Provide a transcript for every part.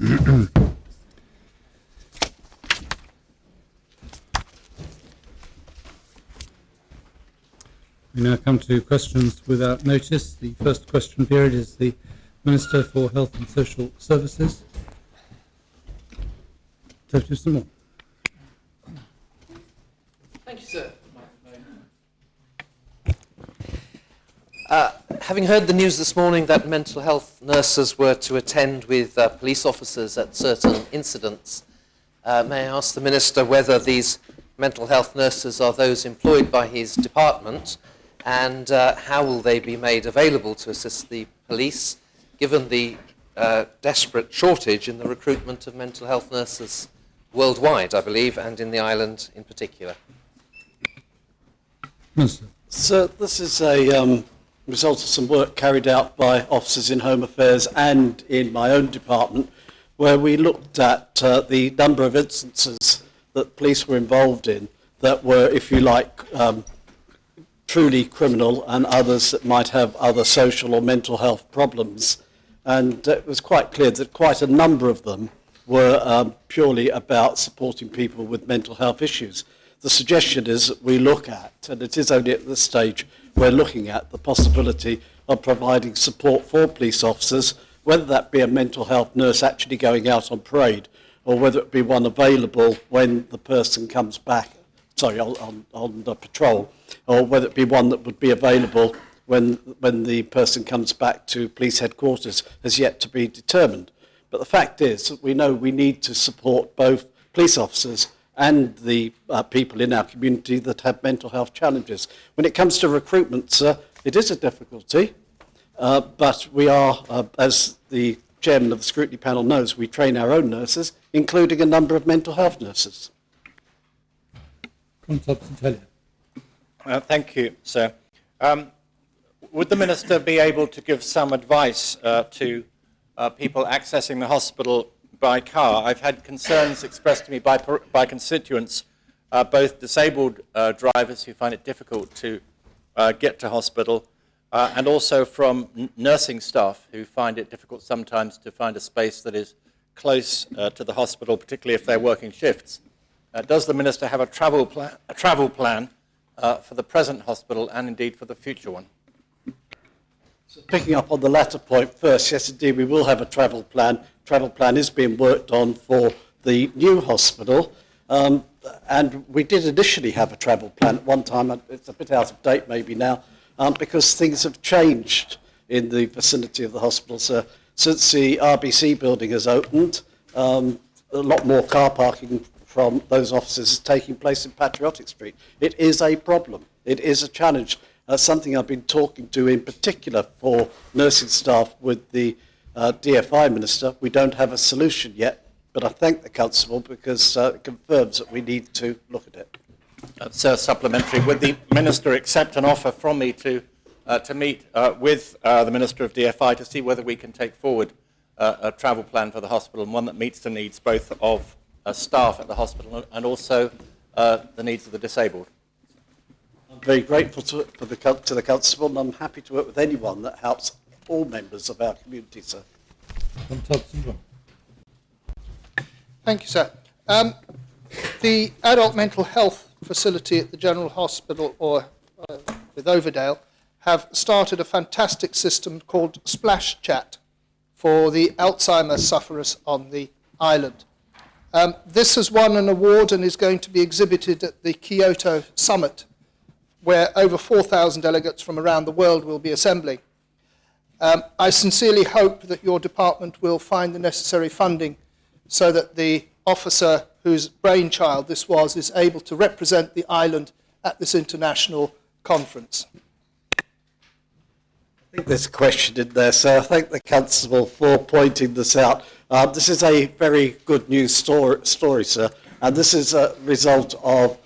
We now come to questions without notice. The first question period is the Minister for Health and Social Services. Deputy Seymour. Thank you, sir. Having heard the news this morning that mental health nurses were to attend with police officers at certain incidents, may I ask the Minister whether these mental health nurses are those employed by his department, and how will they be made available to assist the police, given the desperate shortage in the recruitment of mental health nurses worldwide, I believe, and in the island in particular? Minister. So this is a result of some work carried out by officers in Home Affairs and in my own department, where we looked at the number of instances that police were involved in that were, if you like, truly criminal, and others that might have other social or mental health problems. And it was quite clear that quite a number of them were purely about supporting people with mental health issues. The suggestion is that we look at, and it is only at this stage we're looking at, the possibility of providing support for police officers, whether that be a mental health nurse actually going out on parade, or whether it be one available when the person comes back, on the patrol, or whether it be one that would be available when the person comes back to police headquarters, has yet to be determined. But the fact is that we know we need to support both police officers and the people in our community that have mental health challenges. When it comes to recruitment, sir, it is a difficulty, but we are, as the chairman of the scrutiny panel knows, we train our own nurses, including a number of mental health nurses. Thank you, sir. Would the Minister be able to give some advice to people accessing the hospital by car? I've had concerns expressed to me by constituents, both disabled drivers who find it difficult to get to hospital, and also from nursing staff who find it difficult sometimes to find a space that is close to the hospital, particularly if they're working shifts. Does the Minister have a travel plan for the present hospital and indeed for the future one? So picking up on the latter point first, yes indeed we will have a travel plan. Travel plan is being worked on for the new hospital, and we did initially have a travel plan at one time. It's a bit out of date maybe now, because things have changed in the vicinity of the hospital. So since the RBC building has opened, a lot more car parking from those officers is taking place in Patriotic Street. It is a problem. It is a challenge. Something I've been talking to in particular for nursing staff with the DFI Minister. We don't have a solution yet, but I thank the Constable because it confirms that we need to look at it. Sir, supplementary, would the Minister accept an offer from me to meet with the Minister of DFI to see whether we can take forward a travel plan for the hospital, and one that meets the needs both of staff at the hospital and also the needs of the disabled? I'm very grateful to the Constable, and I'm happy to work with anyone that helps all members of our community, sir. Thank you, sir. The adult mental health facility at the General Hospital, or with Overdale, have started a fantastic system called Splash Chat for the Alzheimer's sufferers on the island. This has won an award and is going to be exhibited at the Kyoto Summit, where over 4,000 delegates from around the world will be assembling. I sincerely hope that your department will find the necessary funding so that the officer whose brainchild this was is able to represent the island at this international conference. I think there's a question in there, so I thank the Constable for pointing this out. This is a very good news story, sir, and this is a result of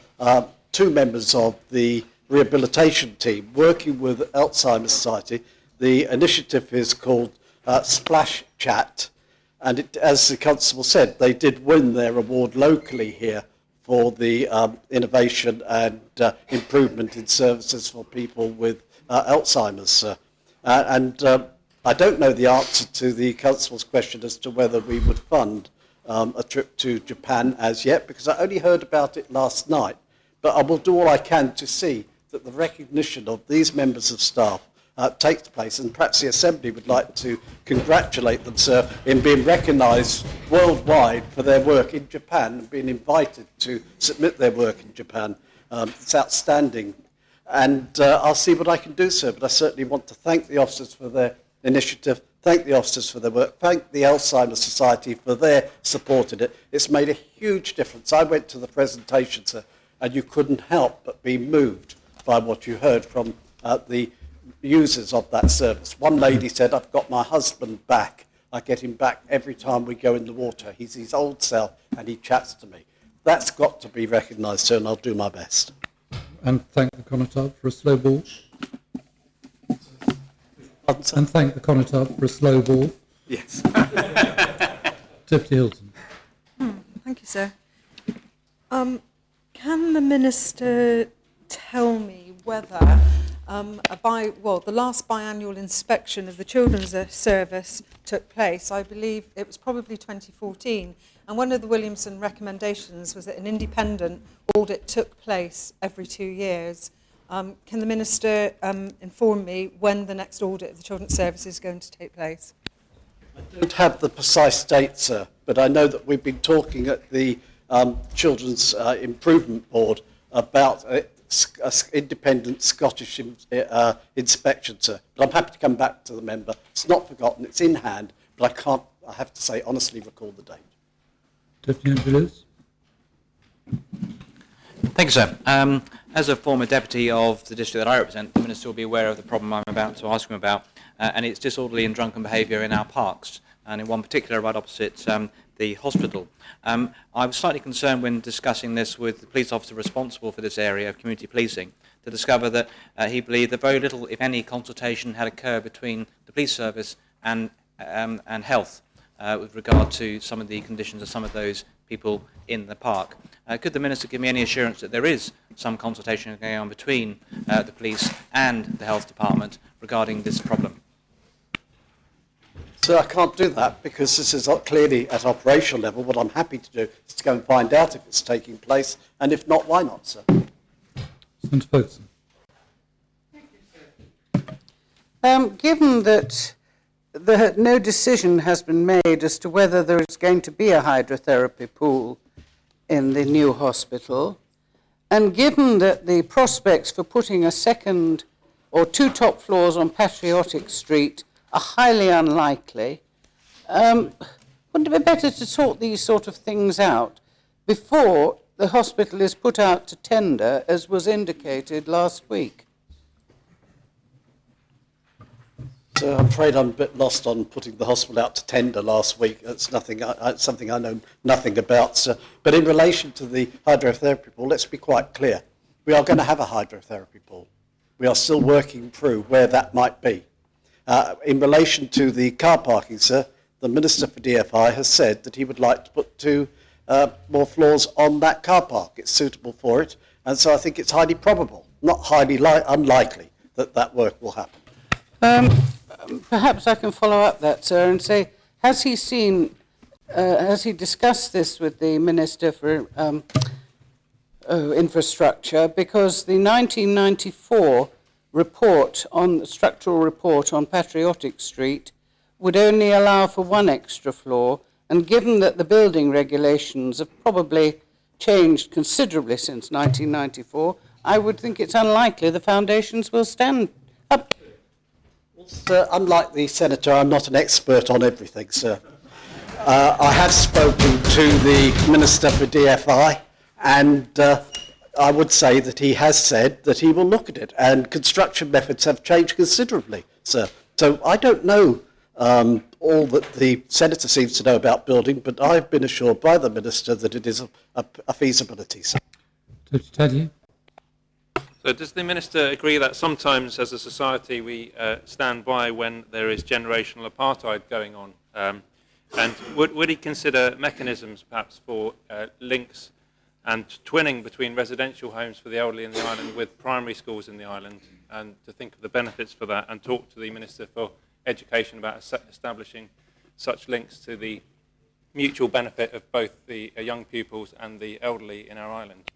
two members of the rehabilitation team working with Alzheimer's Society. The initiative is called Splash Chat, and it, as the Constable said, they did win their award locally here for the innovation and improvement in services for people with Alzheimer's. And I don't know the answer to the Council's question as to whether we would fund a trip to Japan as yet, because I only heard about it last night. But I will do all I can to see that the recognition of these members of staff takes place, and perhaps the Assembly would like to congratulate them, sir, in being recognised worldwide for their work in Japan and being invited to submit their work in Japan. It's outstanding. And I'll see what I can do, sir, but I certainly want to thank the officers for their initiative, thank the officers for their work, thank the Alzheimer's Society for their support in it. It's made a huge difference. I went to the presentation, sir, and you couldn't help but be moved by what you heard from the users of that service. One lady said, I've got my husband back. I get him back every time we go in the water. He's his old self and he chats to me. That's got to be recognised, sir, and I'll do my best. And thank the Conotab for a slow ball. And thank the Conotab for a slow ball. Yes. Deputy Hilton. Thank you, sir. Can the Minister tell me whether the last biannual inspection of the Children's Service took place? I believe it was probably 2014, and one of the Williamson recommendations was that an independent audit took place every 2 years. Can the Minister inform me when the next audit of the Children's Service is going to take place? I don't have the precise date, sir, but I know that we've been talking at the Children's Improvement Board about independent Scottish inspection, sir. But I'm happy to come back to the member. It's not forgotten, it's in hand, but I have to say, honestly recall the date. Deputy Angelos. Thank you, sir. As a former deputy of the district that I represent, the Minister will be aware of the problem I'm about to ask him about, and it's disorderly and drunken behaviour in our parks, and in one particular right opposite the hospital. I was slightly concerned when discussing this with the police officer responsible for this area of community policing to discover that he believed that very little, if any, consultation had occurred between the police service and health with regard to some of the conditions of some of those people in the park. Could the Minister give me any assurance that there is some consultation going on between the police and the health department regarding this problem? So I can't do that because this is clearly at operational level. What I'm happy to do is to go and find out if it's taking place, and if not, why not, sir? Senator Ferguson. Given that no decision has been made as to whether there is going to be a hydrotherapy pool in the new hospital, and given that the prospects for putting a second or two top floors on Patriotic Street are highly unlikely, wouldn't it be better to sort these sort of things out before the hospital is put out to tender, as was indicated last week? So I'm afraid I'm a bit lost on putting the hospital out to tender last week. That's nothing, something I know nothing about, sir. But in relation to the hydrotherapy pool, let's be quite clear. We are going to have a hydrotherapy pool. We are still working through where that might be. In relation to the car parking, sir, the Minister for DFI has said that he would like to put two more floors on that car park. It's suitable for it, and so I think it's highly probable, not highly unlikely, that that work will happen. Perhaps I can follow up that, sir, and say, has he discussed this with the Minister for Infrastructure? Because the 1994 structural report on Patriotic Street would only allow for one extra floor, and given that the building regulations have probably changed considerably since 1994, I would think it's unlikely the foundations will stand up. Sir, unlike the Senator, I'm not an expert on everything, sir. I have spoken to the Minister for DFI, and I would say that he has said that he will look at it, and construction methods have changed considerably, sir. So I don't know all that the Senator seems to know about building, but I've been assured by the Minister that it is a feasibility, sir. Deputy Taddy. So does the Minister agree that sometimes as a society we stand by when there is generational apartheid going on? And would he consider mechanisms perhaps for links and twinning between residential homes for the elderly in the island with primary schools in the island, and to think of the benefits for that, and talk to the Minister for education about establishing such links to the mutual benefit of both the young pupils and the elderly in our island?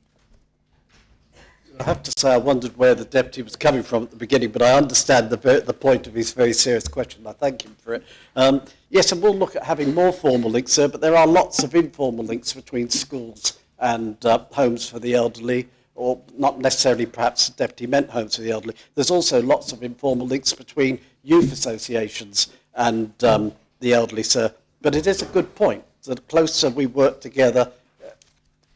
I have to say I wondered where the Deputy was coming from at the beginning, but I understand the point of his very serious question. I thank him for it. Yes, and we'll look at having more formal links, sir, but there are lots of informal links between schools and homes for the elderly, or not necessarily perhaps the Deputy meant homes for the elderly. There's also lots of informal links between youth associations and the elderly, sir. But it is a good point. The closer we work together,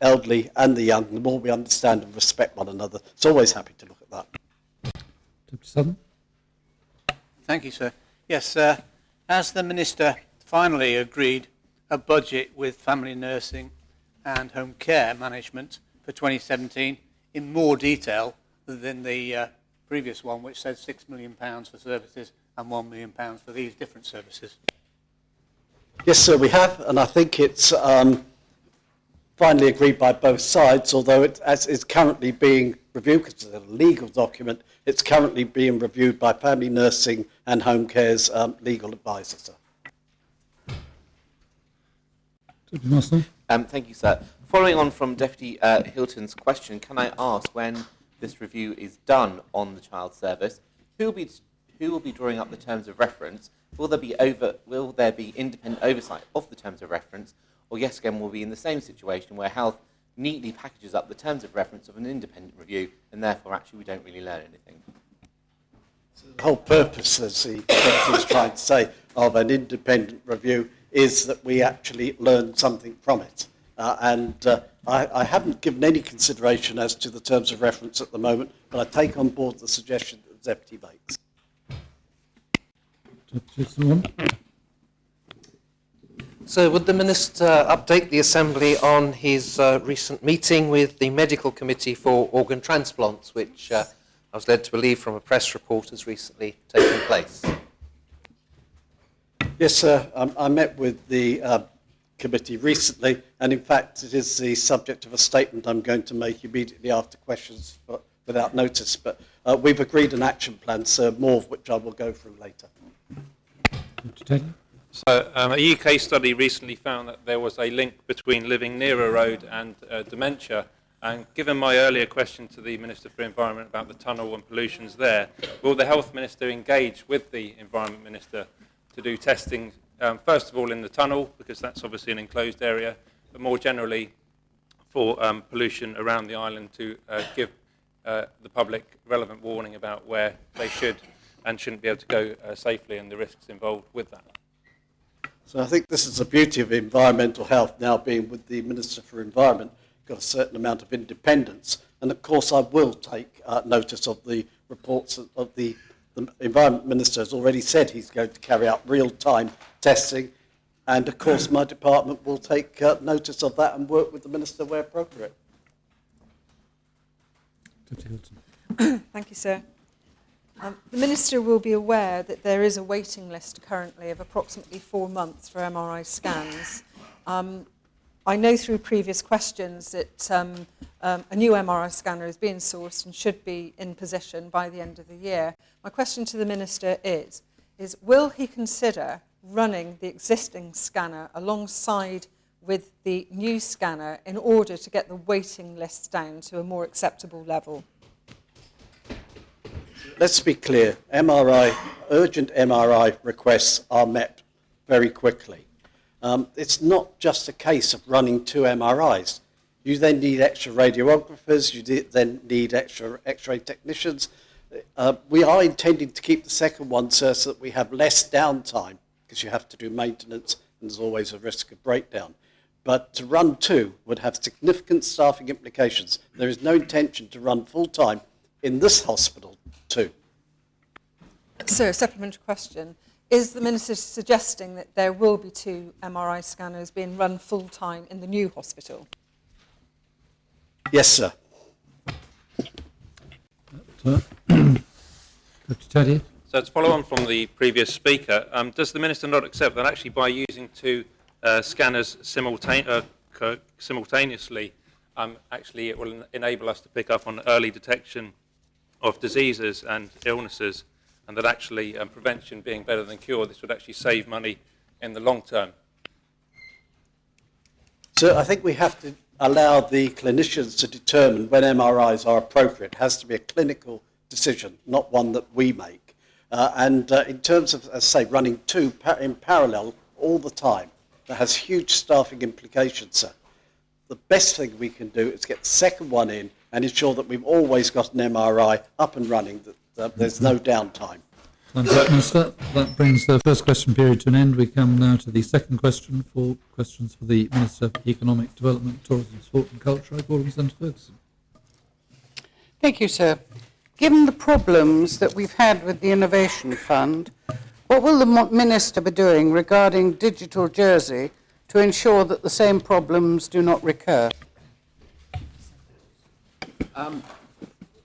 elderly and the young, the more we understand and respect one another. So always happy to look at that. Deputy Sutton. Thank you, sir. Yes, as the Minister finally agreed a budget with family nursing and home care management for 2017 in more detail than the previous one, which said £6 million for services and £1 million for these different services. Yes, sir, we have, and I think it's finally agreed by both sides, although it as is currently being reviewed, because it's a legal document, it's currently being reviewed by Family Nursing and Home Care's legal advisor, sir. Deputy Marcel. Thank you, sir. Following on from Deputy Hilton's question, can I ask, when this review is done on the child service, who will be drawing up the terms of reference? Will there be independent oversight of the terms of reference, or yes, again, we'll be in the same situation where health neatly packages up the terms of reference of an independent review, and therefore actually we don't really learn anything? So the whole purpose, as the Deputy was trying to say, of an independent review is that we actually learn something from it. I haven't given any consideration as to the terms of reference at the moment, but I take on board the suggestion that the Deputy makes. Deputy Swan. So would the Minister update the Assembly on his recent meeting with the Medical Committee for Organ Transplants, which I was led to believe from a press report has recently taken place? Yes, sir. I met with the committee recently, and in fact it is the subject of a statement I'm going to make immediately after questions without notice. But we've agreed an action plan, sir, more of which I will go through later. Deputy Taylor. So a UK study recently found that there was a link between living near a road and dementia. And given my earlier question to the Minister for Environment about the tunnel and pollutions there, will the Health Minister engage with the Environment Minister to do testing, first of all in the tunnel, because that's obviously an enclosed area, but more generally for pollution around the island, to give the public relevant warning about where they should and shouldn't be able to go safely and the risks involved with that? So I think this is the beauty of environmental health now being with the Minister for Environment, got a certain amount of independence. And of course I will take notice of the reports of the Environment Minister has already said he's going to carry out real-time testing. And of course my department will take notice of that and work with the Minister where appropriate. Deputy Hilton. Thank you, sir. The Minister will be aware that there is a waiting list currently of approximately 4 months for MRI scans. I know through previous questions that a new MRI scanner is being sourced and should be in position by the end of the year. My question to the Minister is will he consider running the existing scanner alongside with the new scanner in order to get the waiting lists down to a more acceptable level? Let's be clear, urgent MRI requests are met very quickly. It's not just a case of running 2 MRIs. You then need extra radiographers, you then need extra X-ray technicians. We are intending to keep the second one, sir, so that we have less downtime, because you have to do maintenance and there's always a risk of breakdown. But to run 2 would have significant staffing implications. There is no intention to run full-time in this hospital too. Sir, supplementary question. Is the Minister suggesting that there will be 2 MRI scanners being run full-time in the new hospital? Yes, sir. Deputy Teddy. So to follow on from the previous speaker, does the Minister not accept that actually by using 2 scanners simultaneously, actually it will enable us to pick up on early detection of diseases and illnesses and that actually prevention being better than cure, this would actually save money in the long term? So I think we have to allow the clinicians to determine when MRIs are appropriate. It has to be a clinical decision, not one that we make. In terms of, as I say, running two in parallel all the time, that has huge staffing implications, sir. The best thing we can do is get the second one in and ensure that we've always got an MRI up and running, that there's no downtime. Thank you, Minister. That brings the first question period to an end. We come now to the second question for questions for the Minister for Economic Development, Tourism, Sport and Culture. I call on Senator Ferguson. Thank you, sir. Given the problems that we've had with the Innovation Fund, what will the Minister be doing regarding Digital Jersey to ensure that the same problems do not recur?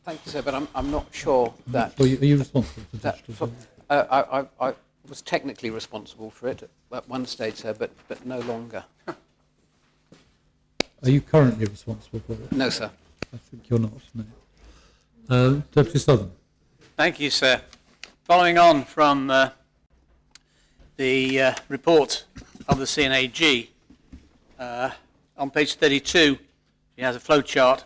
Thank you, sir, but I'm not sure that... Are you responsible for digital? I was technically responsible for it at one stage, sir, but no longer. Are you currently responsible for it? No, sir. I think you're not, no. Deputy Southern. Thank you, sir. Following on from the report of the CNAG, on page 32, she has a flow chart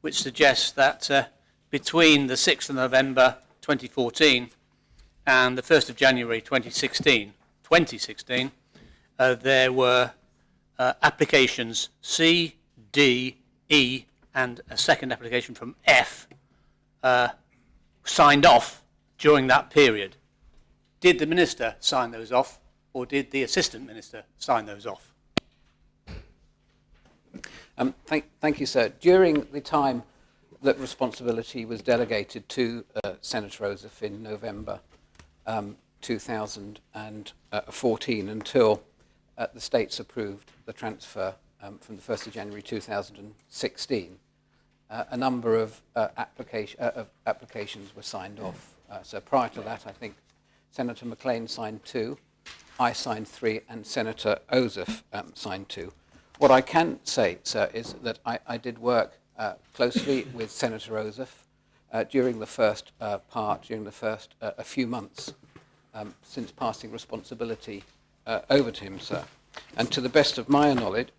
which suggests that between the 6th of November 2014 and the 1st of January 2016, there were applications C, D, E, and a second application from F signed off during that period. Did the Minister sign those off, or did the Assistant Minister sign those off? Thank you, sir. During the time that responsibility was delegated to Senator Osoph in November 2014 until the States approved the transfer from the 1st of January 2016, a number of applications were signed off. So prior to that, I think Senator McLean signed 2, I signed 3, and Senator Osoph signed 2. What I can say, sir, is that I did work closely with Senator Osoph during the first a few months since passing responsibility over to him, sir. And to the best of my knowledge,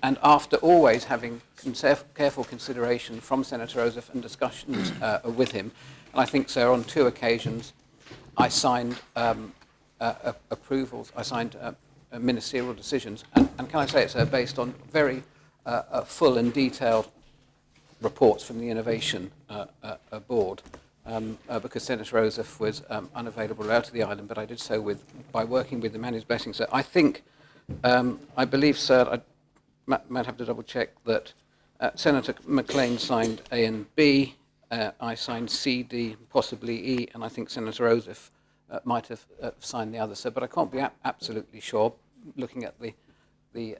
and after always having careful consideration from Senator Osoph and discussions with him, and I think, sir, on 2 occasions, I signed approvals, I signed ministerial decisions, and can I say it, sir, based on very full and detailed reports from the Innovation Board, because Senator Osoph was unavailable out of the island, but I did so by working with him and his blessing. So I think, I believe, sir, I might have to double check that Senator McLean signed A and B, I signed C, D, possibly E, and I think Senator Osoph might have signed the other, sir, but I can't be absolutely sure looking at the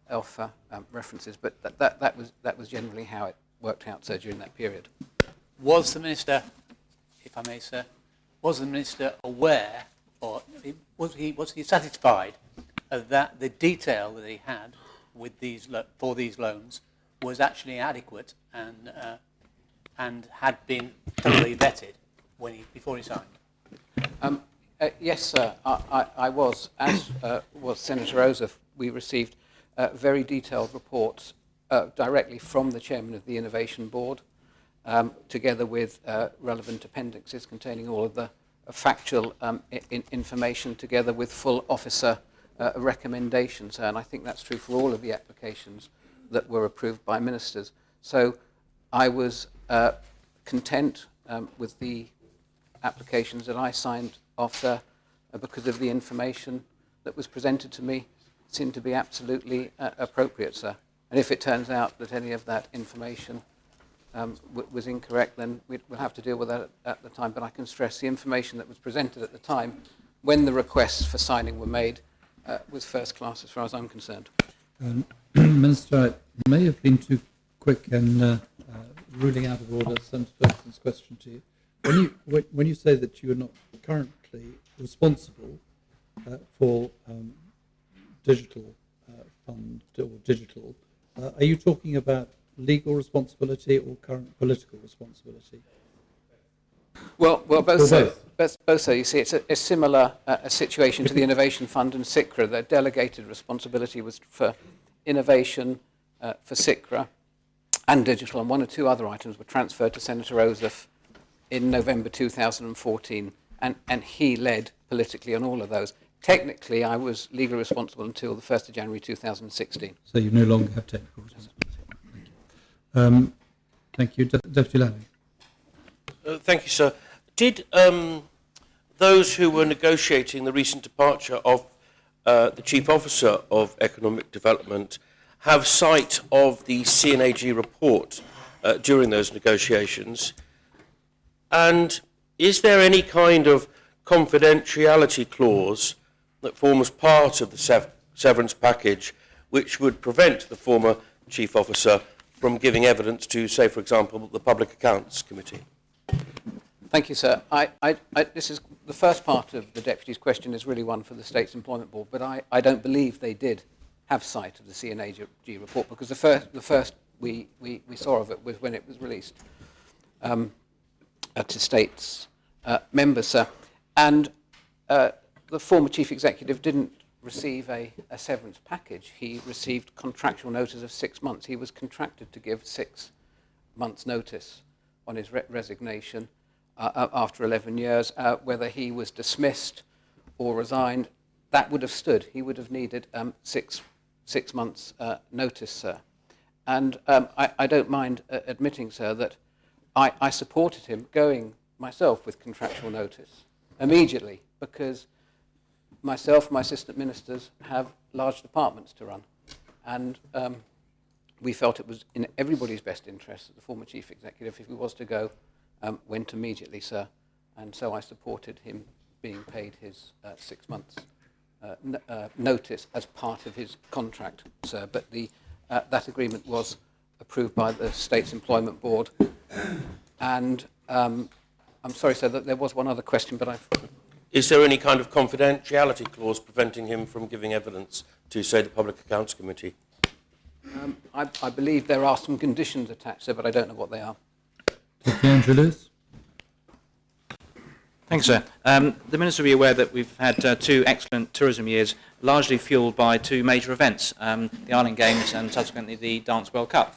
alpha references, but that was generally how it worked out, sir, during that period. Was the Minister, if I may, sir, was the Minister aware, or was he satisfied that the detail that he had with for these loans was actually adequate and had been thoroughly vetted before he signed? Yes, sir, I was. As was Senator Osoph, we received very detailed reports directly from the Chairman of the Innovation Board, together with relevant appendixes containing all of the factual information, together with full officer recommendations. And I think that's true for all of the applications that were approved by ministers. So I was content with the applications that I signed off, sir, because of the information that was presented to me seemed to be absolutely appropriate, sir. And if it turns out that any of that information was incorrect, then we'll have to deal with that at the time. But I can stress the information that was presented at the time when the requests for signing were made was first class as far as I'm concerned. Minister, I may have been too quick in ruling out of order Senator Ferguson's question to you. When you say that you are not currently responsible for digital fund or digital, are you talking about legal responsibility or current political responsibility? Well, Or both so. both? Both so. You see, it's a similar a situation to the Innovation Fund and CICRA. Their delegated responsibility was for innovation, for CICRA, and digital, and one or two other items were transferred to Senator Ossoff in November 2014, and he led politically on all of those. Technically, I was legally responsible until the 1st of January 2016. So you no longer have technical responsibility. Thank you. Deputy Lally. Thank you, sir. Did those who were negotiating the recent departure of the Chief Officer of Economic Development have sight of the CNAG report during those negotiations? And is there any kind of confidentiality clause that forms part of the severance package which would prevent the former Chief Officer from giving evidence to, say, for example, the Public Accounts Committee? Thank you, sir. This is the first part of the Deputy's question is really one for the State's Employment Board, but I don't believe they did have sight of the CNAG report, because the first we saw of it was when it was released to State's members, sir. And the former Chief Executive didn't receive a severance package. He received contractual notice of 6 months. He was contracted to give 6 months' notice on his resignation after 11 years. Whether he was dismissed or resigned, that would have stood. He would have needed 6 months' notice, sir. And I don't mind admitting, sir, that I supported him going myself with contractual notice immediately, because myself and my assistant ministers have large departments to run, and we felt it was in everybody's best interest that the former Chief Executive, if he was to go, went immediately, sir, and so I supported him being paid his 6 months notice as part of his contract, sir. But that agreement was approved by the State's Employment Board, and I'm sorry, sir, that there was one other question, but I've... Is there any kind of confidentiality clause preventing him from giving evidence to, say, the Public Accounts Committee? I believe there are some conditions attached, sir, but I don't know what they are. Deputy Andrew Lewis. Thanks, sir. The Minister will be aware that we've had 2 excellent tourism years, largely fuelled by 2 major events, the Island Games and subsequently the Dance World Cup.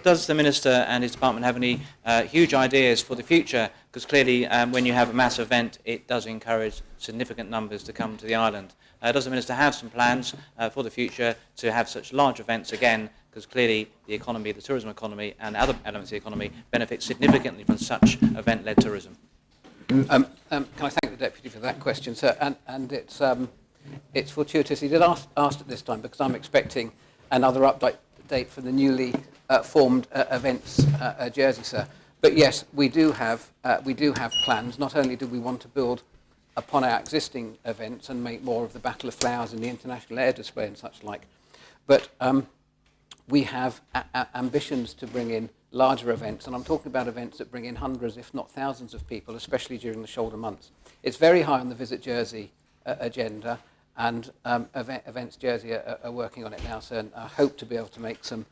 Does the Minister and his department have any huge ideas for the future? Because clearly when you have a mass event, it does encourage significant numbers to come to the island. Does the Minister have some plans for the future to have such large events again? Because clearly the economy, the tourism economy and other elements of the economy benefit significantly from such event-led tourism. Can I thank the Deputy for that question, sir? And it's fortuitous he did ask at this time, because I'm expecting another update for the newly formed events Jersey, sir. But yes, we do have plans. Not only do we want to build upon our existing events and make more of the Battle of Flowers and the International Air Display and such like, but we have ambitions to bring in larger events, and I'm talking about events that bring in hundreds, if not thousands of people, especially during the shoulder months. It's very high on the Visit Jersey agenda, and Events Jersey are working on it now, sir, and I hope to be able to make some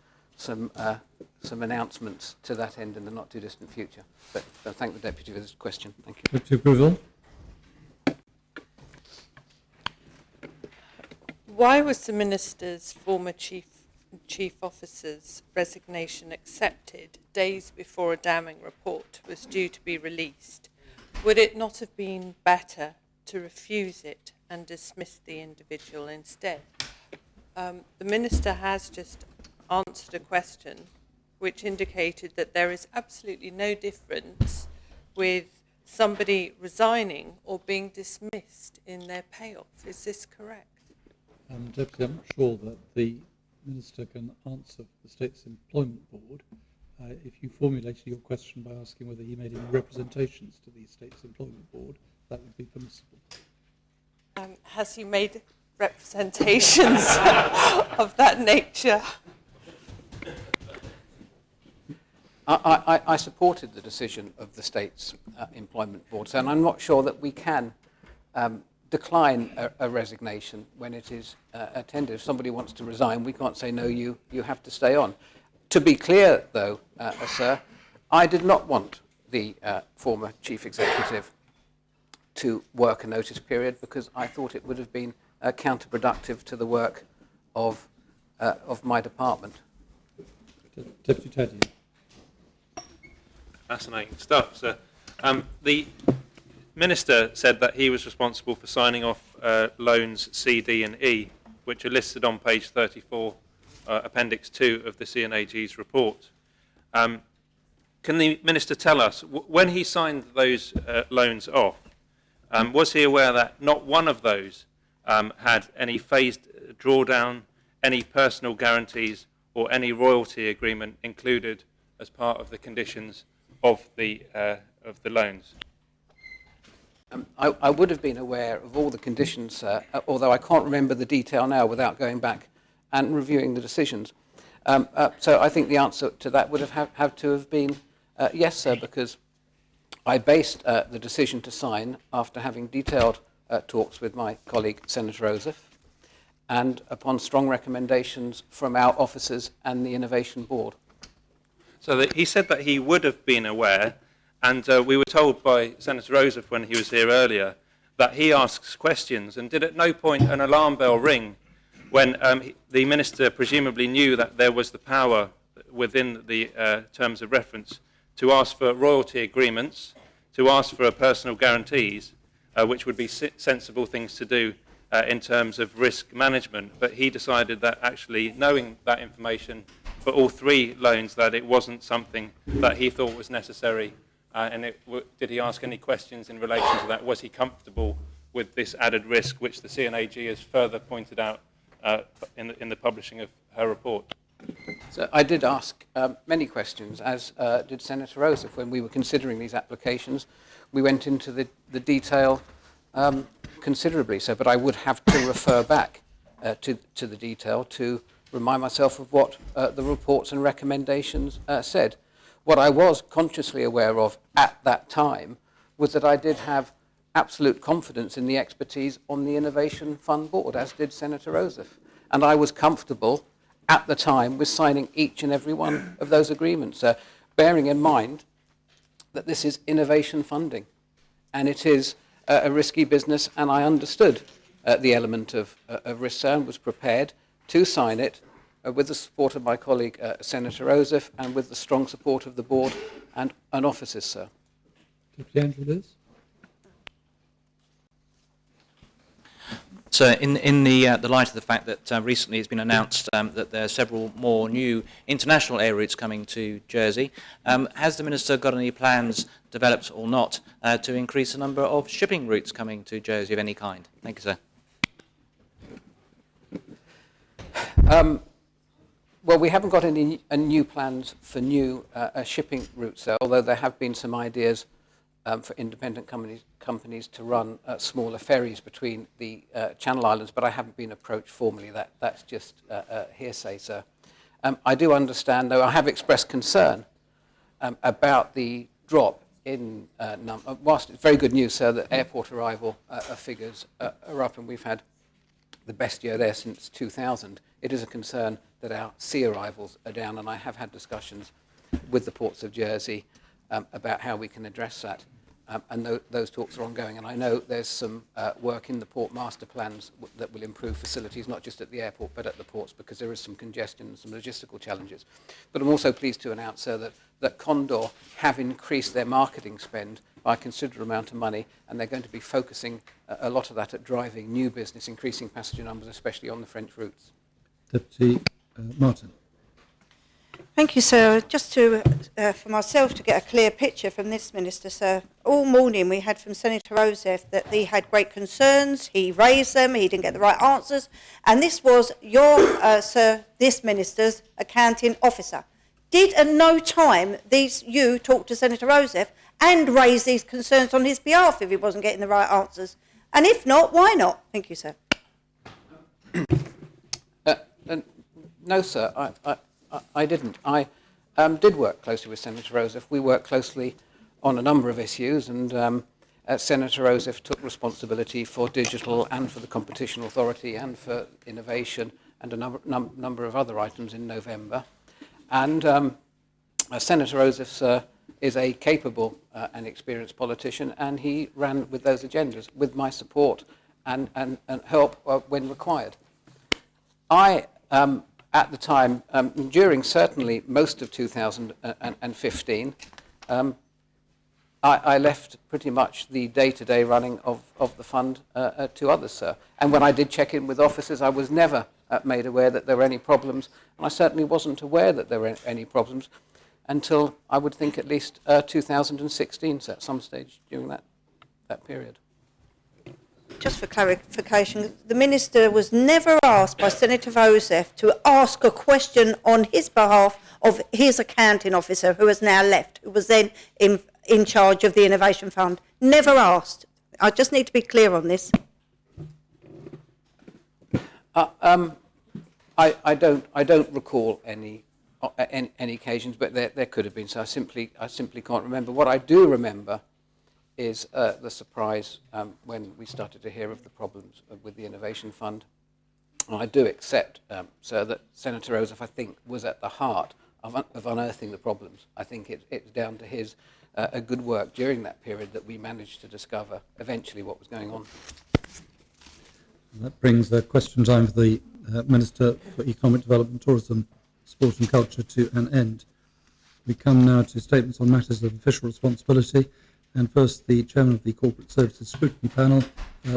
announcements to that end in the not too distant future. But thank the Deputy for this question. Thank you. Deputy Breville. Why was the Minister's former chief officer's resignation accepted days before a damning report was due to be released? Would it not have been better to refuse it and dismiss the individual instead? The Minister has just answered a question which indicated that there is absolutely no difference with somebody resigning or being dismissed in their payoff. Is this correct? Deputy, I'm not sure that the Minister can answer the State's Employment Board. If you formulated your question by asking whether he made any representations to the State's Employment Board, that would be permissible. Has he made representations of that nature? I supported the decision of the State's Employment Board, and I'm not sure that we can decline a resignation when it is attended. If somebody wants to resign, we can't say, no, you have to stay on. To be clear, though, sir, I did not want the former chief executive to work a notice period because I thought it would have been counterproductive to the work of my department. Deputy Taddy. Fascinating stuff, sir. The Minister said that he was responsible for signing off loans C, D and E, which are listed on page 34, Appendix 2 of the CNAG's report. Can the Minister tell us, when he signed those loans off, was he aware that not one of those had any phased drawdown, any personal guarantees, or any royalty agreement included as part of the conditions of the loans? I would have been aware of all the conditions, although I can't remember the detail now without going back and reviewing the decisions. So I think the answer to that would have to have been yes, sir, because I based the decision to sign after having detailed talks with my colleague, Senator Ossoff, and upon strong recommendations from our officers and the Innovation Board. So he said that he would have been aware, and we were told by Senator Ossoff when he was here earlier that he asks questions, and did at no point an alarm bell ring when the Minister presumably knew that there was the power within the terms of reference to ask for royalty agreements, to ask for personal guarantees, which would be sensible things to do in terms of risk management. But he decided that actually, knowing that information for all three loans, that it wasn't something that he thought was necessary. Did he ask any questions in relation to that? Was he comfortable with this added risk, which the CNAG has further pointed out in the publishing of her report? So I did ask many questions, as did Senator Ossoff, when we were considering these applications. We went into the detail considerably, so, but I would have to refer back to the detail to remind myself of what the reports and recommendations said. What I was consciously aware of at that time was that I did have absolute confidence in the expertise on the Innovation Fund Board, as did Senator Ossoff. And I was comfortable at the time with signing each and every one of those agreements, bearing in mind that this is innovation funding and it is a risky business, and I understood the element of risk, and was prepared to sign it with the support of my colleague Senator Ossoff and with the strong support of the board and officers, sir. Deputy Andrew Liz. So in the light of the fact that recently it's been announced that there are several more new international air routes coming to Jersey, has the Minister got any plans, developed or not, to increase the number of shipping routes coming to Jersey of any kind? Thank you, sir. Well, we haven't got any new plans for new shipping routes, sir, although there have been some ideas for independent companies to run smaller ferries between the Channel Islands, but I haven't been approached formally. That's just hearsay, sir. I do understand, though, I have expressed concern about the drop in number. Whilst it's very good news, sir, that airport arrival figures are up, and we've had the best year there since 2000, it is a concern that our sea arrivals are down, and I have had discussions with the ports of Jersey about how we can address that. And those talks are ongoing, and I know there's some work in the port master plans that will improve facilities, not just at the airport, but at the ports, because there is some congestion and some logistical challenges. But I'm also pleased to announce, sir, that Condor have increased their marketing spend by a considerable amount of money, and they're going to be focusing a lot of that at driving new business, increasing passenger numbers, especially on the French routes. Deputy Martin. Thank you, sir. Just for myself to get a clear picture from this Minister, sir, all morning we had from Senator Ossoff that he had great concerns, he raised them, he didn't get the right answers, and this was your, this Minister's accounting officer. Did at no time you talk to Senator Ossoff and raise these concerns on his behalf if he wasn't getting the right answers? And if not, why not? Thank you, sir. No, sir, I didn't. I did work closely with Senator Ossoff. We worked closely on a number of issues, and Senator Ossoff took responsibility for digital and for the Competition Authority and for innovation and a number of other items in November. And Senator Ossoff is a capable and experienced politician, and he ran with those agendas with my support and help when required. I, at the time, during certainly most of 2015, I left pretty much the day-to-day running of the fund to others, sir. And when I did check in with officers, I was never made aware that there were any problems, and I certainly wasn't aware that there were any problems until I would think at least 2016, so at some stage during that period. Just for clarification, the Minister was never asked by Senator Rosef to ask a question on his behalf of his accounting officer, who has now left, who was then in charge of the Innovation Fund. Never asked. I just need to be clear on this. I don't recall any occasions, but there could have been. So I simply can't remember. What I do remember is the surprise when we started to hear of the problems with the Innovation Fund. And I do accept, sir, that Senator Rosef, I think, was at the heart of unearthing the problems. I think it's down to his a good work during that period that we managed to discover eventually what was going on. And that brings the question time for the Minister for Economic Development, Tourism, Sport and Culture to an end. We come now to statements on matters of official responsibility. And first, the Chairman of the Corporate Services Scrutiny Panel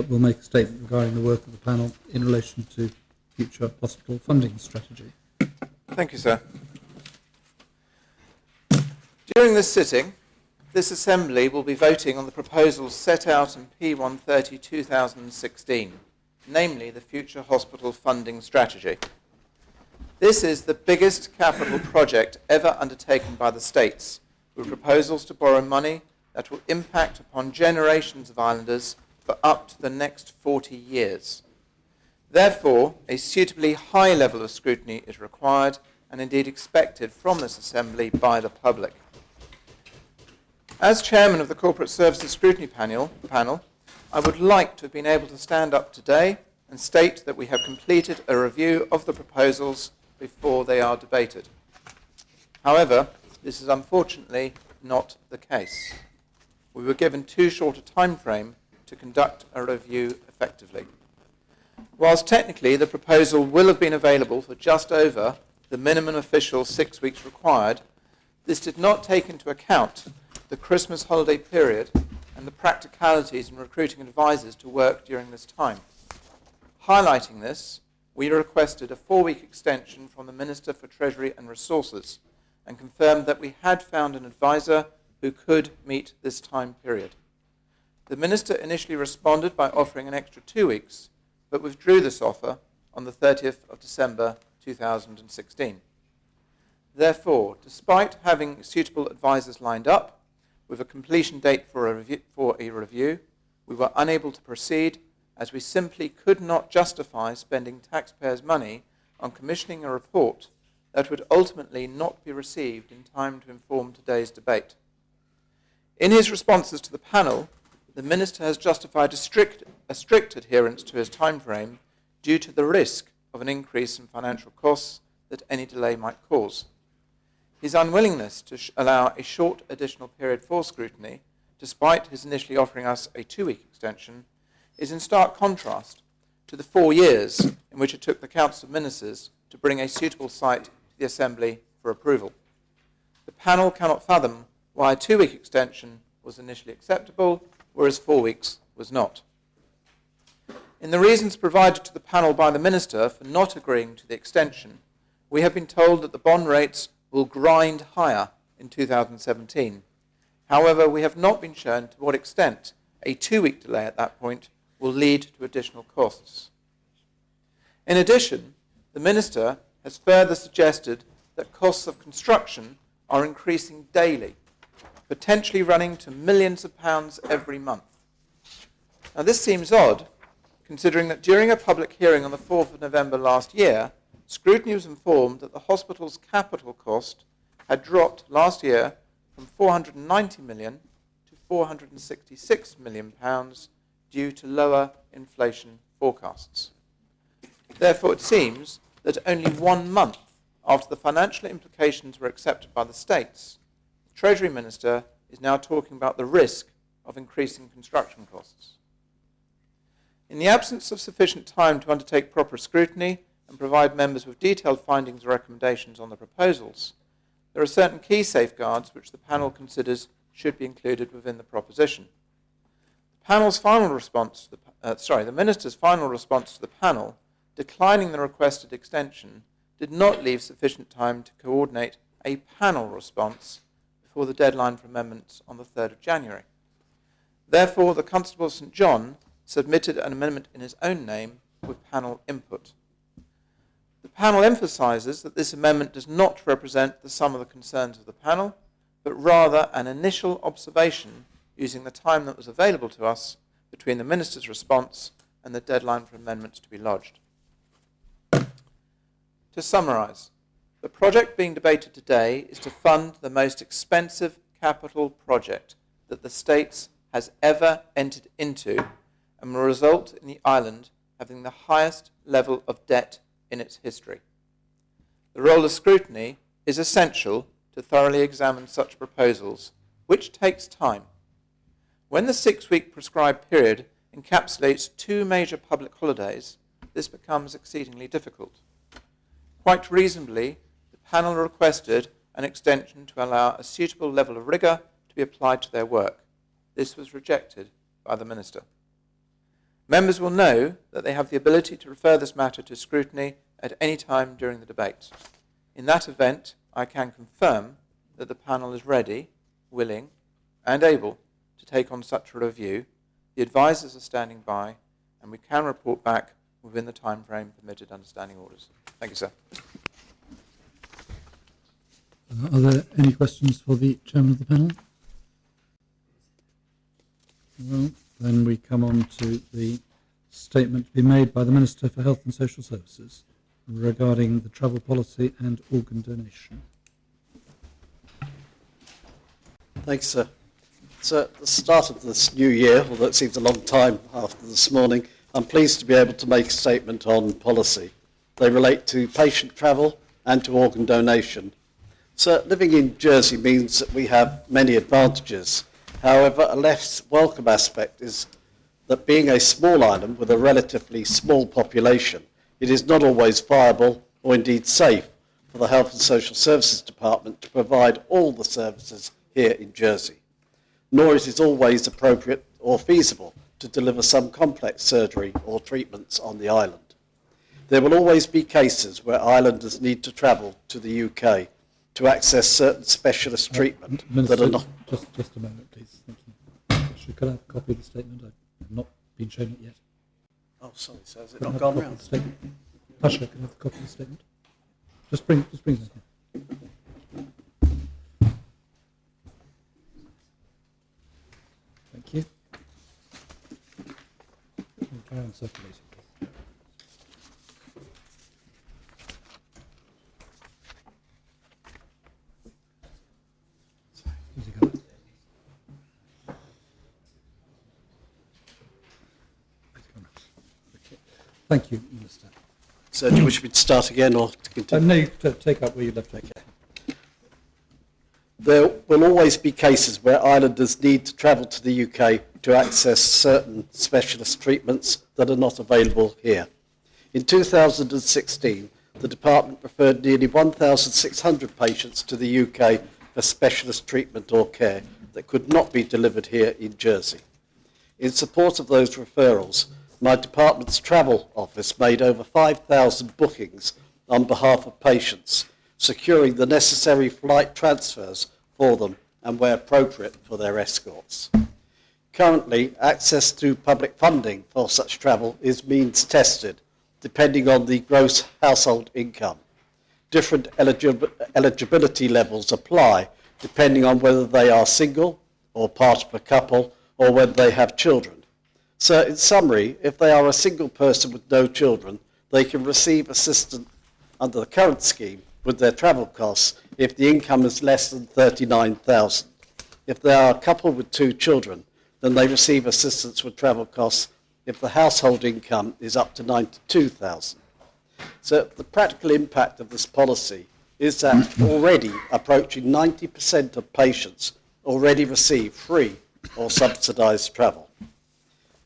will make a statement regarding the work of the panel in relation to future hospital funding strategy. Thank you, sir. During this sitting, this Assembly will be voting on the proposals set out in P130/2016, namely the Future Hospital Funding Strategy. This is the biggest capital project ever undertaken by the states, with proposals to borrow money that will impact upon generations of islanders for up to the next 40 years. Therefore, a suitably high level of scrutiny is required and indeed expected from this Assembly by the public. As Chairman of the Corporate Services Scrutiny Panel, I would like to have been able to stand up today and state that we have completed a review of the proposals before they are debated. However, this is unfortunately not the case. We were given too short a time frame to conduct a review effectively. Whilst technically the proposal will have been available for just over the minimum official 6 weeks required, this did not take into account the Christmas holiday period and the practicalities in recruiting advisors to work during this time. Highlighting this, we requested a 4-week extension from the Minister for Treasury and Resources and confirmed that we had found an advisor who could meet this time period. The Minister initially responded by offering an extra 2 weeks, but withdrew this offer on the 30th of December 2016. Therefore, despite having suitable advisors lined up, with a completion date for a review, we were unable to proceed as we simply could not justify spending taxpayers' money on commissioning a report that would ultimately not be received in time to inform today's debate. In his responses to the panel, the Minister has justified a strict adherence to his timeframe due to the risk of an increase in financial costs that any delay might cause. His unwillingness to allow a short additional period for scrutiny, despite his initially offering us a 2-week extension, is in stark contrast to the 4 years in which it took the Council of Ministers to bring a suitable site to the Assembly for approval. The panel cannot fathom why a 2-week extension was initially acceptable, whereas 4 weeks was not. In the reasons provided to the panel by the Minister for not agreeing to the extension, we have been told that the bond rates will grind higher in 2017. However, we have not been shown to what extent a 2-week delay at that point will lead to additional costs. In addition, the Minister has further suggested that costs of construction are increasing daily, potentially running to millions of pounds every month. Now, this seems odd, considering that during a public hearing on the 4th of November last year, scrutiny was informed that the hospital's capital cost had dropped last year from £490 million to £466 million due to lower inflation forecasts. Therefore, it seems that only 1 month after the financial implications were accepted by the states, Treasury Minister is now talking about the risk of increasing construction costs. In the absence of sufficient time to undertake proper scrutiny and provide members with detailed findings and recommendations on the proposals, there are certain key safeguards which the panel considers should be included within the proposition. The Minister's final response to the panel, declining the requested extension, did not leave sufficient time to coordinate a panel response before the deadline for amendments on the 3rd of January. Therefore, the Constable of St John submitted an amendment in his own name with panel input. The panel emphasises that this amendment does not represent the sum of the concerns of the panel, but rather an initial observation using the time that was available to us between the Minister's response and the deadline for amendments to be lodged. To summarise, the project being debated today is to fund the most expensive capital project that the States has ever entered into and will result in the island having the highest level of debt in its history. The role of scrutiny is essential to thoroughly examine such proposals, which takes time. When the 6-week prescribed period encapsulates 2 major public holidays, this becomes exceedingly difficult. Quite reasonably, the panel requested an extension to allow a suitable level of rigour to be applied to their work. This was rejected by the Minister. Members will know that they have the ability to refer this matter to scrutiny at any time during the debate. In that event, I can confirm that the panel is ready, willing, and able to take on such a review. The advisers are standing by, and we can report back within the time frame permitted under standing orders. Thank you, sir. Are there any questions for the chairman of the panel? Well, then we come on to the statement to be made by the Minister for Health and Social Services regarding the travel policy and organ donation. Thanks, sir. So at the start of this new year, although it seems a long time after this morning, I'm pleased to be able to make a statement on policy. They relate to patient travel and to organ donation. So living in Jersey means that we have many advantages. However, a less welcome aspect is that being a small island with a relatively small population, it is not always viable or indeed safe for the Health and Social Services Department to provide all the services here in Jersey. Nor is it always appropriate or feasible to deliver some complex surgery or treatments on the island. There will always be cases where islanders need to travel to the UK to access certain specialist treatment Minister, that are not... Just a moment, please. Thank you. Actually, could I have a copy of the statement? I've not been shown it yet. Oh, sorry, so has it Could I not have gone a copy round? of the statement? Usher, can I have a copy of the statement? Just bring that in. Thank you. Carry on circulating, please. Easy go. Thank you, Minister. So do you wish me to start again or to continue? No, you take up where you left off. There will always be cases where islanders need to travel to the UK to access certain specialist treatments that are not available here. In 2016, the department referred nearly 1,600 patients to the UK for specialist treatment or care that could not be delivered here in Jersey. In support of those referrals, my department's travel office made over 5,000 bookings on behalf of patients, securing the necessary flight transfers for them and, where appropriate, for their escorts. Currently, access to public funding for such travel is means tested, depending on the gross household income. Different eligibility levels apply, depending on whether they are single or part of a couple or whether they have children. So, in summary, if they are a single person with no children, they can receive assistance under the current scheme with their travel costs if the income is less than $39,000. If they are a couple with 2 children, then they receive assistance with travel costs if the household income is up to $92,000. So the practical impact of this policy is that already approaching 90% of patients already receive free or subsidised travel.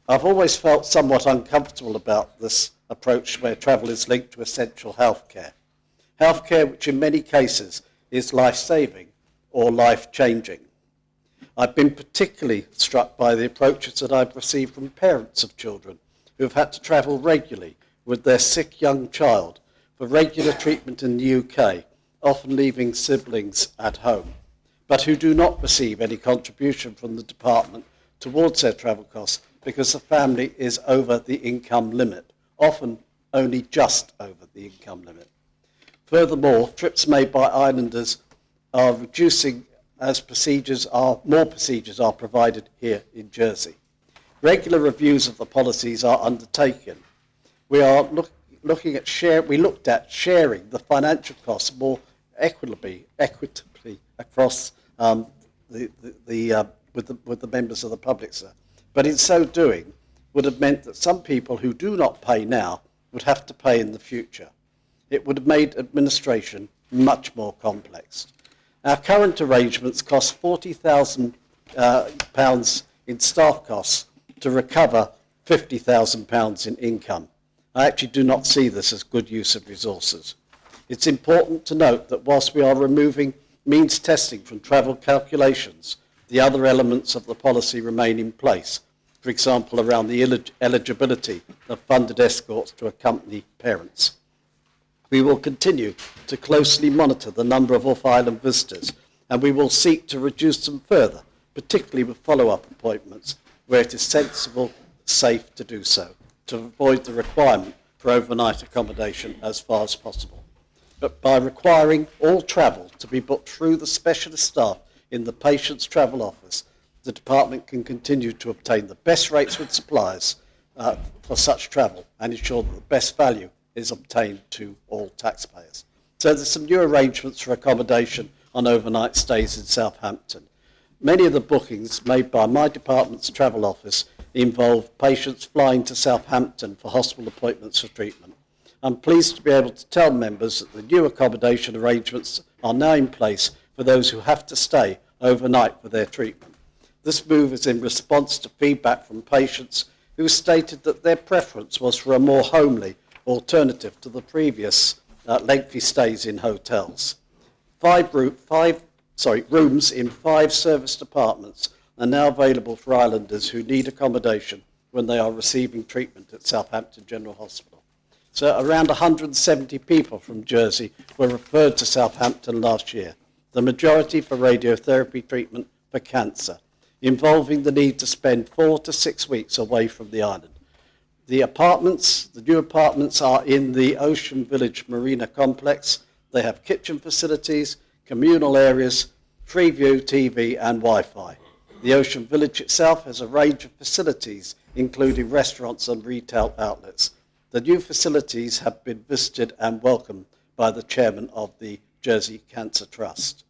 I've always felt somewhat uncomfortable about this approach where travel is linked to essential healthcare. Healthcare which in many cases is life-saving or life-changing. I've been particularly struck by the approaches that I've received from parents of children who have had to travel regularly with their sick young child for regular treatment in the UK, often leaving siblings at home, but who do not receive any contribution from the department towards their travel costs because the family is over the income limit, often only just over the income limit. Furthermore, trips made by islanders are reducing as more procedures are provided here in Jersey. Regular reviews of the policies are undertaken. We are looking at looked at sharing the financial costs more equitably across with the members of the public, sir. But in so doing, would have meant that some people who do not pay now would have to pay in the future. It would have made administration much more complex. Our current arrangements cost £40,000 in staff costs to recover £50,000 in income. I actually do not see this as good use of resources. It's important to note that whilst we are removing means testing from travel calculations, the other elements of the policy remain in place, for example around the eligibility of funded escorts to accompany parents. We will continue to closely monitor the number of off-island visitors, and we will seek to reduce them further, particularly with follow-up appointments, where it is sensible, safe to do so, to avoid the requirement for overnight accommodation as far as possible. But by requiring all travel to be booked through the specialist staff in the patient's travel office, the department can continue to obtain the best rates with suppliers for such travel and ensure that the best value is obtained to all taxpayers. So there's some new arrangements for accommodation on overnight stays in Southampton. Many of the bookings made by my department's travel office involve patients flying to Southampton for hospital appointments for treatment. I'm pleased to be able to tell members that the new accommodation arrangements are now in place for those who have to stay overnight for their treatment. This move is in response to feedback from patients who stated that their preference was for a more homely alternative to the previous lengthy stays in hotels. Rooms in 5 service departments are now available for islanders who need accommodation when they are receiving treatment at Southampton General Hospital. So around 170 people from Jersey were referred to Southampton last year, the majority for radiotherapy treatment for cancer, involving the need to spend 4 to 6 weeks away from the island. The new apartments are in the Ocean Village Marina complex. They have kitchen facilities, communal areas, free view TV and Wi-Fi. The Ocean Village itself has a range of facilities, including restaurants and retail outlets. The new facilities have been visited and welcomed by the chairman of the Jersey Cancer Trust.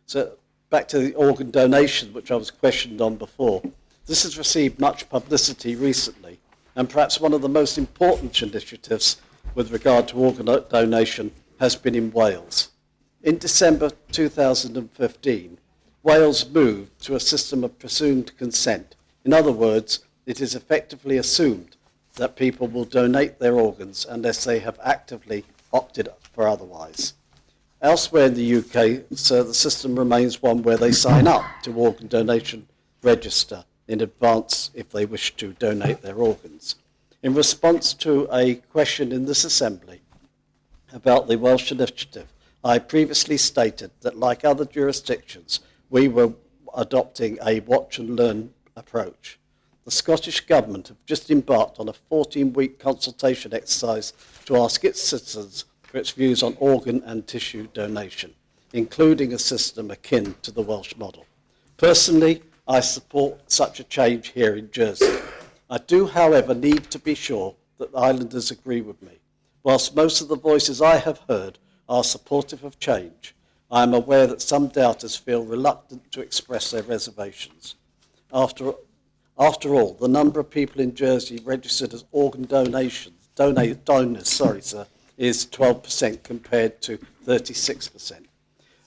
So back to the organ donation, which I was questioned on before. This has received much publicity recently, and perhaps one of the most important initiatives with regard to organ donation has been in Wales. In December 2015, Wales moved to a system of presumed consent. In other words, it is effectively assumed that people will donate their organs unless they have actively opted for otherwise. Elsewhere in the UK, so the system remains one where they sign up to organ donation register in advance if they wish to donate their organs. In response to a question in this Assembly about the Welsh initiative, I previously stated that, like other jurisdictions, we were adopting a watch and learn approach. The Scottish Government have just embarked on a 14-week consultation exercise to ask its citizens for its views on organ and tissue donation, including a system akin to the Welsh model. Personally, I support such a change here in Jersey. I do, however, need to be sure that the islanders agree with me. Whilst most of the voices I have heard are supportive of change, I am aware that some doubters feel reluctant to express their reservations. After all, the number of people in Jersey registered as organ donors is 12% compared to 36%.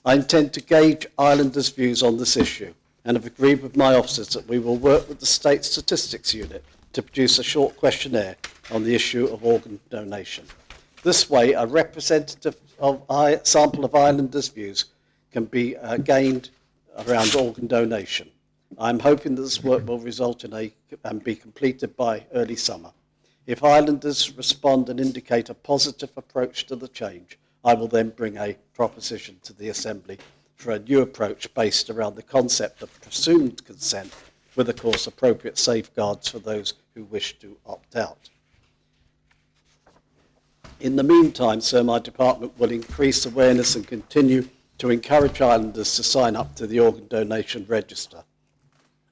I intend to gauge Islanders' views on this issue and have agreed with my officers that we will work with the State Statistics Unit to produce a short questionnaire on the issue of organ donation. This way, a representative sample of Islanders' views can be gained around organ donation. I'm hoping that this work will result in and be completed by early summer. If Islanders respond and indicate a positive approach to the change, I will then bring a proposition to the Assembly for a new approach based around the concept of presumed consent, with, of course, appropriate safeguards for those who wish to opt out. In the meantime, sir, my department will increase awareness and continue to encourage Islanders to sign up to the organ donation register.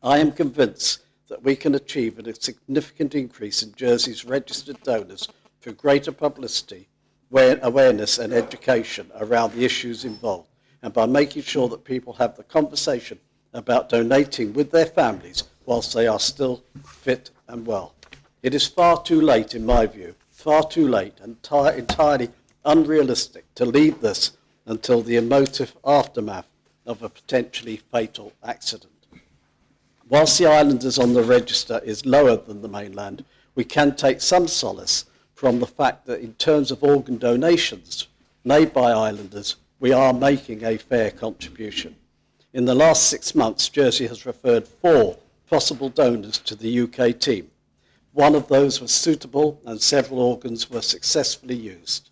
I am convinced that we can achieve a significant increase in Jersey's registered donors through greater publicity, awareness and education around the issues involved, and by making sure that people have the conversation about donating with their families whilst they are still fit and well. It is far too late, in my view, far too late and entirely unrealistic to leave this until the emotive aftermath of a potentially fatal accident. Whilst the Islanders on the register is lower than the mainland, we can take some solace from the fact that in terms of organ donations made by Islanders, we are making a fair contribution. In the last 6 months, Jersey has referred 4 possible donors to the UK team. One of those was suitable and several organs were successfully used.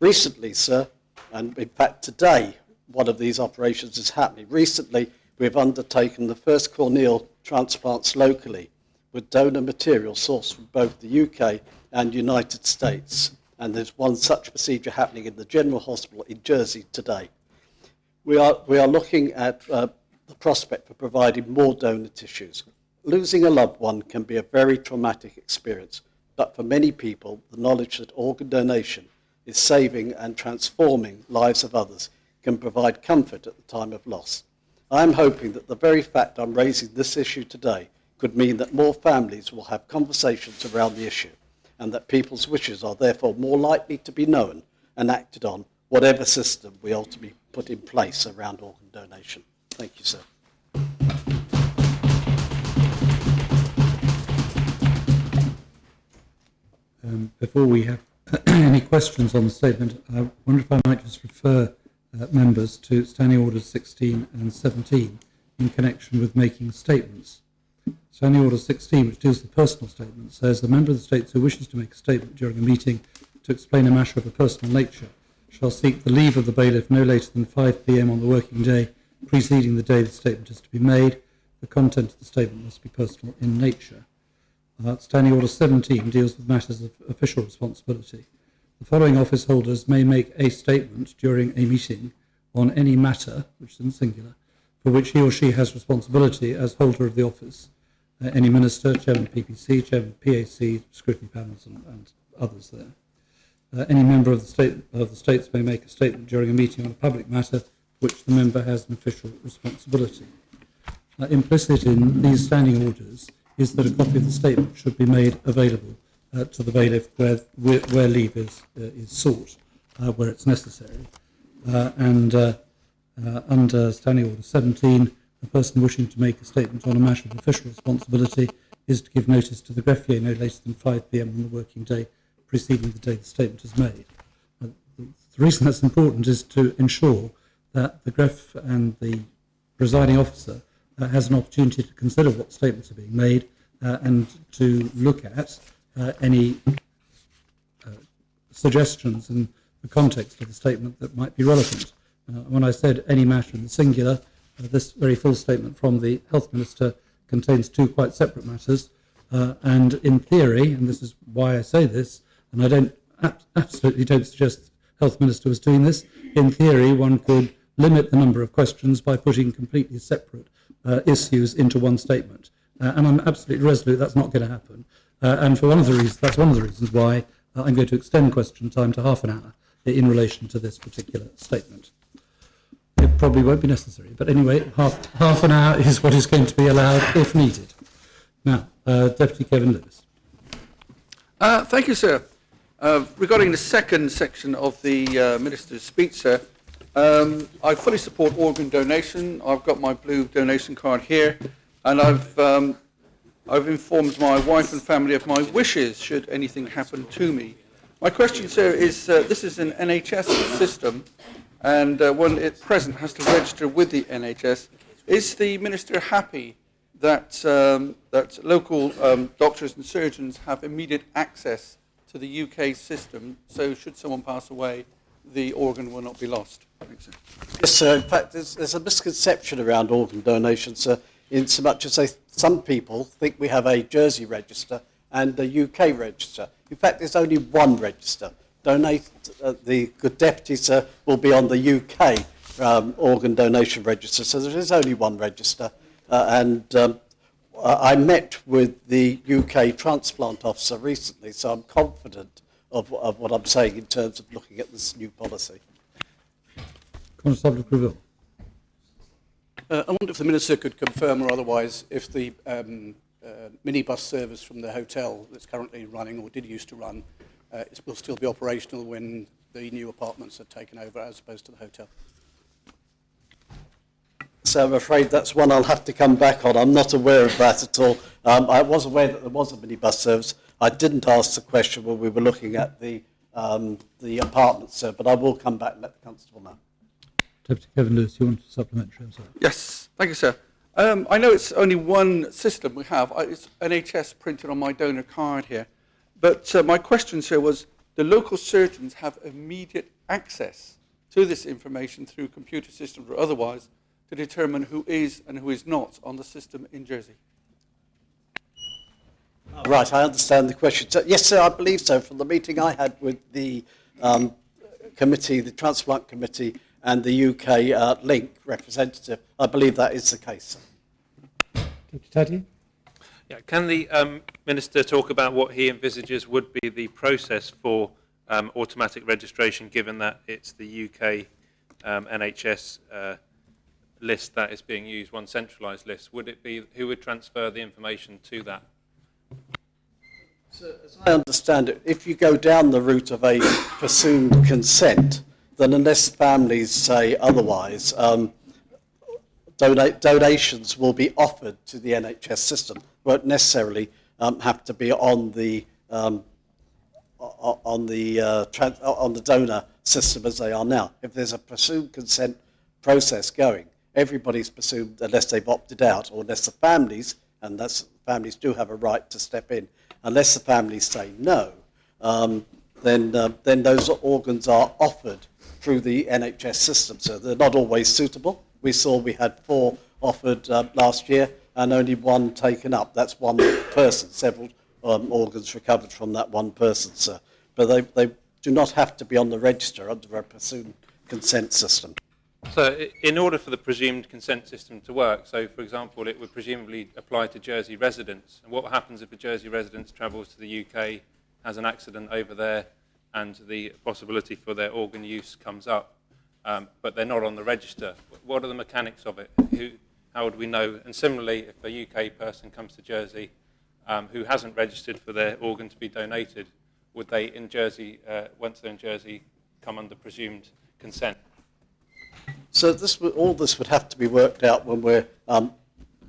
Recently, sir, and in fact today, one of these operations is happening. Recently, we've undertaken the first corneal transplants locally with donor material sourced from both the UK and United States. And there's one such procedure happening in the General Hospital in Jersey today. We are looking at the prospect for providing more donor tissues. Losing a loved one can be a very traumatic experience, but for many people, the knowledge that organ donation is saving and transforming lives of others can provide comfort at the time of loss. I'm hoping that the very fact I'm raising this issue today could mean that more families will have conversations around the issue, and that people's wishes are therefore more likely to be known and acted on, whatever system we ultimately put in place around organ donation. Thank you, sir. Before we have any questions on the statement, I wonder if I might just refer members to Standing Orders 16 and 17 in connection with making statements. Standing Order 16, which deals with personal statements, says the member of the States who wishes to make a statement during a meeting to explain a matter of a personal nature shall seek the leave of the bailiff no later than 5 p.m. on the working day preceding the day the statement is to be made. The content of the statement must be personal in nature. Standing Order 17 deals with matters of official responsibility. The following office holders may make a statement during a meeting on any matter, which is in singular, for which he or she has responsibility as holder of the office. Any minister, chairman of PPC, chairman of PAC, scrutiny panels and others there. Any member of the States may make a statement during a meeting on a public matter for which the member has an official responsibility. Implicit in these standing orders is that a copy of the statement should be made available to the bailiff where leave is sought, where it's necessary. Under Standing Order 17, the person wishing to make a statement on a matter of official responsibility is to give notice to the greffier no later than 5 p.m. on the working day preceding the day the statement is made. The reason that's important is to ensure that the gref and the presiding officer has an opportunity to consider what statements are being made and to look at any suggestions in the context of the statement that might be relevant. When I said any matter in the singular, this very full statement from the Health Minister contains 2 quite separate matters, and in theory, and this is why I say this, and I absolutely don't suggest the Health Minister was doing this, in theory one could limit the number of questions by putting completely separate issues into one statement. And I'm absolutely resolute that's not going to happen. And for that's one of the reasons why I'm going to extend question time to half an hour in relation to this particular statement. It probably won't be necessary, but anyway, half an hour is what is going to be allowed if needed. Now, Deputy Kevin Lewis. Thank you, sir. Regarding the second section of the Minister's speech, sir, I fully support organ donation. I've got my blue donation card here, and I've informed my wife and family of my wishes should anything happen to me. My question, sir, is this is an NHS system, and one at present has to register with the NHS. Is the Minister happy that, that local doctors and surgeons have immediate access to the UK system, so should someone pass away, the organ will not be lost? Thanks, sir. Yes, sir. In fact, there's a misconception around organ donation, sir, in so much as some people think we have a Jersey register and a UK register. In fact, there's only one register. The good deputy, sir, will be on the UK organ donation register, so there is only one register. I met with the UK transplant officer recently, so I'm confident of what I'm saying in terms of looking at this new policy. Constable Creville. I wonder if the Minister could confirm or otherwise if the minibus service from the hotel that's currently running or did used to run will still be operational when the new apartments are taken over as opposed to the hotel. So I'm afraid that's one I'll have to come back on. I'm not aware of that at all. I was aware that there was a minibus service. I didn't ask the question when we were looking at the apartments, sir, but I will come back and let the constable know. Deputy Kevin Lewis, you want a supplementary? I'm sorry. Yes, thank you, sir. I know it's only one system we have. It's NHS printed on my donor card here. But my question, sir, was the local surgeons have immediate access to this information through computer systems or otherwise to determine who is and who is not on the system in Jersey? Right, I understand the question. So, yes, sir, I believe so. From the meeting I had with the committee, the Transplant Committee, and the UK Link representative, I believe that is the case. Deputy Tati? Yeah, can the Minister talk about what he envisages would be the process for automatic registration, given that it's the UK NHS list that is being used, one centralised list? Would it be, who would transfer the information to that? So, as I understand it, if you go down the route of a presumed consent, then unless families say otherwise, donations will be offered to the NHS system. Won't necessarily have to be on the donor system as they are now. If there's a presumed consent process going, everybody's presumed, unless they've opted out, or unless the families, and that's, families do have a right to step in, unless the families say no, then those organs are offered through the NHS system. So they're not always suitable. We saw we had 4 offered last year and only 1 taken up. That's 1 person, several organs recovered from that 1 person, sir. But they do not have to be on the register under a presumed consent system. So in order for the presumed consent system to work, so for example, it would presumably apply to Jersey residents. And what happens if a Jersey resident travels to the UK, has an accident over there, and the possibility for their organ use comes up, but they're not on the register? What are the mechanics of it? How would we know? And similarly, if a UK person comes to Jersey who hasn't registered for their organ to be donated, would they in Jersey, once they're in Jersey, come under presumed consent? So all this would have to be worked out when we're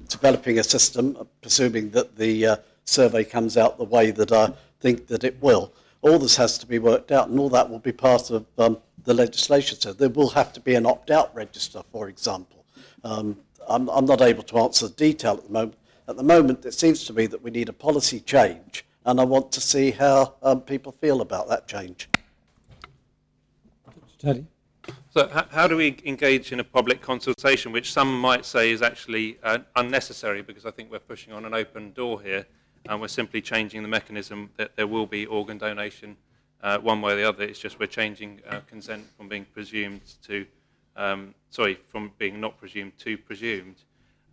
developing a system, presuming that the survey comes out the way that I think that it will. All this has to be worked out, and all that will be part of the legislation. So there will have to be an opt-out register, for example. I'm not able to answer the detail at the moment. At the moment, it seems to me that we need a policy change, and I want to see how people feel about that change. Teddy? So how do we engage in a public consultation, which some might say is actually unnecessary, because I think we're pushing on an open door here, and we're simply changing the mechanism that there will be organ donation one way or the other. It's just we're changing consent from being presumed to, from being not presumed to presumed.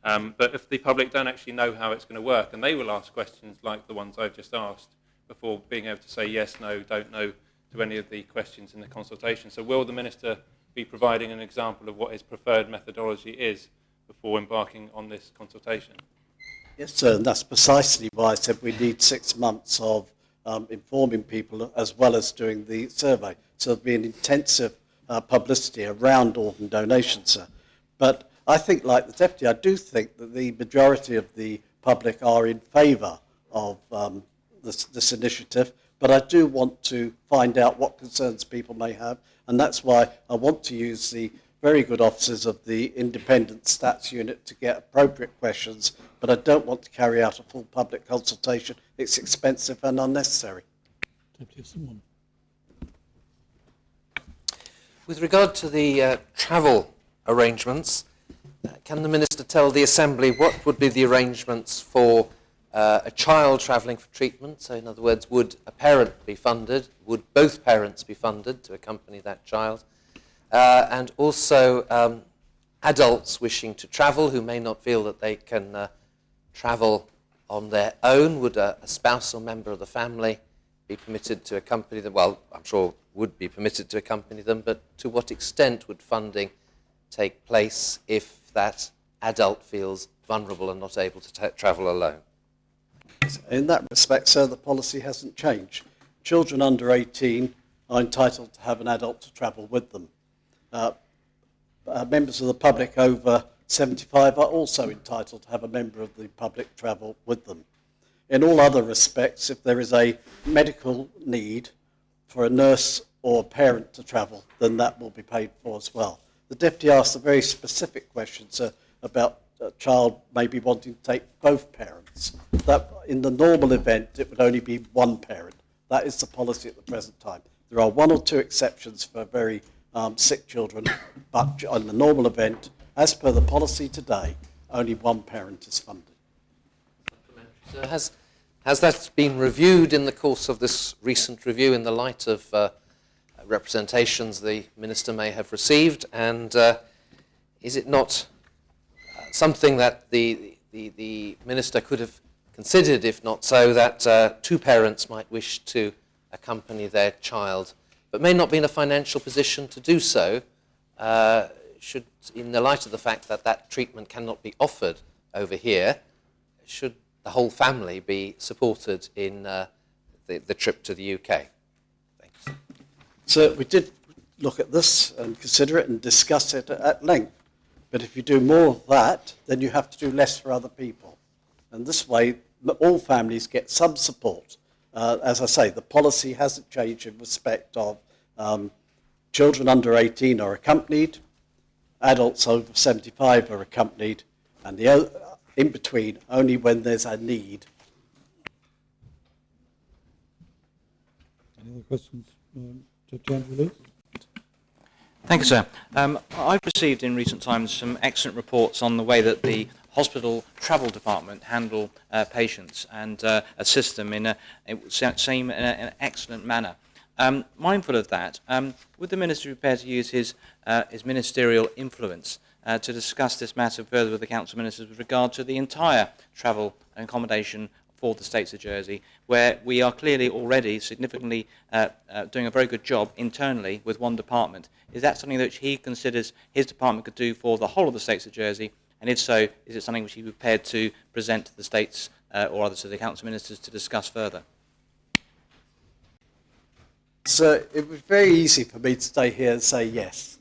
But if the public don't actually know how it's going to work, and they will ask questions like the ones I've just asked before being able to say yes, no, don't know to any of the questions in the consultation. So will the Minister be providing an example of what his preferred methodology is before embarking on this consultation? Yes, sir, and that's precisely why I said we need 6 months of informing people as well as doing the survey. So there'll be an intensive publicity around organ donation, sir. But I think, like the Deputy, I do think that the majority of the public are in favour of this initiative, but I do want to find out what concerns people may have, and that's why I want to use the very good officers of the Independent Stats Unit to get appropriate questions, but I don't want to carry out a full public consultation. It's expensive and unnecessary. Deputy Simon. With regard to the travel arrangements, can the Minister tell the Assembly what would be the arrangements for a child travelling for treatment? So in other words, would a parent be funded? Would both parents be funded to accompany that child? And also adults wishing to travel who may not feel that they can travel on their own. Would a spouse or member of the family be permitted to accompany them? Well, I'm sure would be permitted to accompany them, but to what extent would funding take place if that adult feels vulnerable and not able to travel alone? In that respect, sir, the policy hasn't changed. Children under 18 are entitled to have an adult to travel with them. Members of the public over 75 are also entitled to have a member of the public travel with them. In all other respects, if there is a medical need for a nurse or a parent to travel, then that will be paid for as well. The Deputy asked a very specific question, sir, about a child maybe wanting to take both parents. That in the normal event, it would only be one parent. That is the policy at the present time. There are one or two exceptions for very sick children, but on the normal event, as per the policy today, only one parent is funded. So has that been reviewed in the course of this recent review in the light of representations the Minister may have received? And is it not something that the Minister could have considered, if not so, that two parents might wish to accompany their child, but may not be in a financial position to do so, should, in the light of the fact that that treatment cannot be offered over here, should the whole family be supported in the trip to the UK? Thanks. So we did look at this and consider it and discuss it at length. But if you do more of that, then you have to do less for other people. And this way, all families get some support. As I say, the policy hasn't changed in respect of children under 18 are accompanied, adults over 75 are accompanied, and the in between only when there's a need. Any other questions? Deputy Andrew Lewis? Thank you, sir. I've received in recent times some excellent reports on the way that the hospital travel department handle patients and assist them in an excellent manner. Mindful of that, would the Minister be prepared to use his ministerial influence to discuss this matter further with the Council of Ministers with regard to the entire travel and accommodation for the States of Jersey, where we are clearly already significantly doing a very good job internally with one department? Is that something that he considers his department could do for the whole of the States of Jersey? And if so, is it something which he would be prepared to present to the States or others to the Council of Ministers to discuss further? So it was very easy for me to stay here and say yes.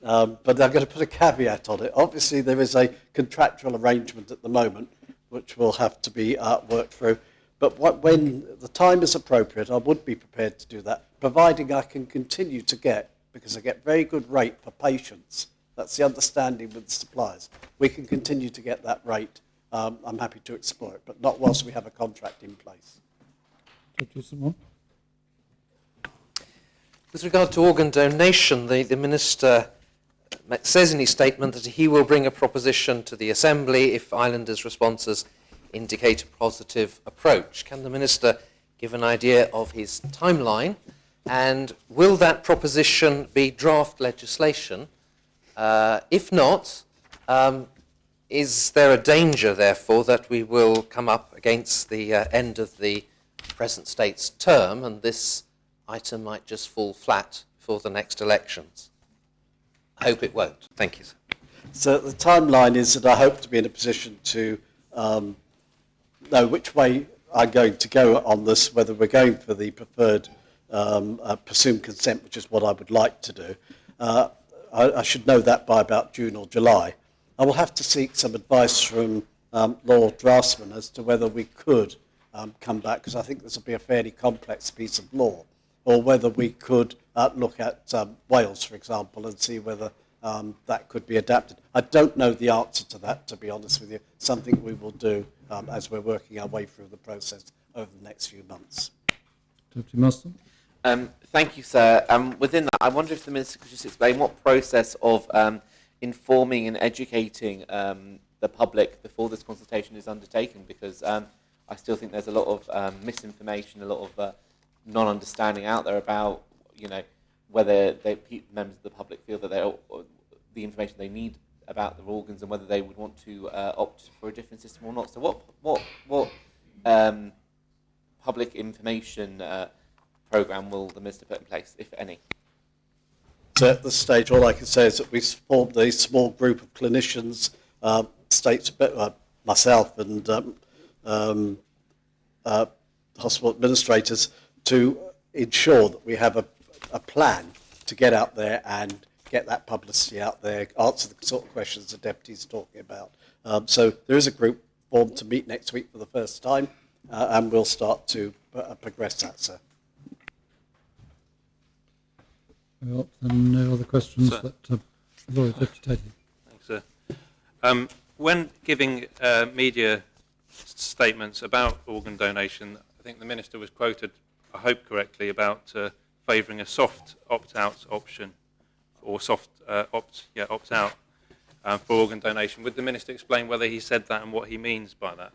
But I'm going to put a caveat on it. Obviously, there is a contractual arrangement at the moment, which will have to be worked through. But when the time is appropriate, I would be prepared to do that, providing I can continue to get, because I get very good rate for patients. That's the understanding with the suppliers. We can continue to get that rate. I'm happy to explore it, but not whilst we have a contract in place. Deputy Simon? With regard to organ donation, the Minister says in his statement that he will bring a proposition to the Assembly if Islanders' responses indicate a positive approach. Can the Minister give an idea of his timeline? And will that proposition be draft legislation? If not, is there a danger, therefore, that we will come up against the end of the present state's term and this item might just fall flat for the next elections? I hope it won't. Thank you, sir. So the timeline is that I hope to be in a position to know which way I'm going to go on this, whether we're going for the preferred presumed consent, which is what I would like to do. I should know that by about June or July. I will have to seek some advice from law draftsmen as to whether we could come back, because I think this will be a fairly complex piece of law, or whether we could look at Wales, for example, and see whether that could be adapted. I don't know the answer to that, to be honest with you. Something we will do as we're working our way through the process over the next few months. Deputy Marston. Thank you, sir. Within that, I wonder if the Minister could just explain what process of informing and educating the public before this consultation is undertaken, because I still think there's a lot of misinformation, a lot of non-understanding out there about, whether members of the public feel that the information they need about their organs and whether they would want to opt for a different system or not. So what public information programme will the Minister put in place, if any? So at this stage, all I can say is that we formed a small group of clinicians, myself and hospital administrators, to ensure that we have a plan to get out there and get that publicity out there, answer the sort of questions the Deputy's talking about. So there is a group formed to meet next week for the first time, and we'll start to progress that, sir. Well, and no other questions Sir. that Deputy Taylor. Thanks, sir. When giving media statements about organ donation, I think the Minister was quoted, I hope correctly, about favouring a soft opt-out option, or soft opt-out for organ donation. Would the Minister explain whether he said that and what he means by that?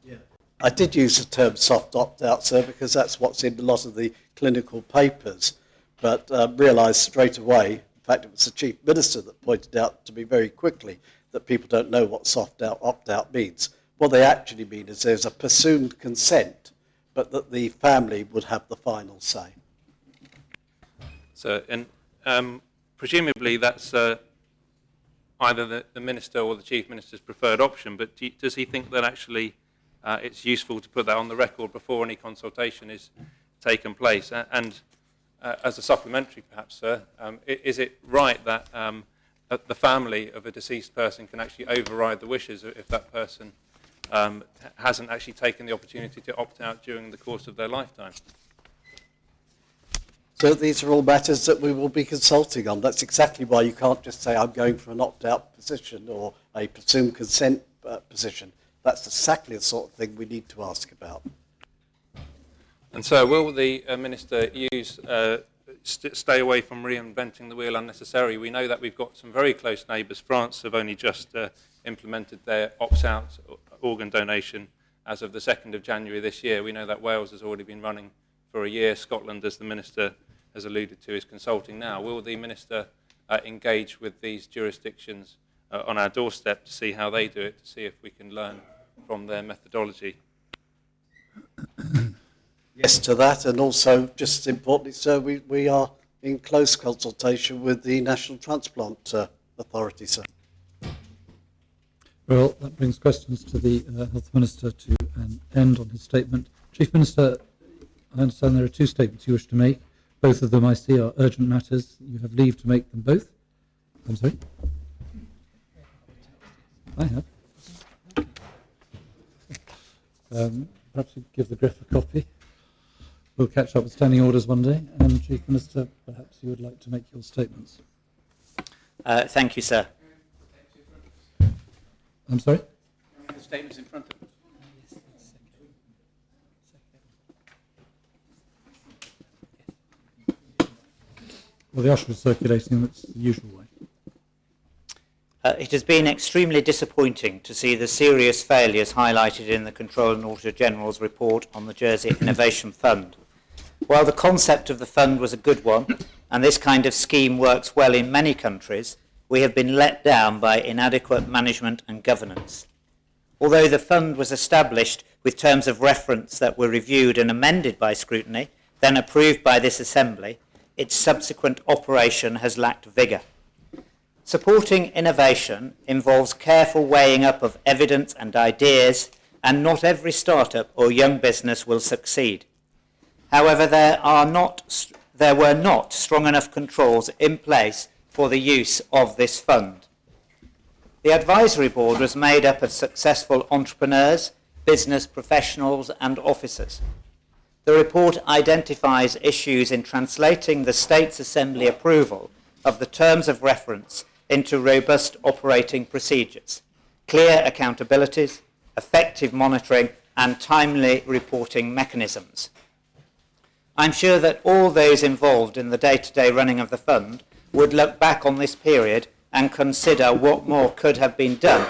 Yeah. I did use the term soft opt-out, sir, because that's what's in a lot of the clinical papers, but realised straight away, in fact it was the Chief Minister that pointed out to me very quickly that people don't know what soft opt-out means. What they actually mean is there's a presumed consent, but that the family would have the final say. So, and presumably that's either the Minister or the Chief Minister's preferred option, but does he think that actually it's useful to put that on the record before any consultation is taken place? And as a supplementary, perhaps, sir, is it right that the family of a deceased person can actually override the wishes if that person hasn't actually taken the opportunity to opt out during the course of their lifetime? So these are all matters that we will be consulting on. That's exactly why you can't just say I'm going for an opt-out position or a presumed consent position. That's exactly the sort of thing we need to ask about. And so will the Minister stay away from reinventing the wheel unnecessarily? We know that we've got some very close neighbours. France have only just implemented their opt-out organ donation as of the 2nd of January this year. We know that Wales has already been running for a year. Scotland, as the Minister has alluded to, is consulting now. Will the Minister engage with these jurisdictions on our doorstep to see how they do it, to see if we can learn from their methodology? Yes to that, and also, just as importantly, sir, we are in close consultation with the National Transplant Authority, sir. Well, that brings questions to the Health Minister to an end on his statement. Chief Minister, I understand there are two statements you wish to make. Both of them I see are urgent matters. You have leave to make them both. I'm sorry? I have. Perhaps you give the Griff a copy. We'll catch up with standing orders one day. And Chief Minister, perhaps you would like to make your statements. Thank you, sir. I'm sorry? The statements in front of us. Well, the usher is circulating them. It's the usual way. It has been extremely disappointing to see the serious failures highlighted in the Controller and Auditor General's report on the Jersey Innovation Fund. While the concept of the fund was a good one, and this kind of scheme works well in many countries, we have been let down by inadequate management and governance. Although the fund was established with terms of reference that were reviewed and amended by scrutiny, then approved by this Assembly, its subsequent operation has lacked vigour. Supporting innovation involves careful weighing up of evidence and ideas and not every startup or young business will succeed. However, there were not strong enough controls in place for the use of this fund. The advisory board was made up of successful entrepreneurs, business professionals and officers. The report identifies issues in translating the States Assembly approval of the terms of reference into robust operating procedures, clear accountabilities, effective monitoring and timely reporting mechanisms. I'm sure that all those involved in the day-to-day running of the fund would look back on this period and consider what more could have been done,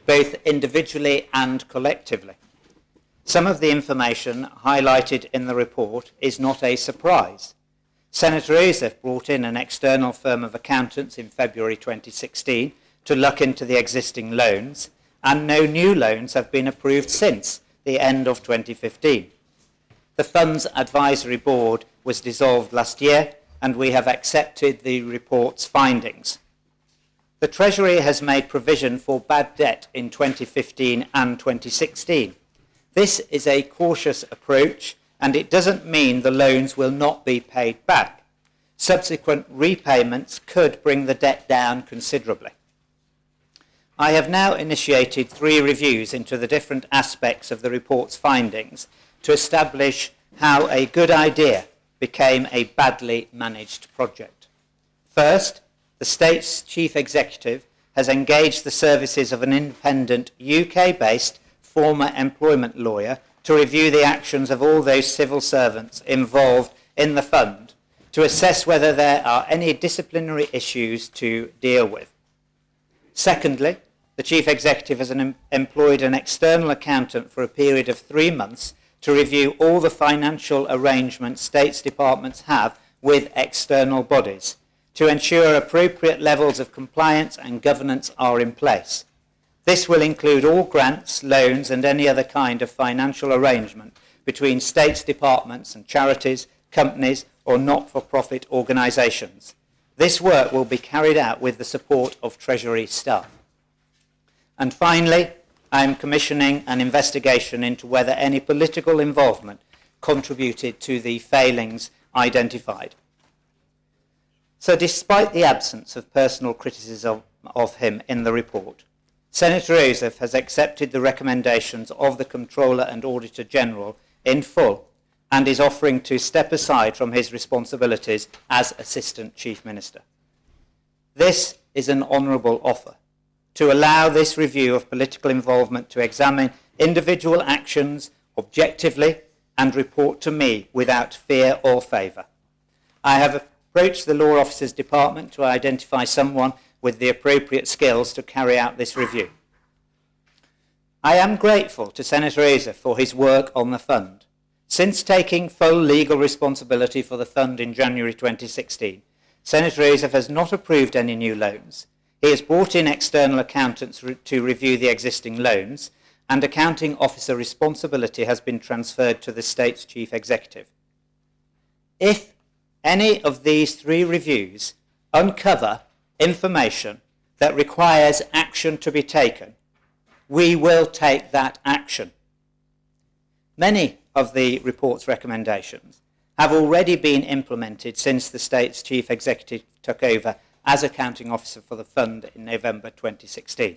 both individually and collectively. Some of the information highlighted in the report is not a surprise. Senator Ouzef brought in an external firm of accountants in February 2016 to look into the existing loans, and no new loans have been approved since the end of 2015. The fund's advisory board was dissolved last year, and we have accepted the report's findings. The Treasury has made provision for bad debt in 2015 and 2016. This is a cautious approach, and it doesn't mean the loans will not be paid back. Subsequent repayments could bring the debt down considerably. I have now initiated 3 reviews into the different aspects of the report's findings to establish how a good idea became a badly managed project. First, the state's chief executive has engaged the services of an independent UK-based former employment lawyer to review the actions of all those civil servants involved in the fund to assess whether there are any disciplinary issues to deal with. Secondly, the chief executive has employed an external accountant for a period of 3 months to review all the financial arrangements states departments have with external bodies to ensure appropriate levels of compliance and governance are in place. This will include all grants, loans and any other kind of financial arrangement between states departments and charities, companies or not-for-profit organisations. This work will be carried out with the support of Treasury staff. And finally, I am commissioning an investigation into whether any political involvement contributed to the failings identified. So despite the absence of personal criticism of him in the report, Senator Ouzef has accepted the recommendations of the Comptroller and Auditor General in full and is offering to step aside from his responsibilities as Assistant Chief Minister. This is an honourable offer to allow this review of political involvement to examine individual actions objectively and report to me without fear or favour. I have approached the Law Officers Department to identify someone with the appropriate skills to carry out this review. I am grateful to Senator Ouzef for his work on the fund. Since taking full legal responsibility for the fund in January 2016, Senator Ouzef has not approved any new loans. He has brought in external accountants to review the existing loans, and accounting officer responsibility has been transferred to the state's chief executive. If any of these 3 reviews uncover information that requires action to be taken, we will take that action. Many of the report's recommendations have already been implemented since the state's chief executive took over as accounting officer for the fund in November 2016.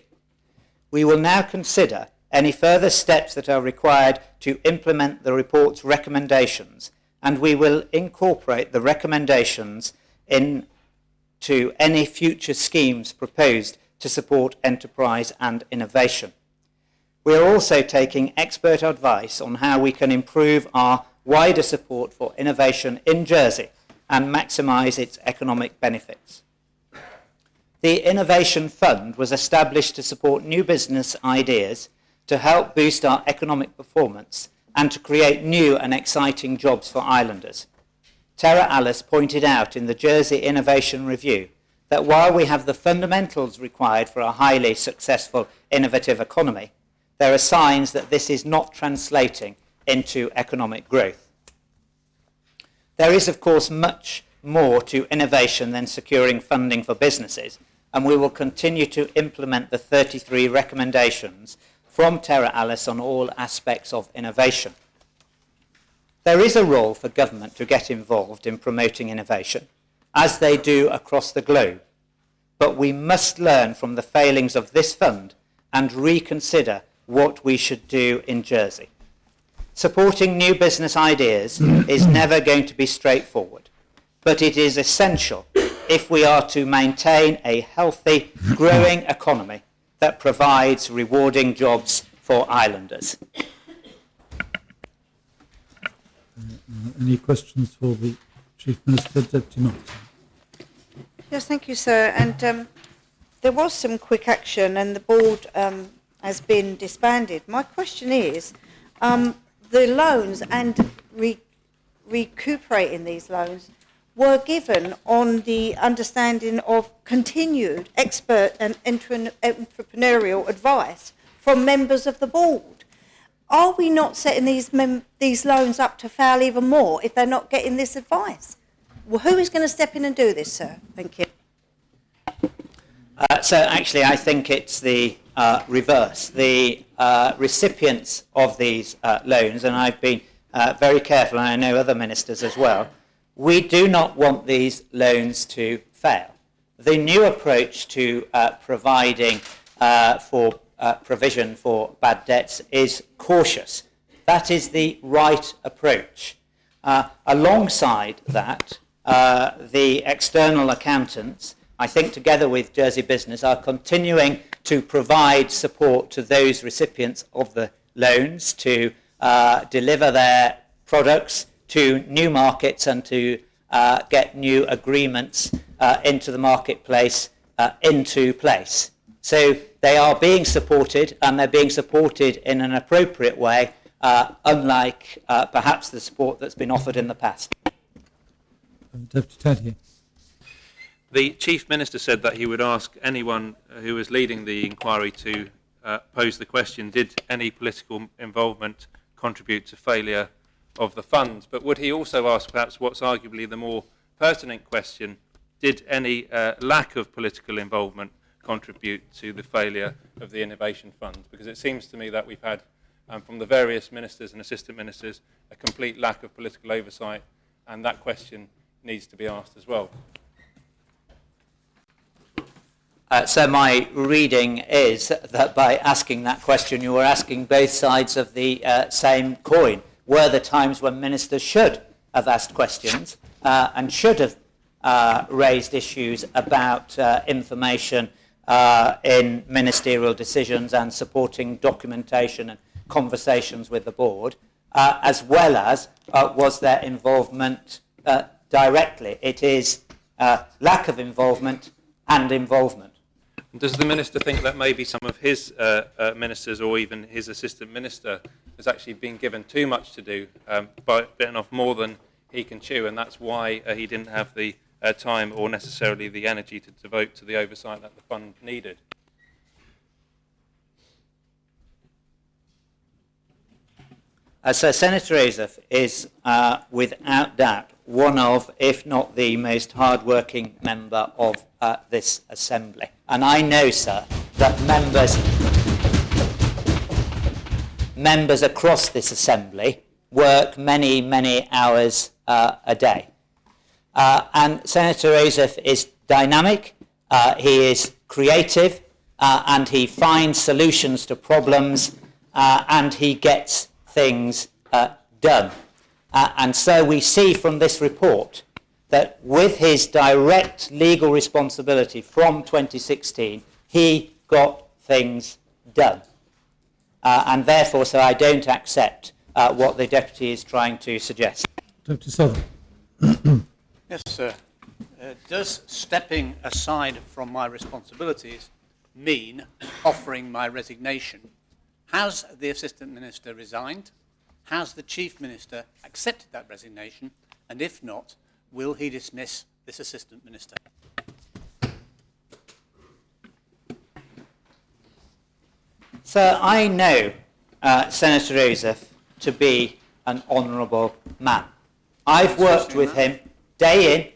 We will now consider any further steps that are required to implement the report's recommendations, and we will incorporate the recommendations into any future schemes proposed to support enterprise and innovation. We are also taking expert advice on how we can improve our wider support for innovation in Jersey and maximise its economic benefits. The Innovation Fund was established to support new business ideas, to help boost our economic performance and to create new and exciting jobs for islanders. Tara Alice pointed out in the Jersey Innovation Review that while we have the fundamentals required for a highly successful innovative economy, there are signs that this is not translating into economic growth. There is, of course, much more to innovation than securing funding for businesses, and we will continue to implement the 33 recommendations from Terra Alice on all aspects of innovation. There is a role for government to get involved in promoting innovation, as they do across the globe, but we must learn from the failings of this fund and reconsider what we should do in Jersey. Supporting new business ideas is never going to be straightforward, but it is essential if we are to maintain a healthy, growing economy that provides rewarding jobs for islanders. Any questions for the Chief Minister, Deputy Martin? Yes, thank you, sir. And there was some quick action and the board has been disbanded. My question is, the loans and recuperating these loans were given on the understanding of continued expert and entrepreneurial advice from members of the board. Are we not setting these loans up to fail even more if they're not getting this advice? Well, who is going to step in and do this, sir? Thank you. So actually, I think it's the reverse. The recipients of these loans, and I've been very careful, and I know other ministers as well, we do not want these loans to fail. The new approach to providing for provision for bad debts is cautious. That is the right approach. Alongside that, the external accountants, I think together with Jersey Business, are continuing to provide support to those recipients of the loans to deliver their products to new markets and to get new agreements into the marketplace into place. So they are being supported, and they're being supported in an appropriate way, unlike perhaps the support that's been offered in the past. Deputy Tadhier. The Chief Minister said that he would ask anyone who was leading the inquiry to pose the question, did any political involvement contribute to failure of the fund? But would he also ask perhaps what's arguably the more pertinent question, did any lack of political involvement contribute to the failure of the Innovation Fund? Because it seems to me that we've had, from the various ministers and assistant ministers, a complete lack of political oversight, and that question needs to be asked as well. So my reading is that by asking that question, you were asking both sides of the same coin. Were there times when ministers should have asked questions and should have raised issues about information in ministerial decisions and supporting documentation and conversations with the board, as well as was there involvement directly? It is lack of involvement and involvement. Does the Minister think that maybe some of his ministers or even his assistant minister has actually been given too much to do, bitten off more than he can chew, and that's why he didn't have the time or necessarily the energy to devote to the oversight that the fund needed? So Senator Azef is without doubt one of, if not the most hard-working member of this Assembly. And I know, sir, that members across this Assembly work many, many hours a day. And Senator Azef is dynamic, he is creative, and he finds solutions to problems, and he gets things done. And so we see from this report that with his direct legal responsibility from 2016, he got things done. And therefore, so I don't accept what the Deputy is trying to suggest. Deputy Southern. Yes, sir. Does stepping aside from my responsibilities mean offering my resignation? Has the Assistant Minister resigned? Has the Chief Minister accepted that resignation? And if not, will he dismiss this Assistant Minister? Sir, I know Senator Azef to be an honourable man. I've worked with him day in,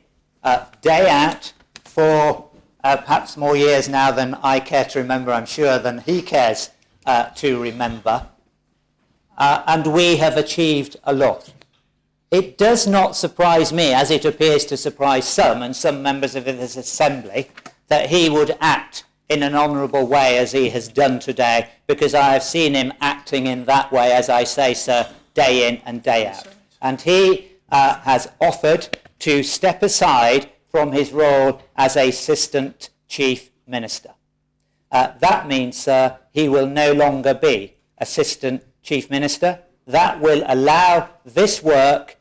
day out, for perhaps more years now than I care to remember, I'm sure, than he cares to remember, and we have achieved a lot. It does not surprise me, as it appears to surprise some, and some members of this Assembly, that he would act in an honourable way as he has done today, because I have seen him acting in that way, as I say, sir, day in and day out. And he has offered to step aside from his role as Assistant Chief Minister. That means, sir, he will no longer be Assistant Chief Minister. That will allow this work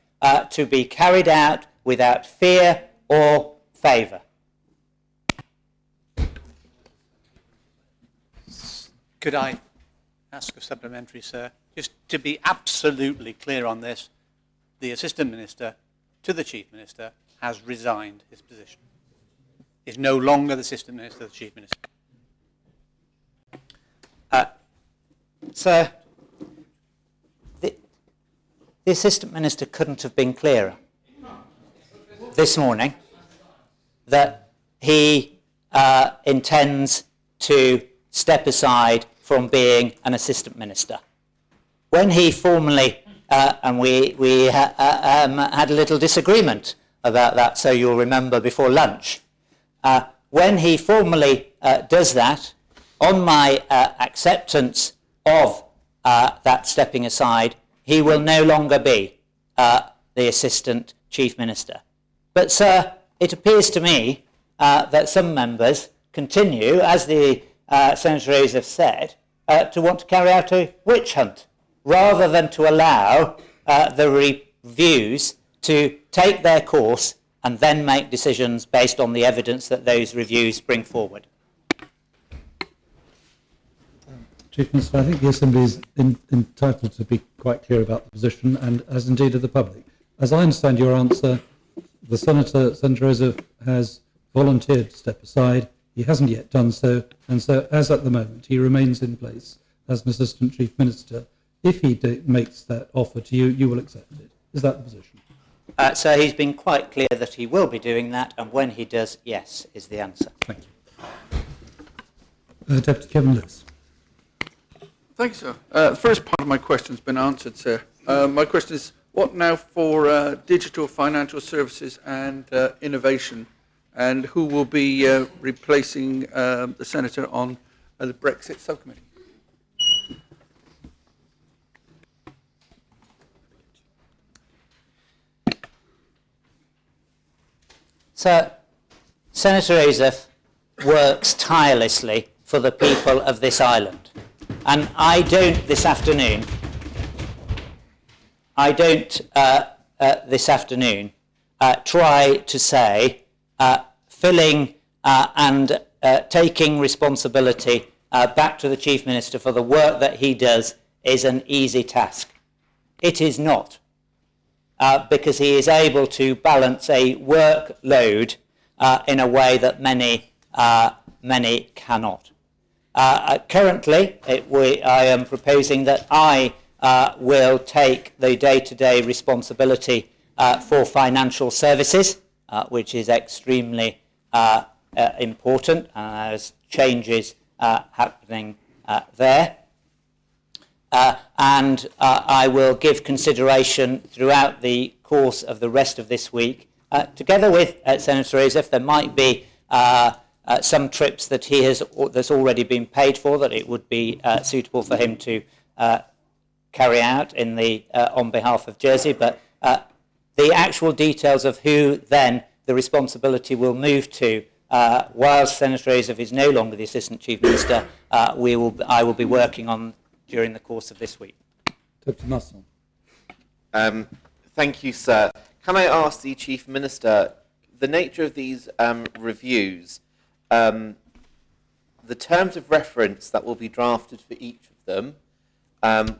to be carried out without fear or favour. Could I ask a supplementary, sir? Just to be absolutely clear on this, the Assistant Minister to the Chief Minister has resigned his position. Is no longer the Assistant Minister to the Chief Minister. Sir, the Assistant Minister couldn't have been clearer this morning that he intends to step aside from being an Assistant Minister. When he formally, and we had a little disagreement about that, so you'll remember before lunch, when he formally does that, on my acceptance of that stepping aside, he will no longer be the Assistant Chief Minister. But, sir, it appears to me that some members continue, as the Senator Joseph said, to want to carry out a witch hunt, rather than to allow the reviews to take their course and then make decisions based on the evidence that those reviews bring forward. Chief Minister, I think the Assembly is entitled to be quite clear about the position, and as indeed are the public. As I understand your answer, the Senator Joseph has volunteered to step aside. He hasn't yet done so, and so as at the moment he remains in place as an Assistant Chief Minister. If he makes that offer to you, you will accept it. Is that the position? So he's been quite clear that he will be doing that, and when he does, yes, is the answer. Thank you. Deputy Kevin Lewis. Thank you, sir. The first part of my question has been answered, sir. My question is, what now for digital financial services and innovation, and who will be replacing the Senator on the Brexit subcommittee? So, Senator Joseph works tirelessly for the people of this island. And I don't this afternoon try to say filling and taking responsibility back to the Chief Minister for the work that he does is an easy task. It is not. Because he is able to balance a workload in a way that many cannot. Currently, I am proposing that I will take the day-to-day responsibility for financial services, which is extremely important, as changes happening there. And I will give consideration throughout the course of the rest of this week. Together with Senator Joseph, there might be some trips that that's already been paid for, that it would be suitable for him to carry out on behalf of Jersey. But the actual details of who then the responsibility will move to, while Senator Joseph is no longer the Assistant Chief Minister, I will be working on during the course of this week. Dr. Musson. Thank you, sir. Can I ask the Chief Minister, the nature of these reviews, the terms of reference that will be drafted for each of them,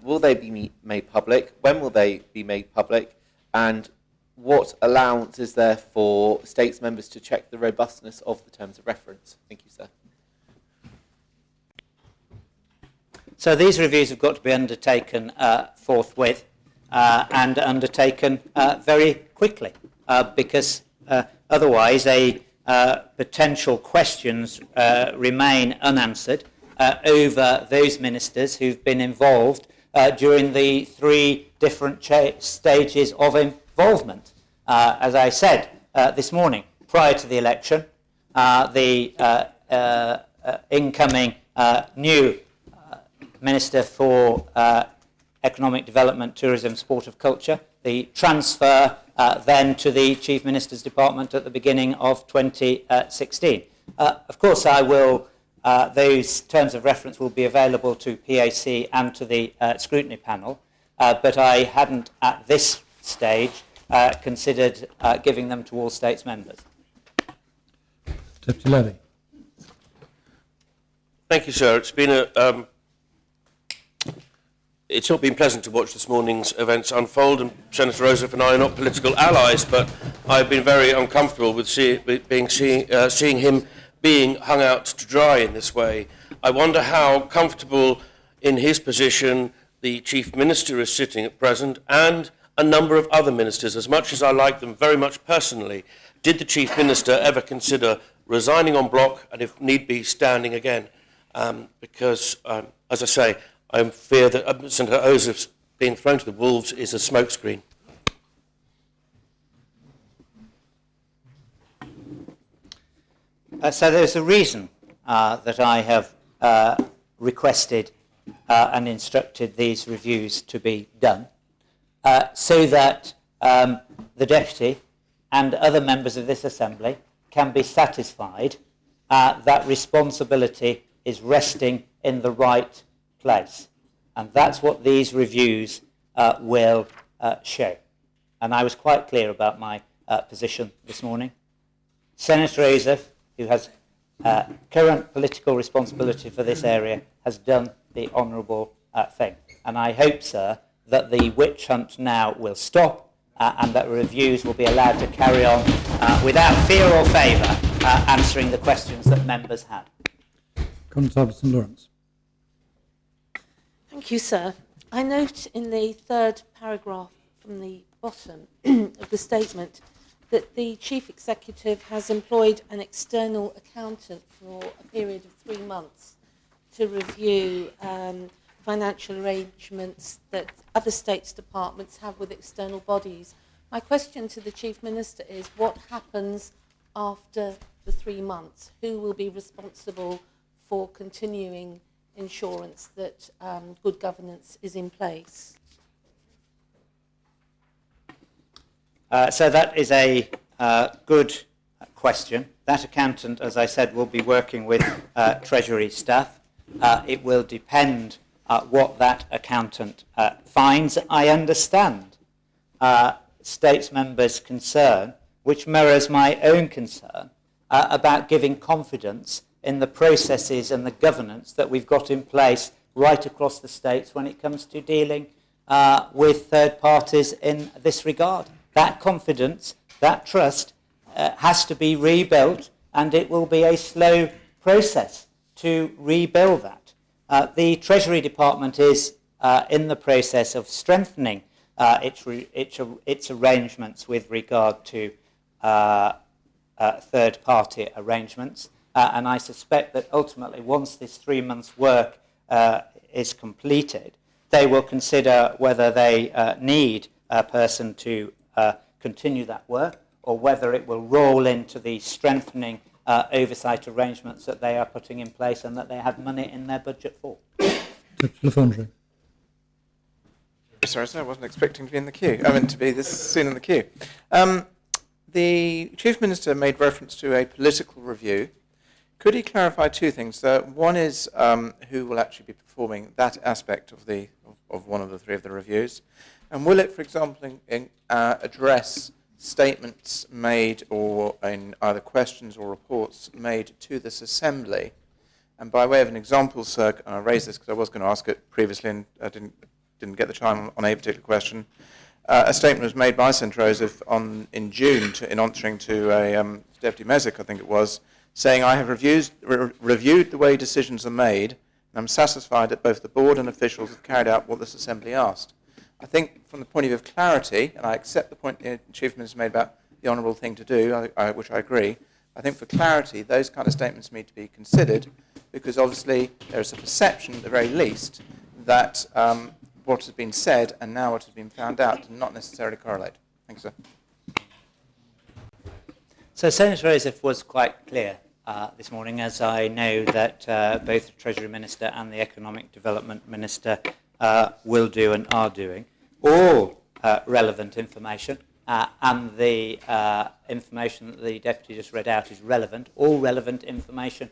will they be made public? When will they be made public? And what allowance is there for states members to check the robustness of the terms of reference? Thank you, sir. So these reviews have got to be undertaken forthwith and undertaken very quickly, because otherwise potential questions remain unanswered. over those ministers who've been involved during the 3 different stages of involvement. As I said this morning, prior to the election, the incoming new Minister for Economic Development, Tourism, Sport and Culture, the transfer then to the Chief Minister's Department at the beginning of 2016. Of course, those terms of reference will be available to PAC and to the scrutiny panel, but I hadn't at this stage considered giving them to all states members. Deputy Levy. Thank you, sir. It's not been pleasant to watch this morning's events unfold, and Senator Rosev and I are not political allies, but I've been very uncomfortable with seeing him being hung out to dry in this way. I wonder how comfortable in his position the Chief Minister is sitting at present, and a number of other ministers. As much as I like them very much personally, did the Chief Minister ever consider resigning en bloc and, if need be, standing again? Because, as I say, I fear that Senator Ozef's being thrown to the wolves is a smokescreen. So there's a reason that I have requested and instructed these reviews to be done, so that the Deputy and other members of this Assembly can be satisfied that responsibility is resting in the right place. And that's what these reviews will show. And I was quite clear about my position this morning. Senator Ozef, who has current political responsibility for this area, has done the honourable thing. And I hope, sir, that the witch hunt now will stop and that reviews will be allowed to carry on without fear or favour, answering the questions that members had. Constable St Lawrence. Thank you, sir. I note in the 3rd paragraph from the bottom of the statement that the Chief Executive has employed an external accountant for a period of 3 months to review financial arrangements that other states' departments have with external bodies. My question to the Chief Minister is, what happens after the 3 months? Who will be responsible for continuing insurance that good governance is in place? So that is a good question. That accountant, as I said, will be working with Treasury staff. It will depend what that accountant finds. I understand states members' concern, which mirrors my own concern, about giving confidence in the processes and the governance that we've got in place right across the states when it comes to dealing with third parties in this regard. That confidence, that trust, has to be rebuilt, and it will be a slow process to rebuild that. The Treasury Department is in the process of strengthening its arrangements with regard to third-party arrangements, and I suspect that ultimately, once this 3 months' work is completed, they will consider whether they need a person to continue that work, or whether it will roll into the strengthening oversight arrangements that they are putting in place and that they have money in their budget for. Deputy Lafondre. Sorry, I wasn't expecting to be in the queue. I meant to be this soon in the queue. The Chief Minister made reference to a political review. Could he clarify 2 things? One is who will actually be performing that aspect of one of the 3 of the reviews, and will it, for example, address statements made or in either questions or reports made to this Assembly? And by way of an example, sir, and I raised this because I was going to ask it previously and I didn't get the time on a particular question. A statement was made by Senator Ozef in June in answering to a Deputy Mesic, I think it was, saying, I have reviewed the way decisions are made, and I'm satisfied that both the board and officials have carried out what this Assembly asked. I think from the point of view of clarity, and I accept the point the Chief Minister made about the honourable thing to do, which I agree, I think for clarity, those kind of statements need to be considered, because obviously there is a perception, at the very least, that what has been said and now what has been found out do not necessarily correlate. Thank you, sir. So Senator Joseph was quite clear this morning, as I know that both the Treasury Minister and the Economic Development Minister will do and are doing. All relevant information, and the information that the Deputy just read out is relevant. All relevant information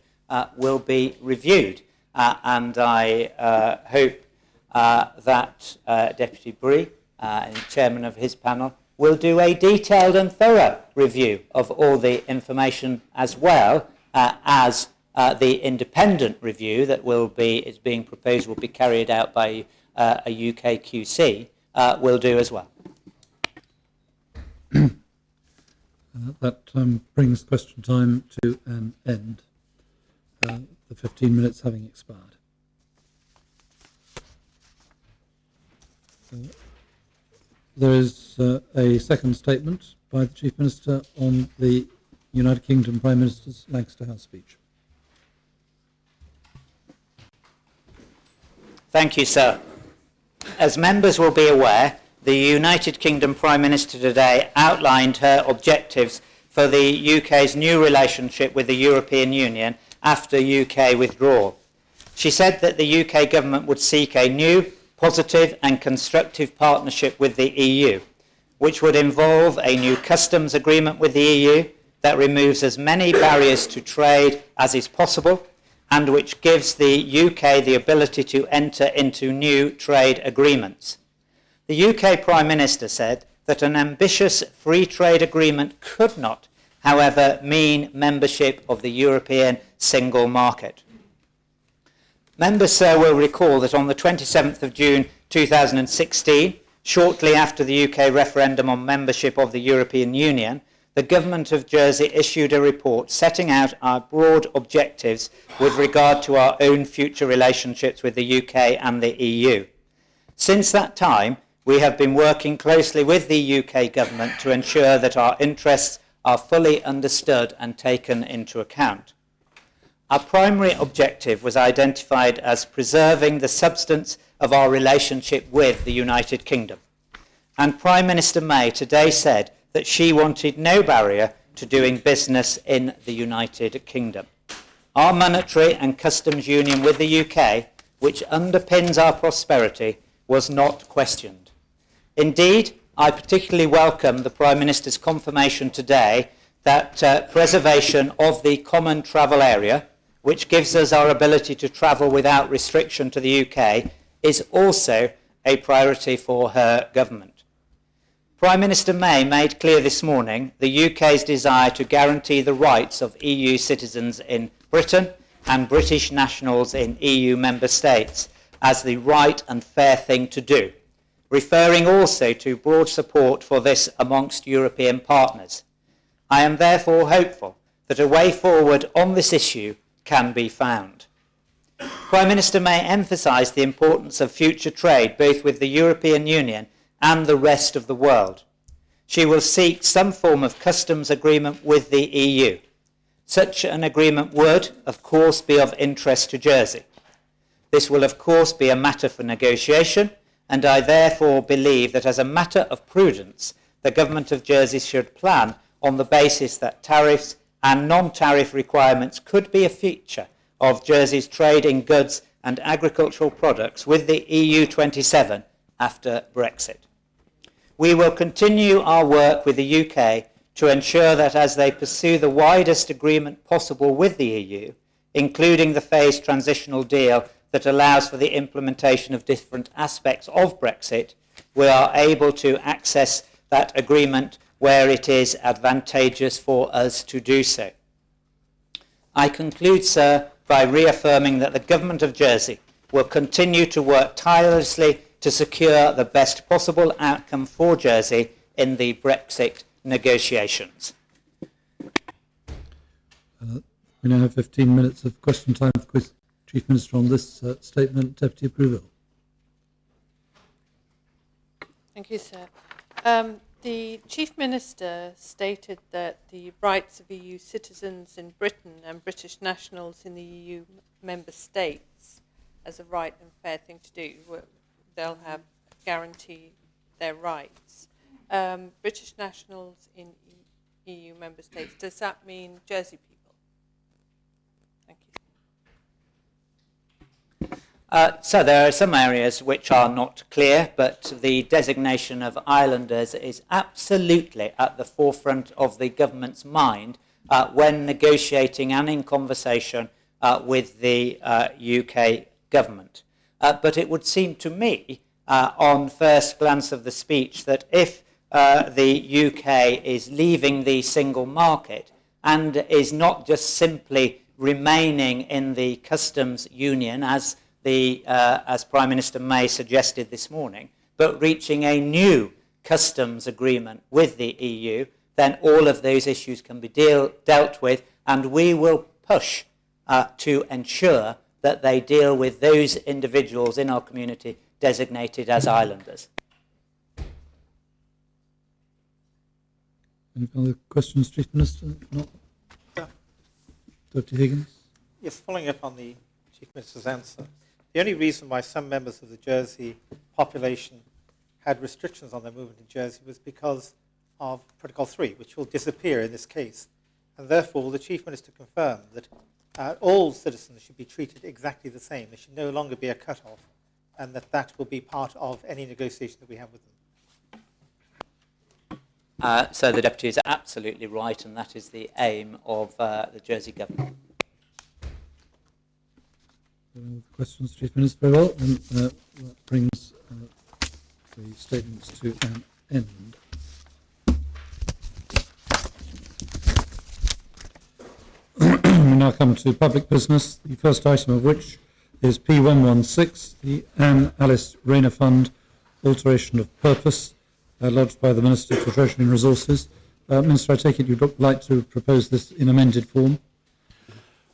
will be reviewed, and I hope that Deputy Bree, Chairman of his panel, will do a detailed and thorough review of all the information, as well as the independent review that is being proposed will be carried out by a UK QC, will do as well. That brings question time to an end, the 15 minutes having expired. There is a second statement by the Chief Minister on the United Kingdom Prime Minister's Lancaster House speech. Thank you, sir. As members will be aware, the United Kingdom Prime Minister today outlined her objectives for the UK's new relationship with the European Union after UK withdrawal. She said that the UK government would seek a new, positive and constructive partnership with the EU, which would involve a new customs agreement with the EU that removes as many barriers to trade as is possible, and which gives the UK the ability to enter into new trade agreements. The UK Prime Minister said that an ambitious free trade agreement could not, however, mean membership of the European single market. Members, sir, will recall that on the 27th of June 2016, shortly after the UK referendum on membership of the European Union, the Government of Jersey issued a report setting out our broad objectives with regard to our own future relationships with the UK and the EU. Since that time, we have been working closely with the UK Government to ensure that our interests are fully understood and taken into account. Our primary objective was identified as preserving the substance of our relationship with the United Kingdom. And Prime Minister May today said that she wanted no barrier to doing business in the United Kingdom. Our monetary and customs union with the UK, which underpins our prosperity, was not questioned. Indeed, I particularly welcome the Prime Minister's confirmation today that preservation of the common travel area, which gives us our ability to travel without restriction to the UK, is also a priority for her government. Prime Minister May made clear this morning the UK's desire to guarantee the rights of EU citizens in Britain and British nationals in EU member states as the right and fair thing to do, referring also to broad support for this amongst European partners. I am therefore hopeful that a way forward on this issue can be found. Prime Minister May emphasised the importance of future trade both with the European Union and the rest of the world. She will seek some form of customs agreement with the EU. Such an agreement would, of course, be of interest to Jersey. This will, of course, be a matter for negotiation, and I therefore believe that as a matter of prudence, the Government of Jersey should plan on the basis that tariffs and non-tariff requirements could be a feature of Jersey's trade in goods and agricultural products with the EU27 after Brexit. We will continue our work with the UK to ensure that as they pursue the widest agreement possible with the EU, including the phased transitional deal that allows for the implementation of different aspects of Brexit, we are able to access that agreement where it is advantageous for us to do so. I conclude, sir, by reaffirming that the Government of Jersey will continue to work tirelessly to secure the best possible outcome for Jersey in the Brexit negotiations. We now have 15 minutes of question time for the Chief Minister on this statement. Deputy Bruville. Thank you, sir. The Chief Minister stated that the rights of EU citizens in Britain and British nationals in the EU member states, as a right and fair thing to do, they'll have guarantee their rights. British nationals in EU member states, does that mean Jersey people? Thank you. So there are some areas which are not clear, but the designation of islanders is absolutely at the forefront of the government's mind when negotiating and in conversation with the UK government. But it would seem to me, on first glance of the speech, that if the UK is leaving the single market and is not just simply remaining in the customs union as Prime Minister May suggested this morning, but reaching a new customs agreement with the EU, then all of those issues can be dealt with, and we will push to ensure that they deal with those individuals in our community designated as islanders. Any further questions, Chief Minister? Not? Dr. Higgins? Yes, following up on the Chief Minister's answer, the only reason why some members of the Jersey population had restrictions on their movement in Jersey was because of Protocol 3, which will disappear in this case. And therefore, will the Chief Minister confirm that all citizens should be treated exactly the same? There should no longer be a cut-off, and that will be part of any negotiation that we have with them. So the Deputy is absolutely right, and that is the aim of the Jersey government. Questions, Chief Minister? Very well. And that brings the statements to an end. We now come to public business, the first item of which is P116, the Anne Alice Rayner Fund, alteration of purpose, lodged by the Minister for Treasury and Resources. Minister, I take it you'd like to propose this in amended form?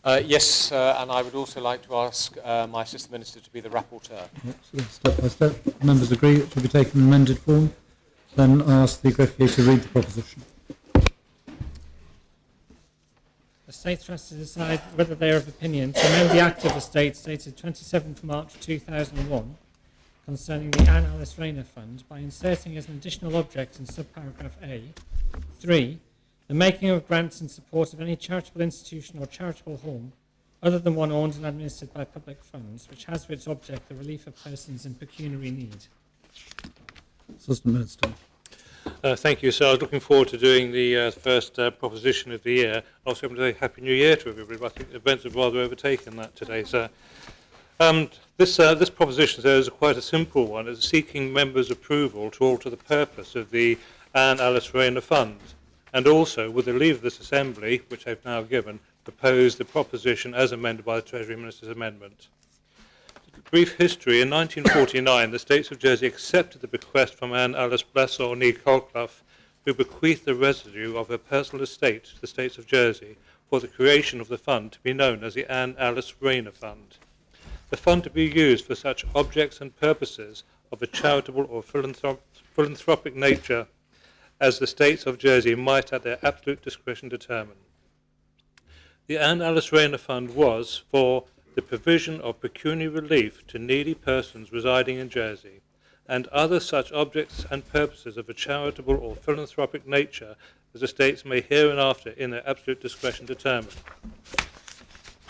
Yes, and I would also like to ask my Assistant Minister to be the rapporteur. Yes, step by step. Members agree it should be taken in amended form. Then I ask the greffier to read the proposition. The States has to decide whether they are of opinion to amend the Act of the States dated 27th March 2001 concerning the Anne Alice Rayner Fund by inserting as an additional object in subparagraph A, 3, the making of grants in support of any charitable institution or charitable home other than one owned and administered by public funds, which has for its object the relief of persons in pecuniary need. Assistant Minister. Thank you. So I was looking forward to doing the first proposition of the year. Also, I'm going to say Happy New Year to everybody. I think the events have rather overtaken that today. So this proposition is quite a simple one. It's seeking members' approval to alter the purpose of the Anne Alice Rayner Fund, and also, with the leave of this Assembly, which I've now given, propose the proposition as amended by the Treasury Minister's amendment. Brief history. In 1949, the States of Jersey accepted the bequest from Anne Alice Blessor nee Colclough, who bequeathed the residue of her personal estate to the States of Jersey for the creation of the fund to be known as the Anne Alice Rayner Fund. The fund to be used for such objects and purposes of a charitable or philanthropic nature as the States of Jersey might at their absolute discretion determine. The Anne Alice Rayner Fund was for the provision of pecuniary relief to needy persons residing in Jersey, and other such objects and purposes of a charitable or philanthropic nature as the States may hereinafter in their absolute discretion determine.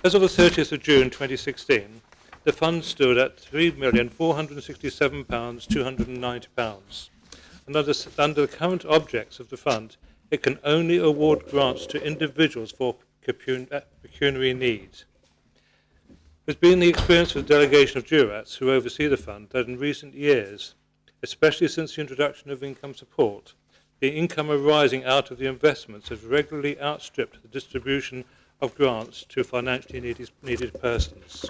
As of the 30th of June 2016, the fund stood at £3,467,290. And under the current objects of the fund, it can only award grants to individuals for pecuniary needs. It has been the experience of the delegation of jurats who oversee the fund that in recent years, especially since the introduction of income support, the income arising out of the investments has regularly outstripped the distribution of grants to financially needed persons.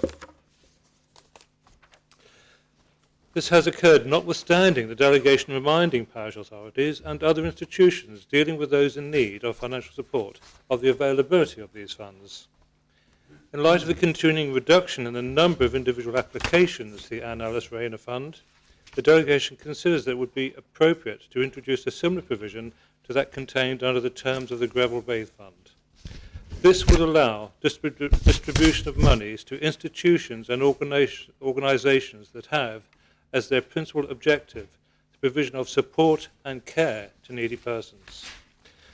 This has occurred notwithstanding the delegation reminding parish authorities and other institutions dealing with those in need of financial support of the availability of these funds. In light of the continuing reduction in the number of individual applications to the Anne Alice Rayner Fund, the delegation considers that it would be appropriate to introduce a similar provision to that contained under the terms of the Greville Bay Fund. This would allow distribution of monies to institutions and organisations that have, as their principal objective, the provision of support and care to needy persons.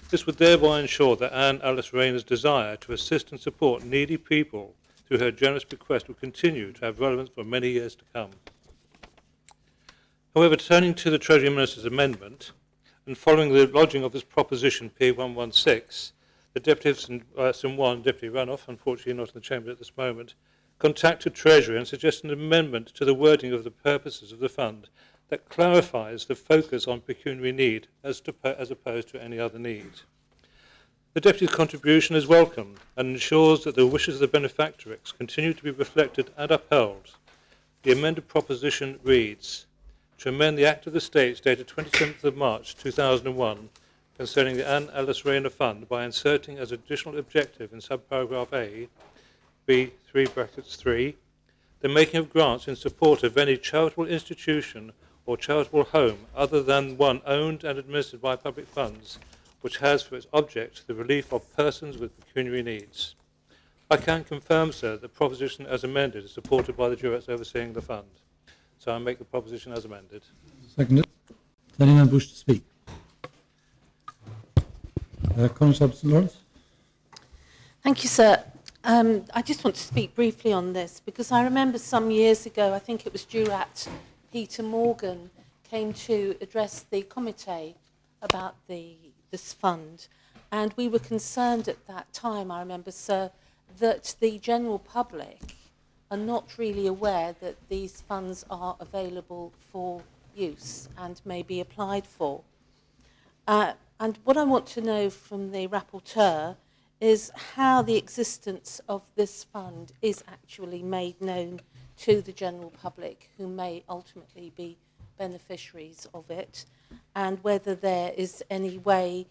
This would thereby ensure that Anne Alice Rayner's desire to assist and support needy people through her generous bequest will continue to have relevance for many years to come. However, turning to the Treasury Minister's amendment, and following the lodging of this proposition P116, the Deputy St1, Deputy Runoff, unfortunately not in the Chamber at this moment, contacted Treasury and suggested an amendment to the wording of the purposes of the fund that clarifies the focus on pecuniary need as opposed to any other need. The Deputy's contribution is welcome and ensures that the wishes of the benefactrix continue to be reflected and upheld. The amended proposition reads, to amend the Act of the States dated 27th of March 2001 concerning the Anne Alice Rayner Fund by inserting as additional objective in subparagraph A, B3(3), the making of grants in support of any charitable institution or charitable home other than one owned and administered by public funds, which has for its object the relief of persons with pecuniary needs. I can confirm, sir, that the proposition as amended is supported by the jurats overseeing the fund. So I make the proposition as amended. Seconded. Does anyone wish to speak? Constable St Lawrence. Thank you, sir. I just want to speak briefly on this because I remember some years ago, I think it was Jurat Peter Morgan came to address the committee about this fund, and we were concerned at that time, I remember, sir, that the general public are not really aware that these funds are available for use and may be applied for. And what I want to know from the rapporteur is how the existence of this fund is actually made known to the general public who may ultimately be beneficiaries of it, and whether there is any way,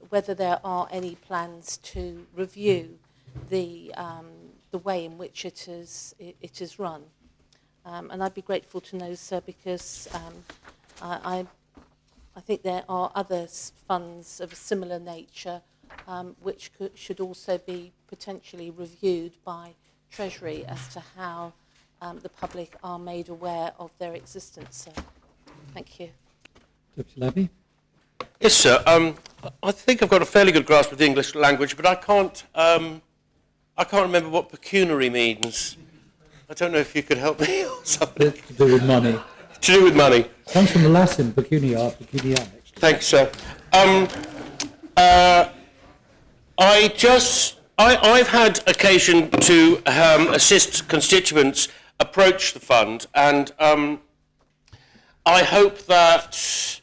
whether there are any plans to review the way in which it is run. And I'd be grateful to know, sir, because I think there are other funds of a similar nature which should also be potentially reviewed by Treasury as to how the public are made aware of their existence, sir. Thank you. Deputy Labby. Yes, sir. I think I've got a fairly good grasp of the English language, but I can't remember what pecuniary means. I don't know if you could help me or something. To do with money. To do with money. It comes from the Latin pecunia, pecunia. Thanks, sir. I've had occasion to assist constituents approach the fund, and I hope that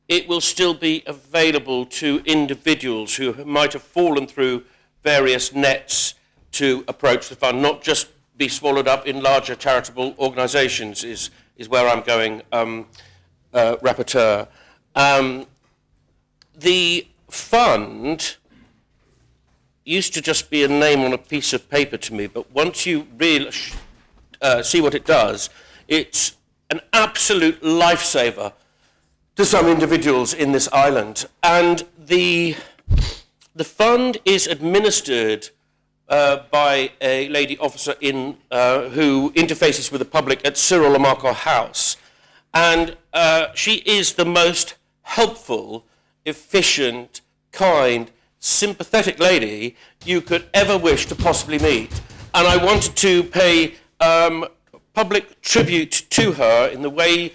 it will still be available to individuals who might have fallen through various nets to approach the fund, not just be swallowed up in larger charitable organisations, is where I'm going, Rapporteur. The fund used to just be a name on a piece of paper to me, but once you really see what it does, it's an absolute lifesaver to some individuals in this island. And the fund is administered by a lady officer who interfaces with the public at Cyril Lamarco House. And she is the most helpful, efficient, kind, sympathetic lady you could ever wish to possibly meet. And I wanted to pay public tribute to her in the way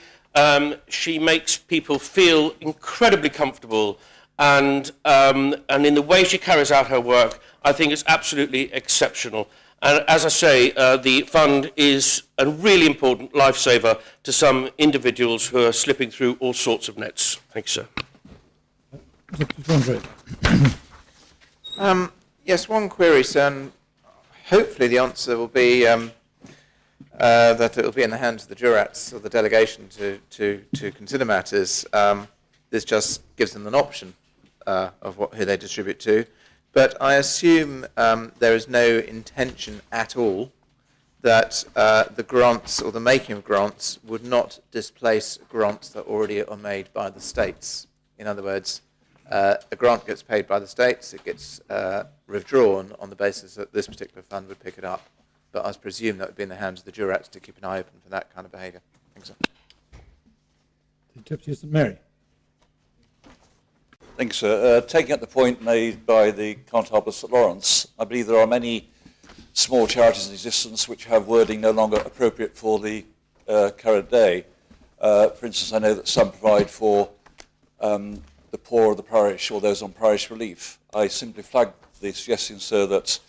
she makes people feel incredibly comfortable, and in the way she carries out her work. I think it's absolutely exceptional. And as I say, the fund is a really important lifesaver to some individuals who are slipping through all sorts of nets. Thank you, sir. Yes, one query, sir, and hopefully the answer will be that it will be in the hands of the jurats or the delegation to consider matters. This just gives them an option of who they distribute to. But I assume there is no intention at all that the grants or the making of grants would not displace grants that already are made by the states. In other words, a grant gets paid by the states, it gets withdrawn on the basis that this particular fund would pick it up. But I presume that would be in the hands of the jurats to keep an eye open for that kind of behaviour. Thanks, sir. The Deputy St Mary. Thanks, sir. Taking up the point made by the Constable St Lawrence, I believe there are many small charities in existence which have wording no longer appropriate for the current day. For instance, I know that some provide for the poor of the parish or those on parish relief. I simply flag the suggestion, sir, that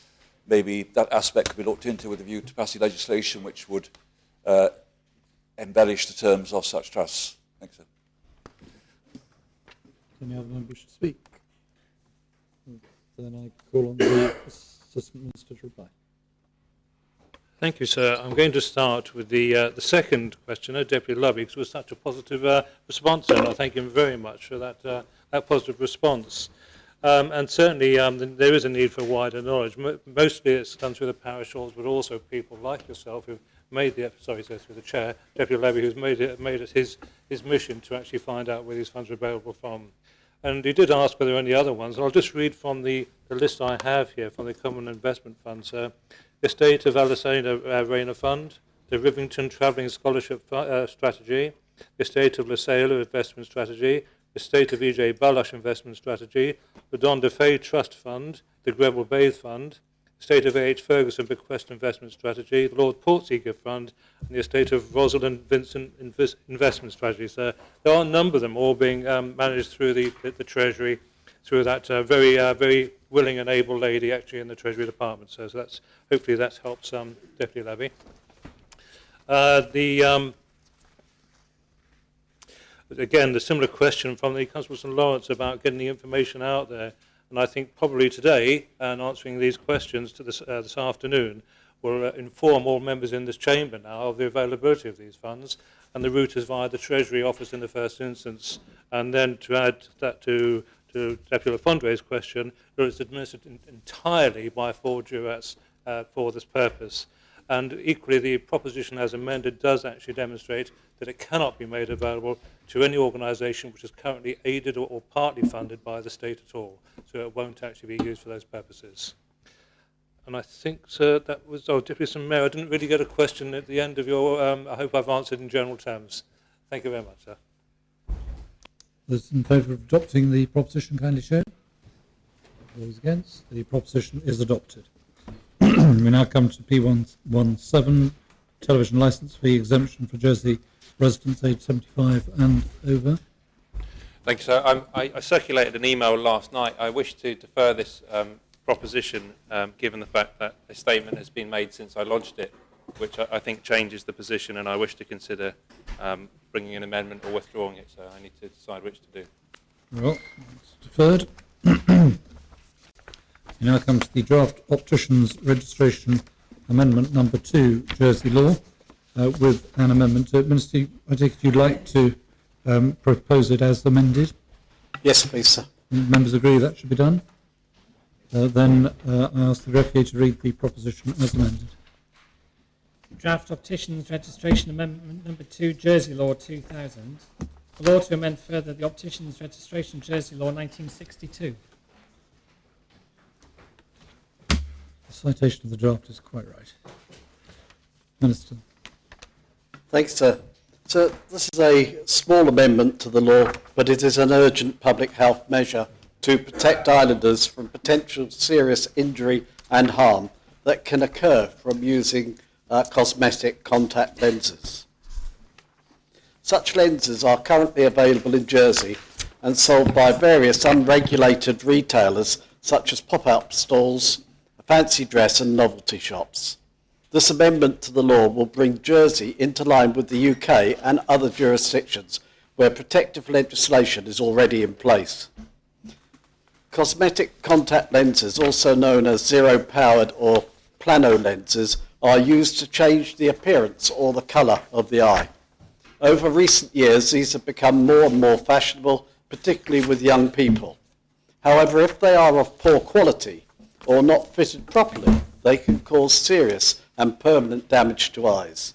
maybe that aspect could be looked into with a view to passing legislation which would embellish the terms of such trusts. Thanks, sir. Any other member wish to speak? Then I call on the Assistant Minister to reply. Thank you, sir. I'm going to start with the second questioner, Deputy Lovey, because it was such a positive response, and I thank him very much for that positive response. And certainly there is a need for wider knowledge. Mostly it's done through the parish halls, but also people like yourself who've made the through the chair, Deputy Levy, who's made it his mission to actually find out where these funds are available from. And he did ask whether there are any other ones. And I'll just read from the list I have here from the Common Investment Fund, sir. Estate of Alisena Rayner Fund, the Rivington Travelling Scholarship Strategy, Estate of Lasela Investment Strategy, Estate of E.J. Balush Investment Strategy, the Don de Fay Trust Fund, the Greville Bathe Fund, Estate of A.H. Ferguson Bequest Investment Strategy, the Lord Portseeker Fund, and the Estate of Rosalind Vincent Investment Strategy. So there are a number of them all being managed through the Treasury, through that very willing and able lady actually in the Treasury Department. So that's hopefully that helps Deputy Levy. Again, the similar question from the Constable St Lawrence about getting the information out there. And I think probably today, and answering these questions to this afternoon, will inform all members in this chamber now of the availability of these funds. And the route is via the Treasury Office in the first instance. And then to add that to Deputy Fondre's question, it is administered entirely by 4 jurats for this purpose. And equally, the proposition as amended does actually demonstrate that it cannot be made available to any organisation which is currently aided or partly funded by the state at all. So it won't actually be used for those purposes. And I think, sir, that was, Deputy St Mayor, I didn't really get a question at the end of your, I hope I've answered in general terms. Thank you very much, sir. Those in favour of adopting the proposition, kindly show. Those against, the proposition is adopted. We now come to P117, television licence fee exemption for Jersey residents aged 75 and over. Thank you, sir. I circulated an email last night. I wish to defer this proposition, given the fact that a statement has been made since I lodged it, which I think changes the position, and I wish to consider bringing an amendment or withdrawing it, so I need to decide which to do. Well, it's deferred. We now come to the draft opticians registration amendment number 2, Jersey law, with an amendment to it. Minister, I take it you'd like to propose it as amended? Yes, please, sir. Members agree that should be done? Then I ask the referee to read the proposition as amended. Draft Opticians Registration Amendment Number 2, Jersey Law 2000. The law to amend further the Opticians Registration Jersey Law 1962. The citation of the draft is quite right. Minister. Thanks, sir. So this is a small amendment to the law, but it is an urgent public health measure to protect islanders from potential serious injury and harm that can occur from using cosmetic contact lenses. Such lenses are currently available in Jersey and sold by various unregulated retailers such as pop-up stalls, fancy dress and novelty shops. This amendment to the law will bring Jersey into line with the UK and other jurisdictions where protective legislation is already in place. Cosmetic contact lenses, also known as zero-powered or plano lenses, are used to change the appearance or the colour of the eye. Over recent years, these have become more and more fashionable, particularly with young people. However, if they are of poor quality or not fitted properly, they can cause serious and permanent damage to eyes.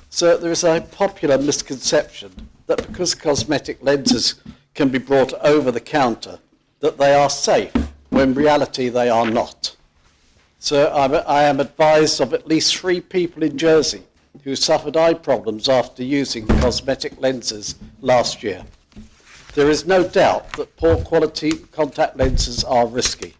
So there is a popular misconception that because cosmetic lenses can be brought over the counter, that they are safe, when in reality they are not. So I am advised of at least 3 people in Jersey who suffered eye problems after using cosmetic lenses last year. There is no doubt that poor quality contact lenses are risky.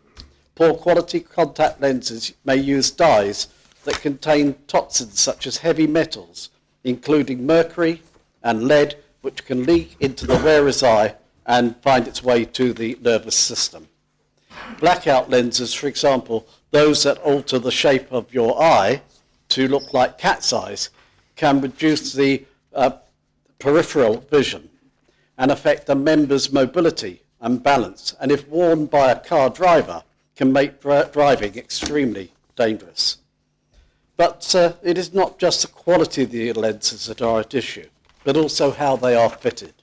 Poor quality contact lenses may use dyes that contain toxins such as heavy metals, including mercury and lead, which can leak into the wearer's eye and find its way to the nervous system. Blackout lenses, for example, those that alter the shape of your eye to look like cat's eyes, can reduce the peripheral vision and affect a member's mobility and balance, and if worn by a car driver, can make driving extremely dangerous. But it is not just the quality of the lenses that are at issue, but also how they are fitted.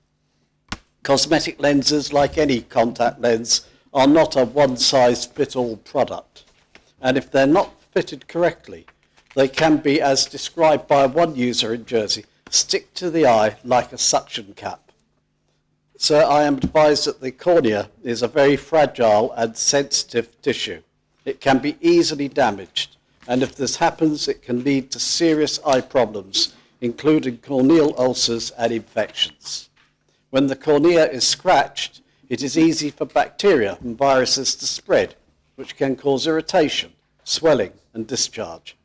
Cosmetic lenses, like any contact lens, are not a one-size-fits-all product. And if they're not fitted correctly, they can be, as described by one user in Jersey, stick to the eye like a suction cap. So I am advised that the cornea is a very fragile and sensitive tissue. It can be easily damaged, and if this happens, it can lead to serious eye problems, including corneal ulcers and infections. When the cornea is scratched, it is easy for bacteria and viruses to spread, which can cause irritation, swelling and discharge,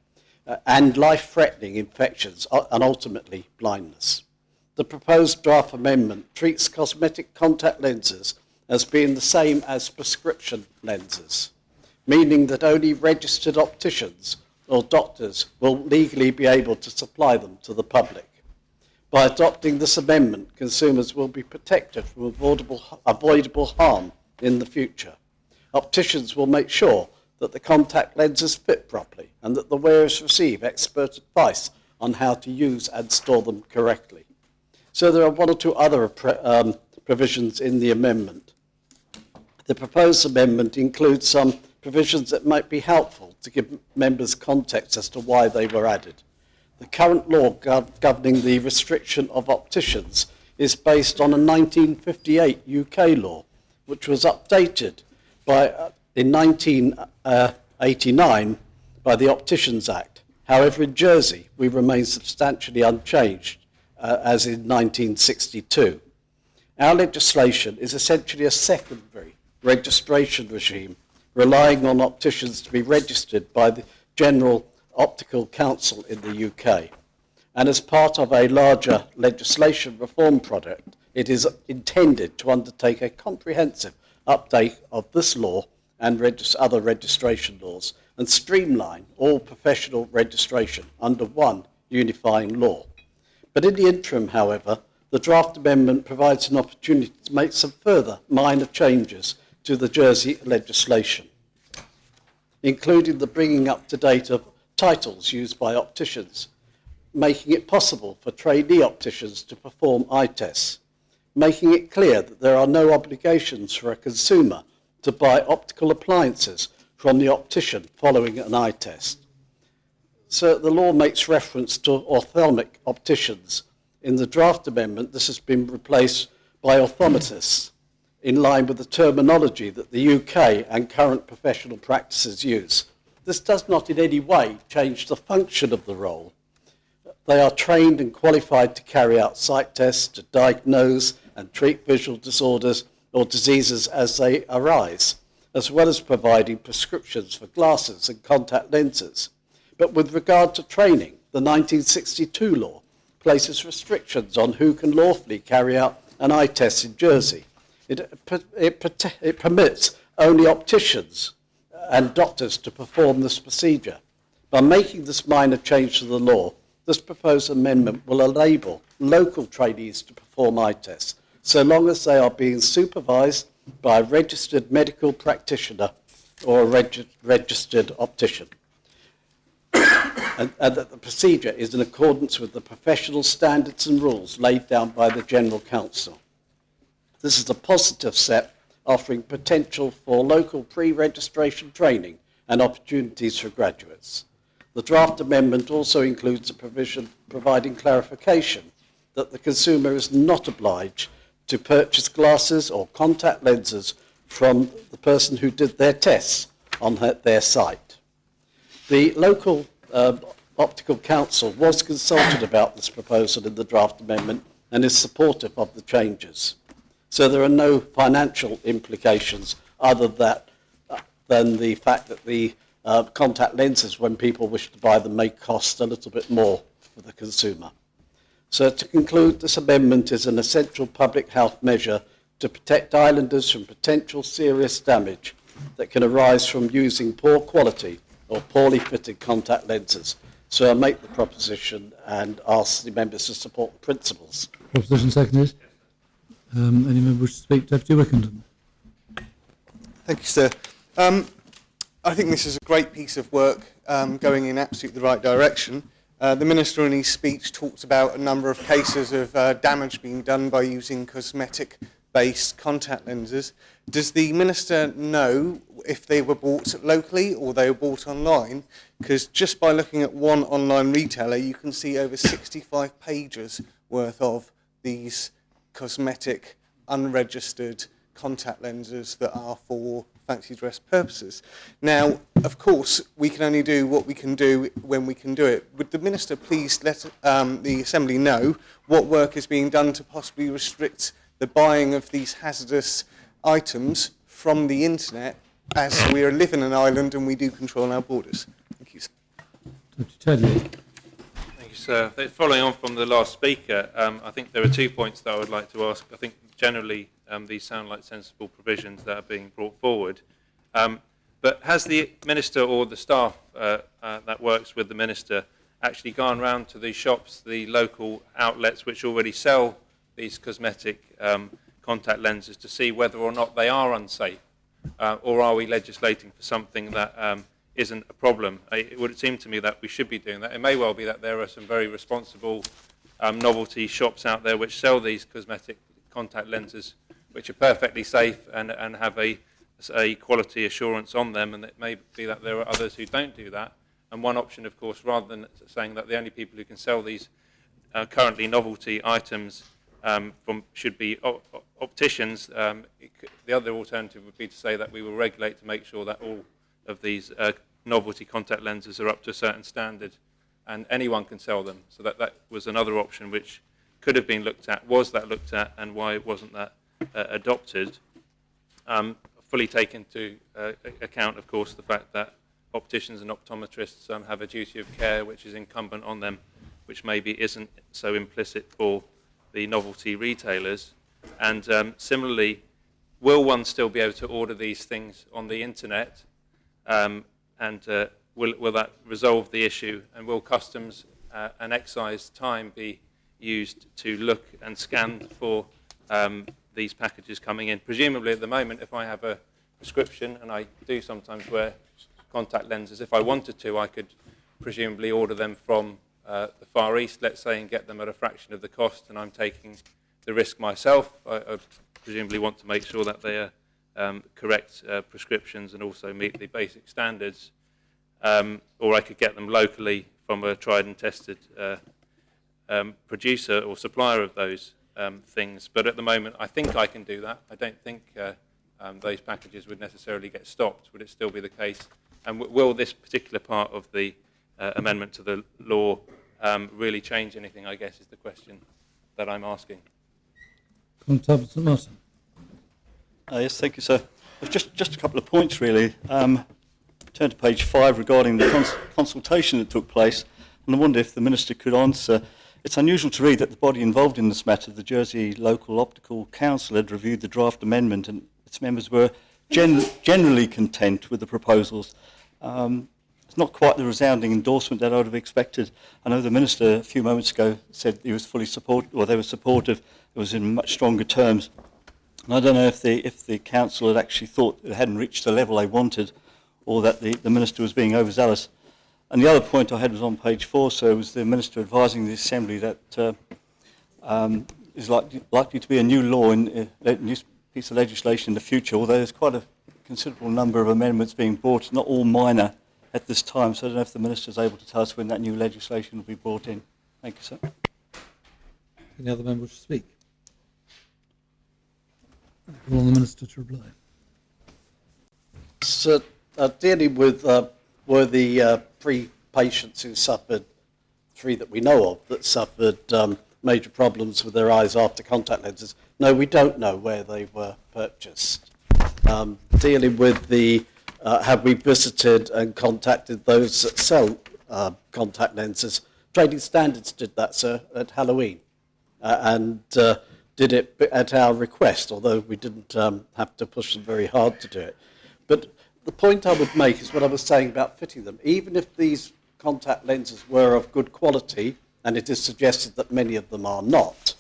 and life-threatening infections and ultimately blindness. The proposed draft amendment treats cosmetic contact lenses as being the same as prescription lenses, meaning that only registered opticians or doctors will legally be able to supply them to the public. By adopting this amendment, consumers will be protected from avoidable harm in the future. Opticians will make sure that the contact lenses fit properly and that the wearers receive expert advice on how to use and store them correctly. So there are 1 or 2 other provisions in the amendment. The proposed amendment includes some provisions that might be helpful to give members context as to why they were added. The current law governing the restriction of opticians is based on a 1958 UK law, which was updated in 1989 by the Opticians Act. However, in Jersey, we remain substantially unchanged, as in 1962. Our legislation is essentially a secondary registration regime, relying on opticians to be registered by the General Optical Council in the UK. And as part of a larger legislation reform project, it is intended to undertake a comprehensive update of this law and other registration laws and streamline all professional registration under one unifying law. But in the interim, however, the draft amendment provides an opportunity to make some further minor changes to the Jersey legislation, including the bringing up to date of titles used by opticians, making it possible for trainee opticians to perform eye tests, making it clear that there are no obligations for a consumer to buy optical appliances from the optician following an eye test. So the law makes reference to ophthalmic opticians. In the draft amendment, this has been replaced by optometrists, in line with the terminology that the UK and current professional practices use. This does not in any way change the function of the role. They are trained and qualified to carry out sight tests, to diagnose and treat visual disorders or diseases as they arise, as well as providing prescriptions for glasses and contact lenses. But with regard to training, the 1962 law places restrictions on who can lawfully carry out an eye test in Jersey. It permits only opticians and doctors to perform this procedure. By making this minor change to the law, this proposed amendment will enable local trainees to perform eye tests, so long as they are being supervised by a registered medical practitioner or a registered optician, and that the procedure is in accordance with the professional standards and rules laid down by the General Council. This is a positive step, offering potential for local pre-registration training and opportunities for graduates. The draft amendment also includes a provision providing clarification that the consumer is not obliged to purchase glasses or contact lenses from the person who did their tests on their site. The local Optical Council was consulted about this proposal in the draft amendment and is supportive of the changes. So there are no financial implications other than the fact that the contact lenses, when people wish to buy them, may cost a little bit more for the consumer. So to conclude, this amendment is an essential public health measure to protect islanders from potential serious damage that can arise from using poor quality or poorly fitted contact lenses. So I make the proposition and ask the members to support the principles. Proposition seconded. Any member wish to speak? Deputy Wickenden. Thank you, sir. I think this is a great piece of work going in absolutely the right direction. The Minister in his speech talked about a number of cases of damage being done by using cosmetic-based contact lenses. Does the Minister know if they were bought locally or they were bought online? Because just by looking at one online retailer, you can see over 65 pages worth of these cosmetic, unregistered contact lenses that are for fancy dress purposes. Now, of course, we can only do what we can do when we can do it. Would the Minister please let the Assembly know what work is being done to possibly restrict the buying of these hazardous items from the internet, as we live in an island and we do control our borders? Thank you, sir. Deputy Tedley. Thank you, sir. Following on from the last speaker, I think there are 2 points that I would like to ask. I think generally these sound like sensible provisions that are being brought forward. But has the Minister or the staff that works with the Minister actually gone round to the shops, the local outlets which already sell these cosmetic contact lenses to see whether or not they are unsafe? Or are we legislating for something that isn't a problem? It would seem to me that we should be doing that. It may well be that there are some very responsible novelty shops out there which sell these cosmetic contact lenses which are perfectly safe and have a quality assurance on them, and it may be that there are others who don't do that. And one option, of course, rather than saying that the only people who can sell these currently novelty items should be opticians, the other alternative would be to say that we will regulate to make sure that all of these novelty contact lenses are up to a certain standard and anyone can sell them. So that was another option which could have been looked at. Was that looked at, and why wasn't that adopted? Fully take into account, of course, the fact that opticians and optometrists have a duty of care which is incumbent on them, which maybe isn't so implicit for the novelty retailers. And similarly, will one still be able to order these things on the internet? Will that resolve the issue? And will customs and excise time be used to look and scan for these packages coming in? Presumably at the moment, if I have a prescription, and I do sometimes wear contact lenses, if I wanted to, I could presumably order them from the Far East, let's say, and get them at a fraction of the cost, and I'm taking the risk myself. I presumably want to make sure that they are correct prescriptions and also meet the basic standards. Or I could get them locally from a tried and tested producer or supplier of those things. But at the moment, I think I can do that. I don't think those packages would necessarily get stopped. Would it still be the case? And will this particular part of the amendment to the law really change anything, I guess, is the question that I'm asking. Constable St Martin. Yes, thank you, sir. Just a couple of points, really. Turn to page 5 regarding the consultation that took place, and I wonder if the Minister could answer. It's unusual to read that the body involved in this matter, the Jersey Local Optical Council, had reviewed the draft amendment and its members were generally content with the proposals. It's not quite the resounding endorsement that I would have expected. I know the Minister a few moments ago said he was fully supportive, or they were supportive. It was in much stronger terms. And I don't know if the Council had actually thought it hadn't reached the level they wanted, or that the Minister was being overzealous. And the other point I had was on page 4, so it was the Minister advising the Assembly that is likely to be a new law, a new piece of legislation in the future, although there's quite a considerable number of amendments being brought, not all minor at this time, so I don't know if the Minister is able to tell us when that new legislation will be brought in. Thank you, sir. Any other member wish to speak? I call on the Minister to reply. So, dealing with were the 3 patients who suffered, 3 that we know of, that suffered major problems with their eyes after contact lenses. No, we don't know where they were purchased. Dealing with the, have we visited and contacted those that sell contact lenses? Trading Standards did that, sir, at Halloween, and did it at our request, although we didn't have to push them very hard to do it. But the point I would make is what I was saying about fitting them. Even if these contact lenses were of good quality, and it is suggested that many of them are not,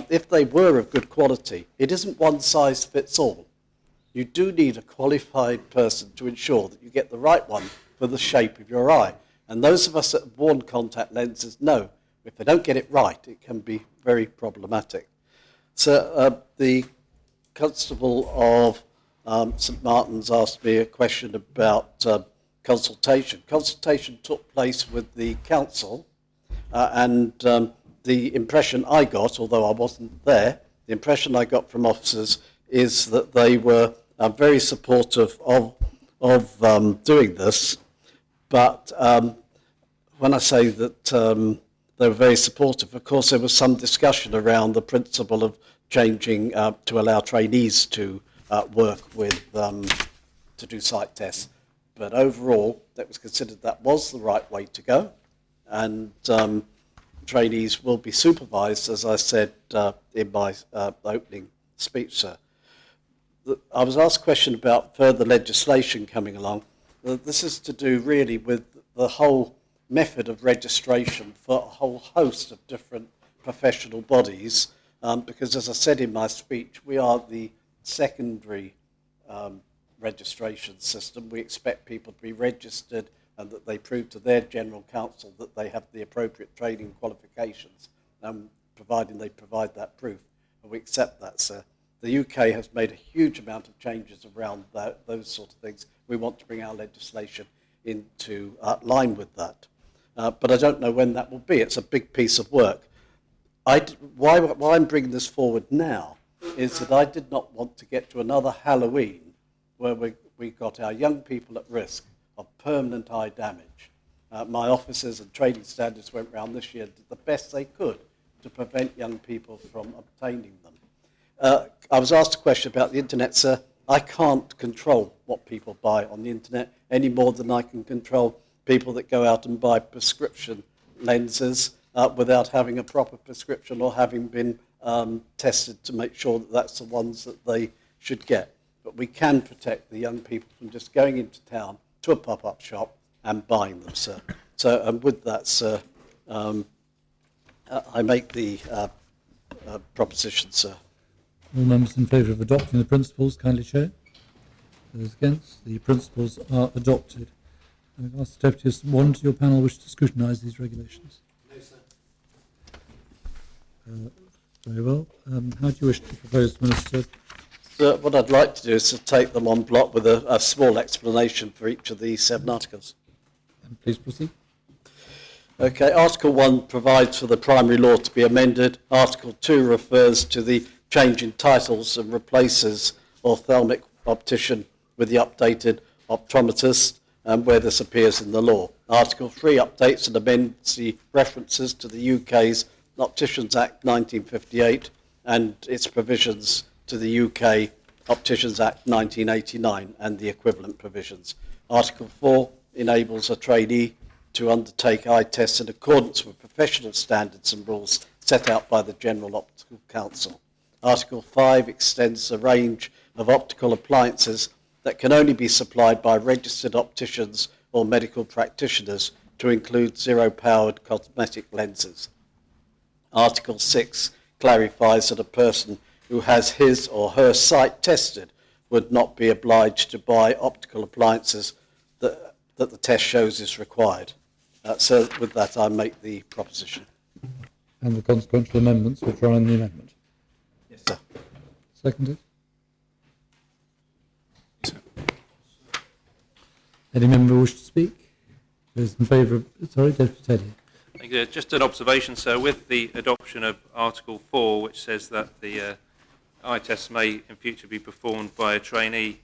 if they were of good quality, it isn't one size fits all. You do need a qualified person to ensure that you get the right one for the shape of your eye. And those of us that have worn contact lenses know if they don't get it right, it can be very problematic. So the Constable of St Martin's asked me a question about consultation. Consultation took place with the council, and the impression I got, although I wasn't there, the impression I got from officers is that they were very supportive of doing this. But when I say that they were very supportive, of course there was some discussion around the principle of changing to allow trainees to work with, to do sight tests. But overall, that was considered that was the right way to go. And trainees will be supervised, as I said in my opening speech, sir. I was asked a question about further legislation coming along. This is to do really with the whole method of registration for a whole host of different professional bodies, because as I said in my speech, we are the secondary registration system. We expect people to be registered and that they prove to their general counsel that they have the appropriate training qualifications, providing they provide that proof. And we accept that, sir. The UK has made a huge amount of changes around those sort of things. We want to bring our legislation into line with that. But I don't know when that will be. It's a big piece of work. Why I'm bringing this forward now is that I did not want to get to another Halloween where we got our young people at risk of permanent eye damage. My officers and Trading Standards went round this year, did the best they could to prevent young people from obtaining them. I was asked a question about the internet, sir. I can't control what people buy on the internet any more than I can control people that go out and buy prescription lenses without having a proper prescription or having been tested to make sure that that's the ones that they should get. But we can protect the young people from just going into town to a pop-up shop and buying them, sir. So with that, sir, I make the proposition, sir. All members in favour of adopting the principles, kindly show. Those against, the principles are adopted. I've asked the deputies, one to your panel wish to scrutinise these regulations. No, sir. Very well. How do you wish to propose, Minister? So what I'd like to do is to take them on block with a small explanation for each of the 7 articles. Please proceed. Okay, Article 1 provides for the primary law to be amended. Article 2 refers to the change in titles and replaces ophthalmic optician with the updated optometrist, where this appears in the law. Article 3 updates and amends the references to the UK's Opticians Act 1958 and its provisions to the UK Opticians Act 1989 and the equivalent provisions. Article 4 enables a trainee to undertake eye tests in accordance with professional standards and rules set out by the General Optical Council. Article 5 extends the range of optical appliances that can only be supplied by registered opticians or medical practitioners to include zero-powered cosmetic lenses. Article 6 clarifies that a person who has his or her sight tested would not be obliged to buy optical appliances that the test shows is required. So with that, I make the proposition. And the consequential amendments which are in the amendment. Yes, sir. Seconded. Any member wish to speak? Those in favour of... Sorry, Deputy Teddy. Thank you. Just an observation, sir. With the adoption of Article 4, which says that the eye tests may in future be performed by a trainee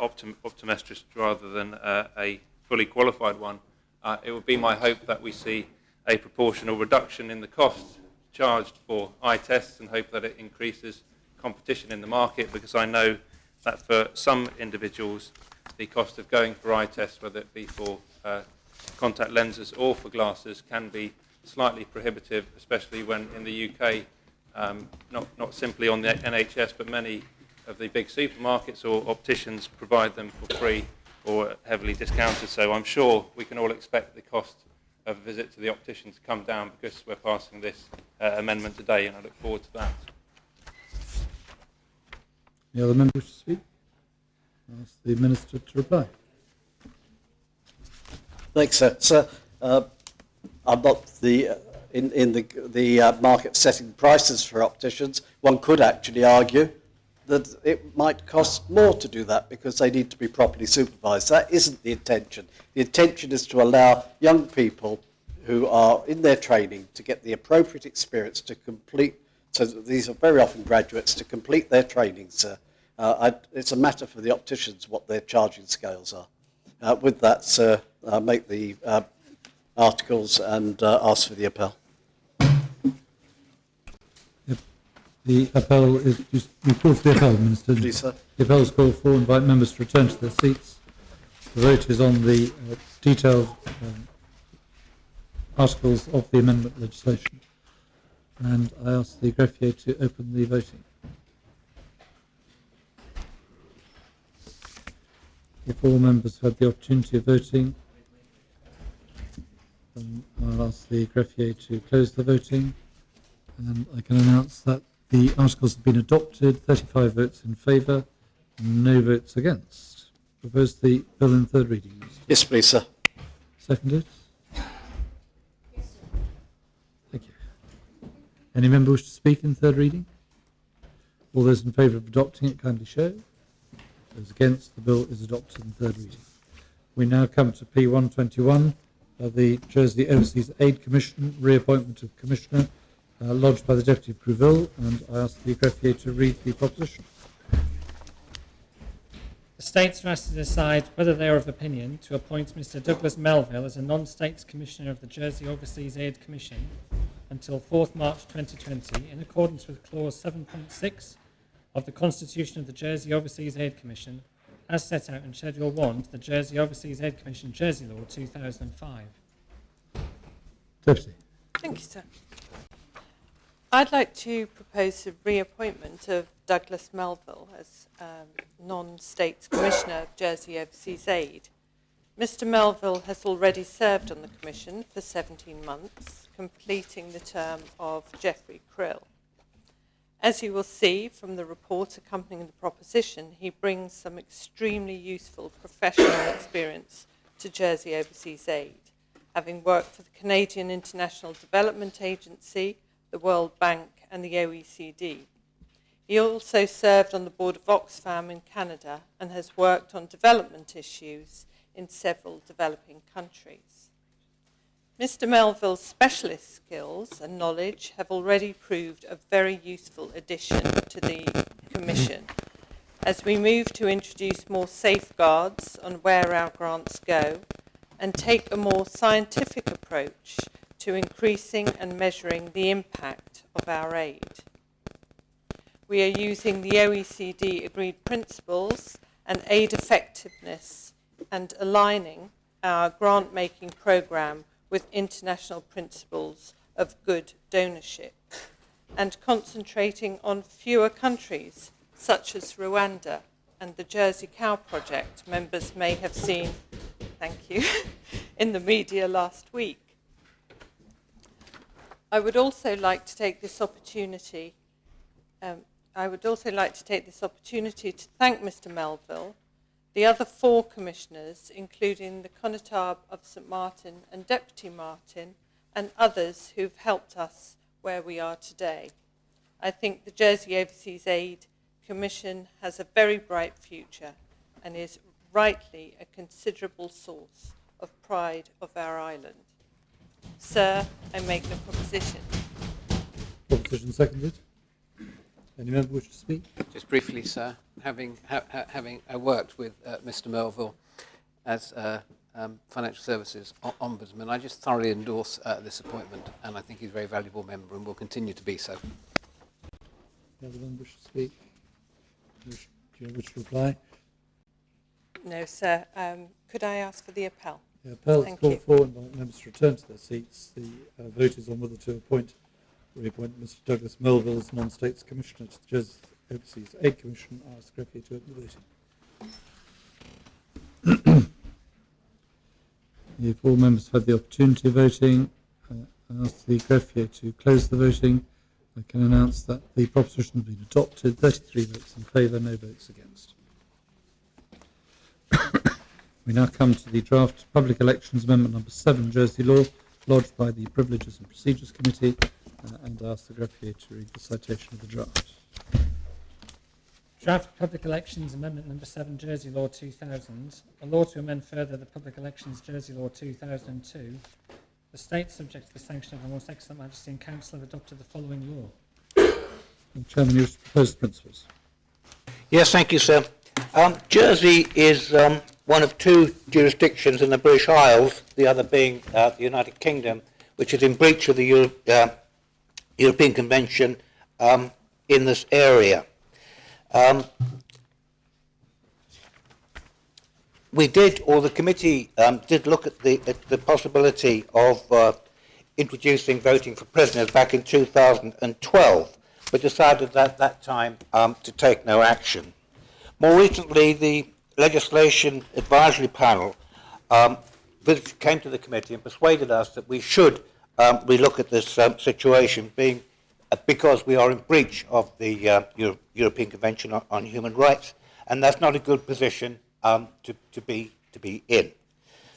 optometrist rather than a fully qualified one, it would be my hope that we see a proportional reduction in the cost charged for eye tests, and hope that it increases competition in the market, because I know that for some individuals the cost of going for eye tests, whether it be for contact lenses or for glasses, can be slightly prohibitive, especially when in the UK, not simply on the NHS, but many of the big supermarkets or opticians provide them for free or heavily discounted. So I'm sure we can all expect the cost of a visit to the optician to come down, because we're passing this amendment today, and I look forward to that. Any other members wish to speak? I'll ask the Minister to reply. Thanks, sir. Sir, I'm not in the market setting prices for opticians. One could actually argue that it might cost more to do that because they need to be properly supervised. That isn't the intention. The intention is to allow young people who are in their training to get the appropriate experience to complete, so these are very often graduates, to complete their training, sir. It's a matter for the opticians what their charging scales are. With that, sir, I'll make the articles and ask for the appel. The appel is... You call for the appel, Minister? Please, sir. The appel is called for. Invite members to return to their seats. The vote is on the detailed articles of the amendment legislation. And I ask the greffier to open the voting. If all members have had the opportunity of voting, then I'll ask the greffier to close the voting. And I can announce that the articles have been adopted, 35 votes in favour, and no votes against. Propose the bill in third reading. Yes, please, sir. Seconded? Thank you. Any member wish to speak in third reading? All those in favour of adopting it, kindly show. Those against, the bill is adopted in third reading. We now come to P121, the Jersey Overseas Aid Commission, reappointment of Commissioner, lodged by the Deputy of Cruville, and I ask the greffier to read the proposition. The States are asked to decide whether they are of opinion to appoint Mr Douglas Melville as a non-States Commissioner of the Jersey Overseas Aid Commission until 4th March 2020, in accordance with Clause 7.6 of the Constitution of the Jersey Overseas Aid Commission, as set out in Schedule 1 to the Jersey Overseas Aid Commission Jersey Law 2005. Deputy. Thank you, sir. I'd like to propose the reappointment of Douglas Melville as non-States Commissioner of Jersey Overseas Aid. Mr Melville has already served on the Commission for 17 months, completing the term of Geoffrey Krill. As you will see from the report accompanying the proposition, he brings some extremely useful professional experience to Jersey Overseas Aid, having worked for the Canadian International Development Agency, the World Bank and the OECD. He also served on the board of Oxfam in Canada and has worked on development issues in several developing countries. Mr Melville's specialist skills and knowledge have already proved a very useful addition to the Commission as we move to introduce more safeguards on where our grants go and take a more scientific approach to increasing and measuring the impact of our aid. We are using the OECD agreed principles and aid effectiveness and aligning our grant-making programme with international principles of good donorship and concentrating on fewer countries such as Rwanda and the Jersey Cow Project members may have seen, thank you, in the media last week. I would also like to take this opportunity to thank Mr Melville, the other 4 commissioners, including the Connétable of St Martin and Deputy Martin, and others who've helped us where we are today. I think the Jersey Overseas Aid Commission has a very bright future and is rightly a considerable source of pride of our island. Sir, I make the proposition. Proposition seconded. Any member wish to speak? Just briefly, sir, having worked with Mr. Melville as Financial Services Ombudsman, I just thoroughly endorse this appointment, and I think he's a very valuable member and will continue to be so. Any other member wish to speak? Do you wish to reply? No, sir. Could I ask for the appel? The appel is Thank called you. for and invite members to return to their seats. The vote is on whether to reappoint Mr. Douglas Melville as non-states commissioner to the Jersey Overseas Aid Commission. I ask Greffier to open the voting. If all members have had the opportunity of voting, I ask the Greffier to close the voting. I can announce that the proposition has been adopted. 33 votes in favour, no votes against. We now come to the draft Public Elections Amendment number 7, Jersey Law, lodged by the Privileges and Procedures Committee, and ask the Greffier to read the citation of the draft. Draft Public Elections Amendment number 7, Jersey Law 2000, a law to amend further the Public Elections Jersey Law 2002. The state, subject to the sanction of Her Most Excellent Majesty and Council, have adopted the following law. Chairman, you wish to propose the principles? Yes, thank you, sir. Jersey is one of two jurisdictions in the British Isles, the other being the United Kingdom, which is in breach of the European Convention in this area. The committee did look at the possibility of introducing voting for prisoners back in 2012, but decided at that time to take no action. More recently, the Legislation Advisory Panel came to the committee and persuaded us that we should relook at this situation, because we are in breach of the European Convention on Human Rights, and that's not a good position to be in.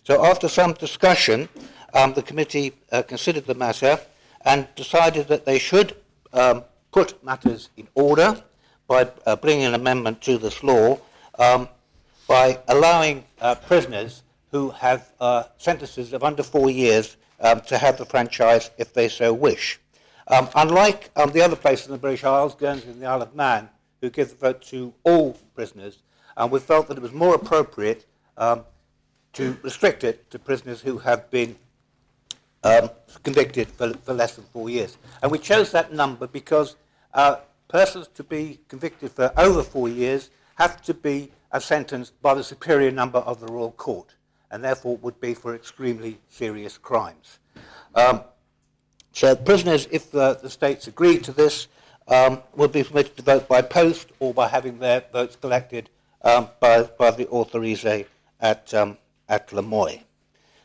So after some discussion, the committee considered the matter and decided that they should put matters in order by bringing an amendment to this law, by allowing prisoners who have sentences of under 4 years to have the franchise if they so wish. Unlike the other places in the British Isles, Guernsey and the Isle of Man, who give the vote to all prisoners, we felt that it was more appropriate to restrict it to prisoners who have been convicted for less than 4 years. And we chose that number because persons to be convicted for over 4 years have to be sentenced by the superior number of the Royal Court, and therefore would be for extremely serious crimes. So prisoners, if the states agree to this, would be permitted to vote by post or by having their votes collected by the Autorisé at Le Moy.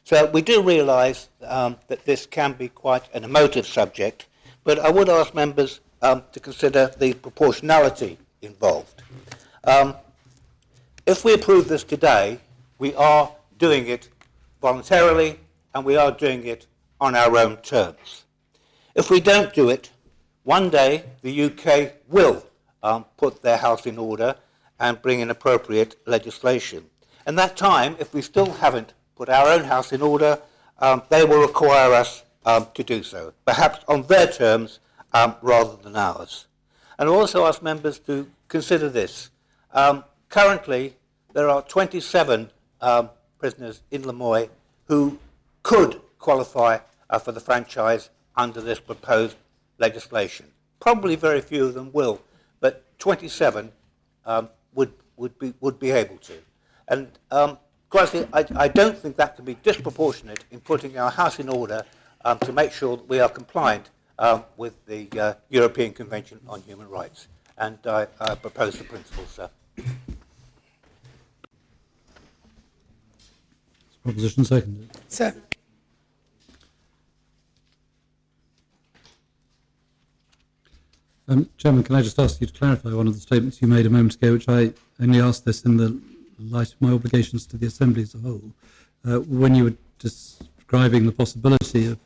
So we do realise that this can be quite an emotive subject, but I would ask members to consider the proportionality involved. If we approve this today, we are doing it voluntarily and we are doing it on our own terms. If we don't do it, one day the UK will put their house in order and bring in appropriate legislation. And that time, if we still haven't put our own house in order, they will require us to do so, perhaps on their terms rather than ours. And I also ask members to consider this. Currently, there are 27 prisoners in Le Moy who could qualify for the franchise under this proposed legislation. Probably very few of them will, but 27 would be able to. And quite I don't think that can be disproportionate in putting our house in order to make sure that we are compliant with the European Convention on Human Rights. And I propose the principle, sir. Proposition seconded. Sir. Chairman, can I just ask you to clarify one of the statements you made a moment ago, which I only asked this in the light of my obligations to the Assembly as a whole. When you were describing the possibility of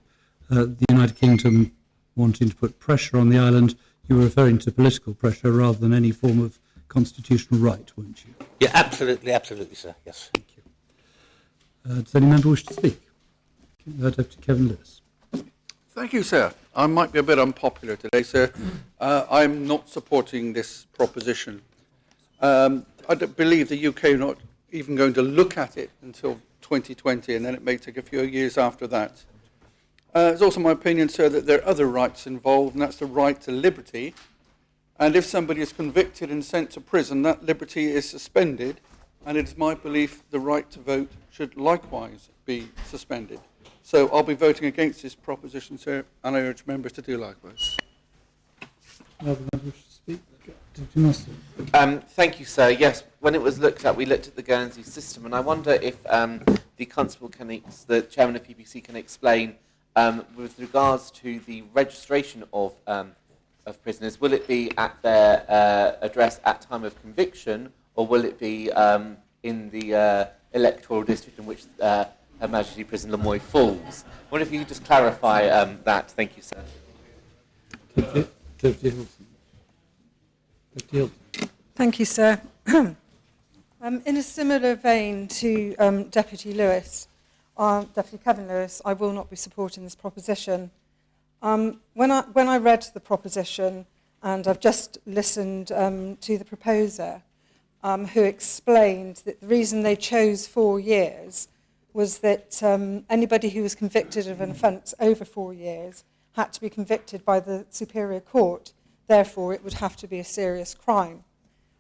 the United Kingdom wanting to put pressure on the island, you were referring to political pressure rather than any form of constitutional right, weren't you? Yeah, absolutely, sir, yes. Thank Does any member wish to speak? Deputy Kevin Lewis. Thank you, sir. I might be a bit unpopular today, sir. I'm not supporting this proposition. I don't believe the UK are not even going to look at it until 2020, and then it may take a few years after that. It's also my opinion, sir, that there are other rights involved, and that's the right to liberty. And if somebody is convicted and sent to prison, that liberty is suspended, and it is my belief the right to vote should likewise be suspended. So I'll be voting against this proposition, sir, and I urge members to do likewise. Another member wish to speak? Deputy Master. Thank you, sir. Yes, when it was looked at, we looked at the Guernsey system, and I wonder if the Constable the Chairman of PPC, can explain with regards to the registration of prisoners. Will it be at their address at time of conviction, or will it be in the electoral district in which Her Majesty Prison Lamoy falls? I wonder if you could just clarify that. Thank you, sir. Deputy Hilton. Deputy Hilton. Thank you, sir. In a similar vein to Deputy Lewis, Deputy Kevin Lewis, I will not be supporting this proposition. When I read the proposition, and I've just listened to the proposer, who explained that the reason they chose 4 years was that anybody who was convicted of an offence over 4 years had to be convicted by the Superior Court. Therefore, it would have to be a serious crime.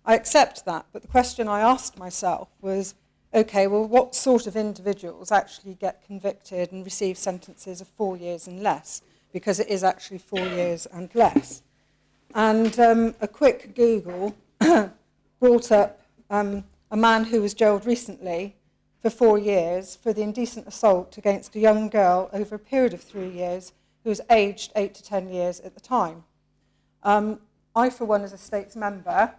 I accept that, but the question I asked myself was, okay, well, what sort of individuals actually get convicted and receive sentences of 4 years and less? Because it is actually 4 years and less. And a quick Google brought up a man who was jailed recently for 4 years for the indecent assault against a young girl over a period of 3 years who was aged 8 to 10 years at the time. I, for one, as a States member,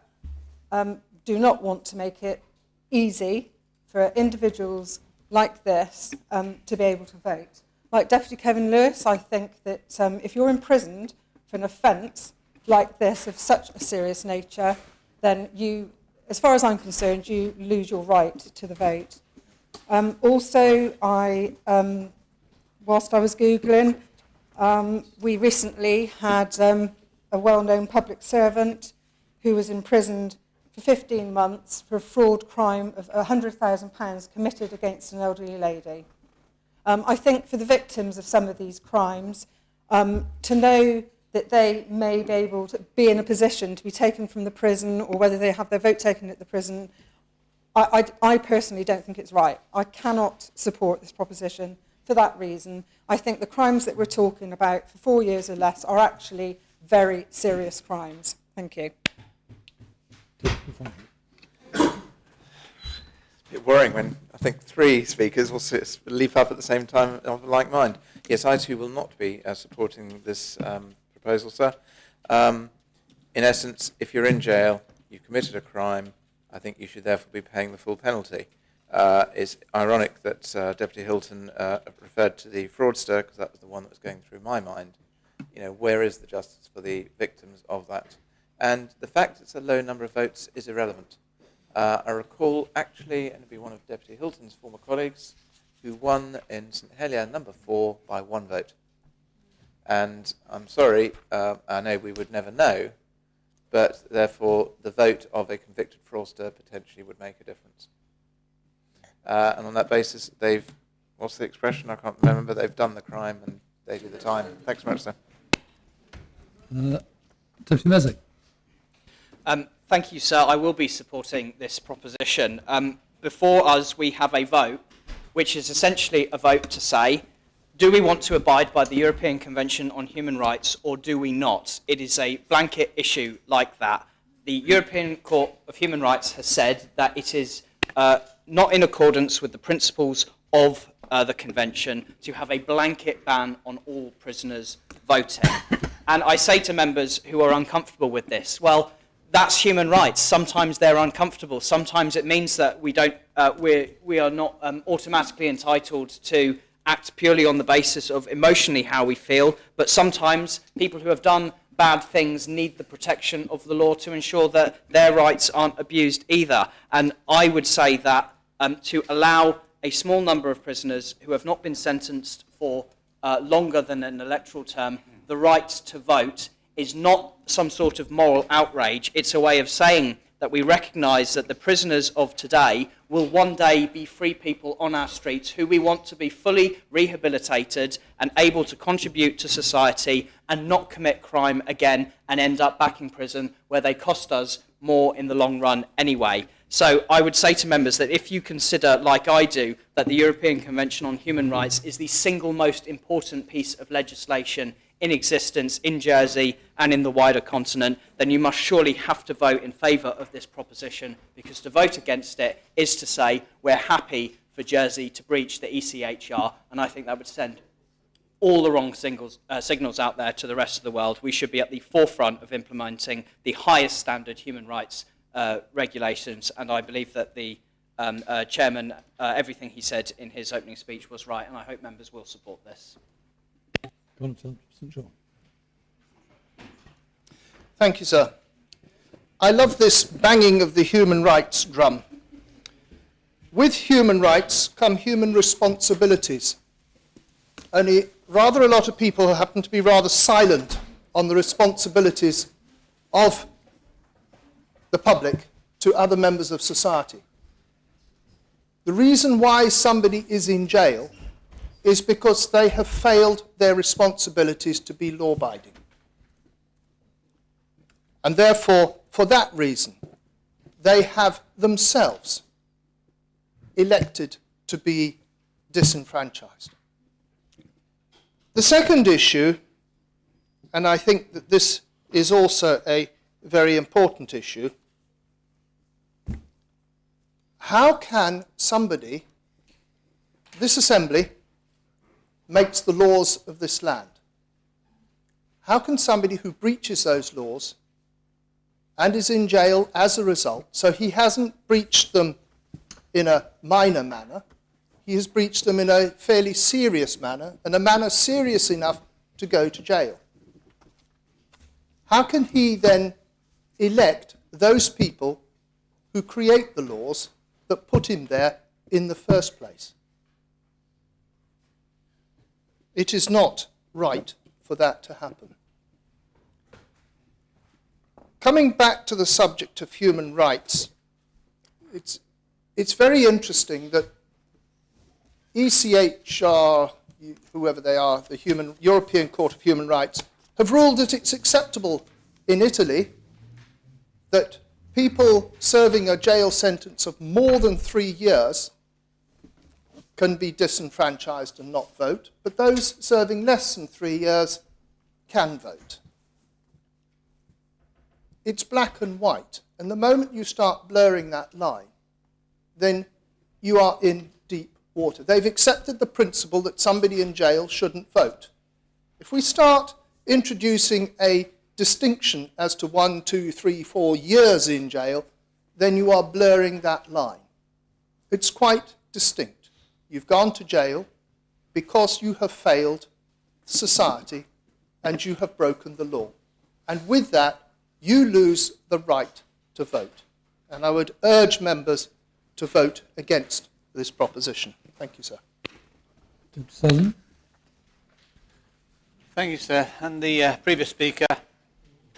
do not want to make it easy for individuals like this to be able to vote. Like Deputy Kevin Lewis, I think that if you're imprisoned for an offence like this of such a serious nature, then you, as far as I'm concerned, you lose your right to the vote. Also, whilst I was Googling, we recently had a well-known public servant who was imprisoned for 15 months for a fraud crime of £100,000 committed against an elderly lady. I think for the victims of some of these crimes, to know that they may be able to be in a position to be taken from the prison, or whether they have their vote taken at the prison, I personally don't think it's right. I cannot support this proposition for that reason. I think the crimes that we're talking about for 4 years or less are actually very serious crimes. Thank you. It's a bit worrying when I think 3 speakers will leap up at the same time of like mind. Yes, I too will not be supporting this proposal, sir. In essence, if you're in jail, you've committed a crime, I think you should therefore be paying the full penalty. It's ironic that Deputy Hilton referred to the fraudster, because that was the one that was going through my mind. You know, where is the justice for the victims of that? And the fact it's a low number of votes is irrelevant. I recall actually, and it'd be one of Deputy Hilton's former colleagues, who won in St Helier number 4 by 1 vote. And I'm sorry, I know we would never know, but therefore the vote of a convicted fraudster potentially would make a difference. And on that basis, they've, what's the expression? I can't remember, but they've done the crime and they do the time. Thanks so much, sir. Deputy Mezek. Thank you, sir. I will be supporting this proposition. Before us, we have a vote, which is essentially a vote to say, do we want to abide by the European Convention on Human Rights or do we not? It is a blanket issue like that. The European Court of Human Rights has said that it is not in accordance with the principles of the Convention to have a blanket ban on all prisoners voting. And I say to members who are uncomfortable with this, well, that's human rights. Sometimes they're uncomfortable. Sometimes it means that we are not automatically entitled to act purely on the basis of emotionally how we feel, but sometimes people who have done bad things need the protection of the law to ensure that their rights aren't abused either. And I would say that to allow a small number of prisoners who have not been sentenced for longer than an electoral term the right to vote is not some sort of moral outrage. It's a way of saying that we recognise that the prisoners of today will one day be free people on our streets who we want to be fully rehabilitated and able to contribute to society and not commit crime again and end up back in prison where they cost us more in the long run anyway. So I would say to members that if you consider, like I do, that the European Convention on Human Rights is the single most important piece of legislation in existence in Jersey and in the wider continent, then you must surely have to vote in favour of this proposition, because to vote against it is to say we're happy for Jersey to breach the ECHR, and I think that would send all the wrong signals out there to the rest of the world. We should be at the forefront of implementing the highest standard human rights regulations, and I believe that the Chairman, everything he said in his opening speech was right, and I hope members will support this. St John. Thank you, sir. I love this banging of the human rights drum. With human rights come human responsibilities. Only rather a lot of people happen to be rather silent on the responsibilities of the public to other members of society. The reason why somebody is in jail is because they have failed their responsibilities to be law-abiding. And therefore, for that reason, they have themselves elected to be disenfranchised. The second issue, and I think that this is also a very important issue, how can somebody, this assembly, makes the laws of this land. How can somebody who breaches those laws and is in jail as a result, so he hasn't breached them in a minor manner, he has breached them in a fairly serious manner, and a manner serious enough to go to jail. How can he then elect those people who create the laws that put him there in the first place? It is not right for that to happen. Coming back to the subject of human rights, it's very interesting that ECHR, whoever they are, the European Court of Human Rights, have ruled that it's acceptable in Italy that people serving a jail sentence of more than 3 years can be disenfranchised and not vote, but those serving less than 3 years can vote. It's black and white, and the moment you start blurring that line, then you are in deep water. They've accepted the principle that somebody in jail shouldn't vote. If we start introducing a distinction as to 1, 2, 3, 4 years in jail, then you are blurring that line. It's quite distinct. You've gone to jail because you have failed society and you have broken the law. And with that, you lose the right to vote. And I would urge members to vote against this proposition. Thank you, sir. Thank you, sir. And the previous speaker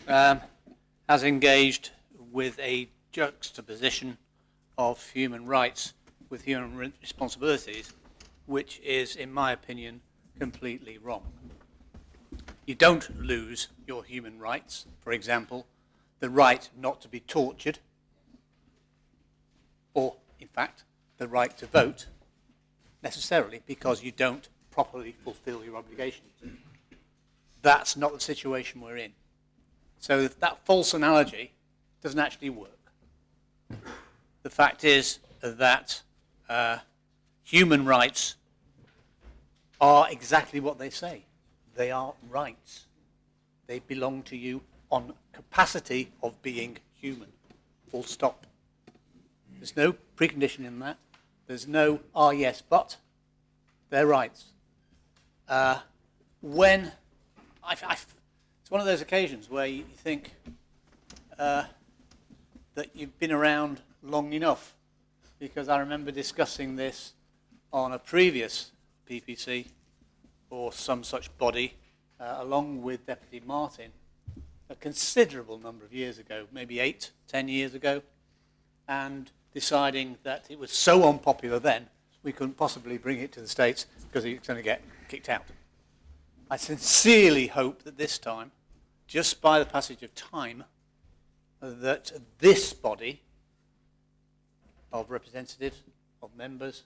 has engaged with a juxtaposition of human rights with human responsibilities, which is, in my opinion, completely wrong. You don't lose your human rights, for example, the right not to be tortured, or, in fact, the right to vote, necessarily because you don't properly fulfill your obligations. That's not the situation we're in. So that false analogy doesn't actually work. The fact is that human rights are exactly what they say. They are rights. They belong to you on capacity of being human. Full stop. There's no precondition in that. There's no, yes, but. They're rights. It's one of those occasions where you think that you've been around long enough, because I remember discussing this on a previous PPC or some such body, along with Deputy Martin, a considerable number of years ago, maybe 8, 10 years ago, and deciding that it was so unpopular then, we couldn't possibly bring it to the States because it was going to get kicked out. I sincerely hope that this time, just by the passage of time, that this body of representatives, of members,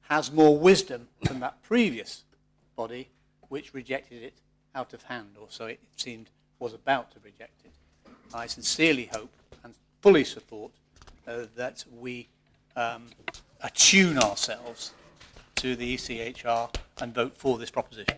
has more wisdom than that previous body which rejected it out of hand, or so it seemed was about to reject it. I sincerely hope and fully support that we attune ourselves to the ECHR and vote for this proposition.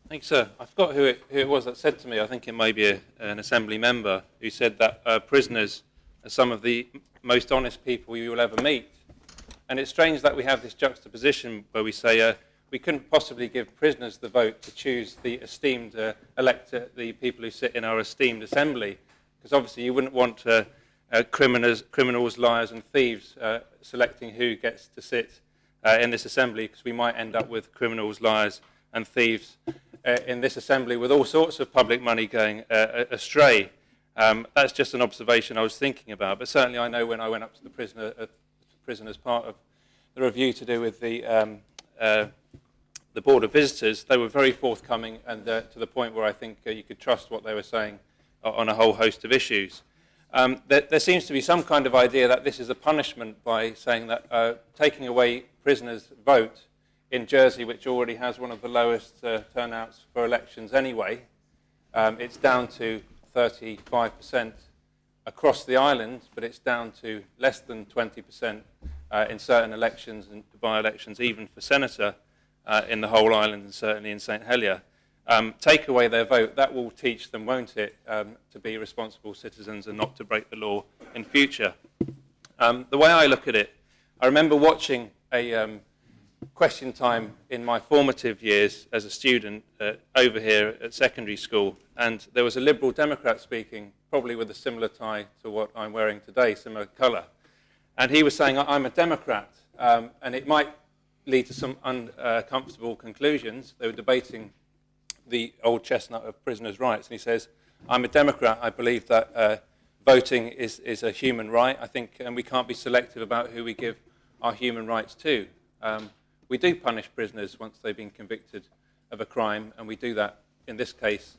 Thanks, sir. I forgot who it was that said to me, I think it may be an Assembly member, who said that prisoners are some of the most honest people you will ever meet. And it's strange that we have this juxtaposition where we say we couldn't possibly give prisoners the vote to choose the esteemed elector, the people who sit in our esteemed Assembly, because obviously you wouldn't want criminals, liars and thieves selecting who gets to sit in this Assembly, because we might end up with criminals, liars and thieves in this Assembly with all sorts of public money going astray. That's just an observation I was thinking about, but certainly I know when I went up to the prison as part of the review to do with the Board of Visitors, they were very forthcoming and to the point where I think you could trust what they were saying on a whole host of issues. There seems to be some kind of idea that this is a punishment by saying that taking away prisoners' vote in Jersey, which already has one of the lowest turnouts for elections anyway, it's down to 35% across the island, but it's down to less than 20% in certain elections and by-elections, even for senator in the whole island and certainly in St Helier. Take away their vote, that will teach them, won't it, to be responsible citizens and not to break the law in future. The way I look at it, I remember watching a question time in my formative years as a student over here at secondary school, and there was a Liberal Democrat speaking, probably with a similar tie to what I'm wearing today, similar colour, and he was saying, I'm a Democrat, and it might lead to some uncomfortable conclusions. They were debating the old chestnut of prisoners' rights, and he says, I'm a Democrat, I believe that voting is a human right, I think, and we can't be selective about who we give our human rights to. We do punish prisoners once they've been convicted of a crime, and we do that, in this case,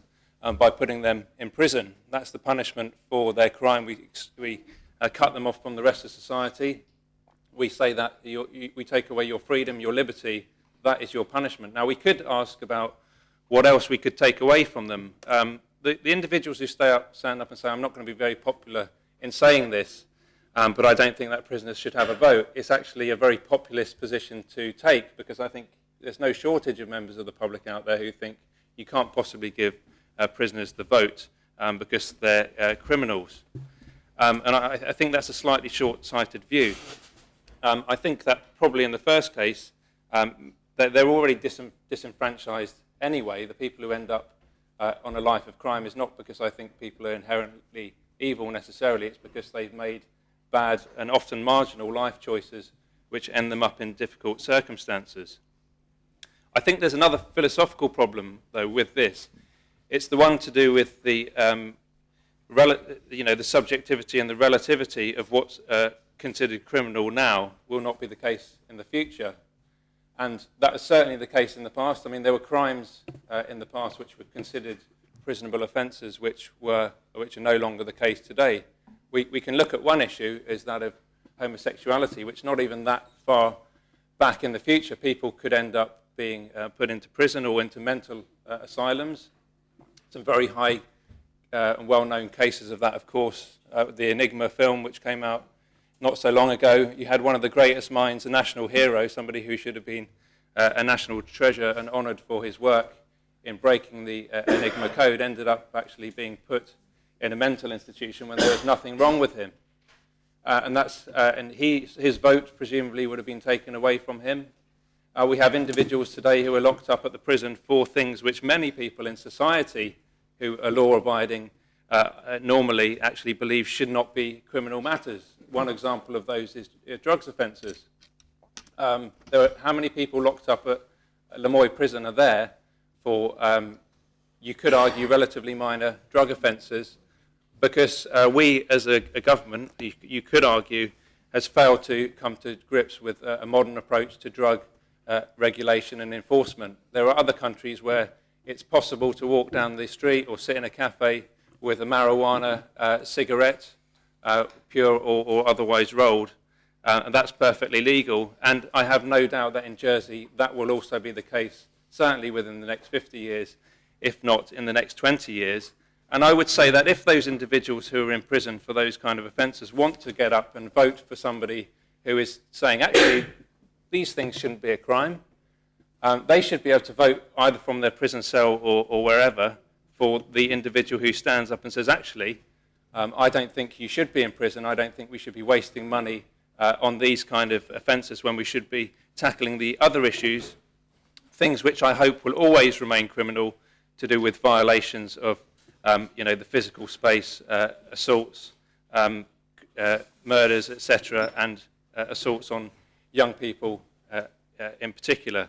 by putting them in prison. That's the punishment for their crime. We cut them off from the rest of society. We say that we take away your freedom, your liberty, that is your punishment. Now, we could ask about what else we could take away from them. The individuals who stand up and say, I'm not going to be very popular in saying this, but I don't think that prisoners should have a vote. It's actually a very populist position to take, because I think there's no shortage of members of the public out there who think you can't possibly give prisoners the vote because they're criminals. And I think that's a slightly short-sighted view. I think that probably in the first case, they're already disenfranchised anyway. The people who end up on a life of crime is not because I think people are inherently evil necessarily, it's because they've made bad and often marginal life choices which end them up in difficult circumstances. I think there's another philosophical problem, though, with this. It's the one to do with the, the subjectivity and the relativity of what's considered criminal now will not be the case in the future. And that was certainly the case in the past. I mean, there were crimes in the past which were considered prisonable offences which are no longer the case today. We can look at one issue, is that of homosexuality, which not even that far back in the future, people could end up being put into prison or into mental asylums. Some very high and well-known cases of that, of course. The Enigma film, which came out not so long ago, you had one of the greatest minds, a national hero, somebody who should have been a national treasure and honoured for his work in breaking the Enigma code, ended up actually being put in a mental institution when there was nothing wrong with him. And his vote presumably would have been taken away from him. We have individuals today who are locked up at the prison for things which many people in society who are law-abiding normally actually believe should not be criminal matters. one example of those is drugs offences. How many people locked up at Lemoy Prison are there for, you could argue, relatively minor drug offences, because we as a government, you could argue, has failed to come to grips with a modern approach to drug regulation and enforcement. There are other countries where it's possible to walk down the street or sit in a cafe with a marijuana cigarette, pure or otherwise rolled, and that's perfectly legal. And I have no doubt that in Jersey that will also be the case, certainly within the next 50 years, if not in the next 20 years. And I would say that if those individuals who are in prison for those kind of offences want to get up and vote for somebody who is saying, actually, these things shouldn't be a crime, they should be able to vote either from their prison cell or wherever for the individual who stands up and says, actually, I don't think you should be in prison. I don't think we should be wasting money on these kind of offences when we should be tackling the other issues, things which I hope will always remain criminal, to do with violations of the physical space, assaults, murders, etc., and assaults on young people in particular.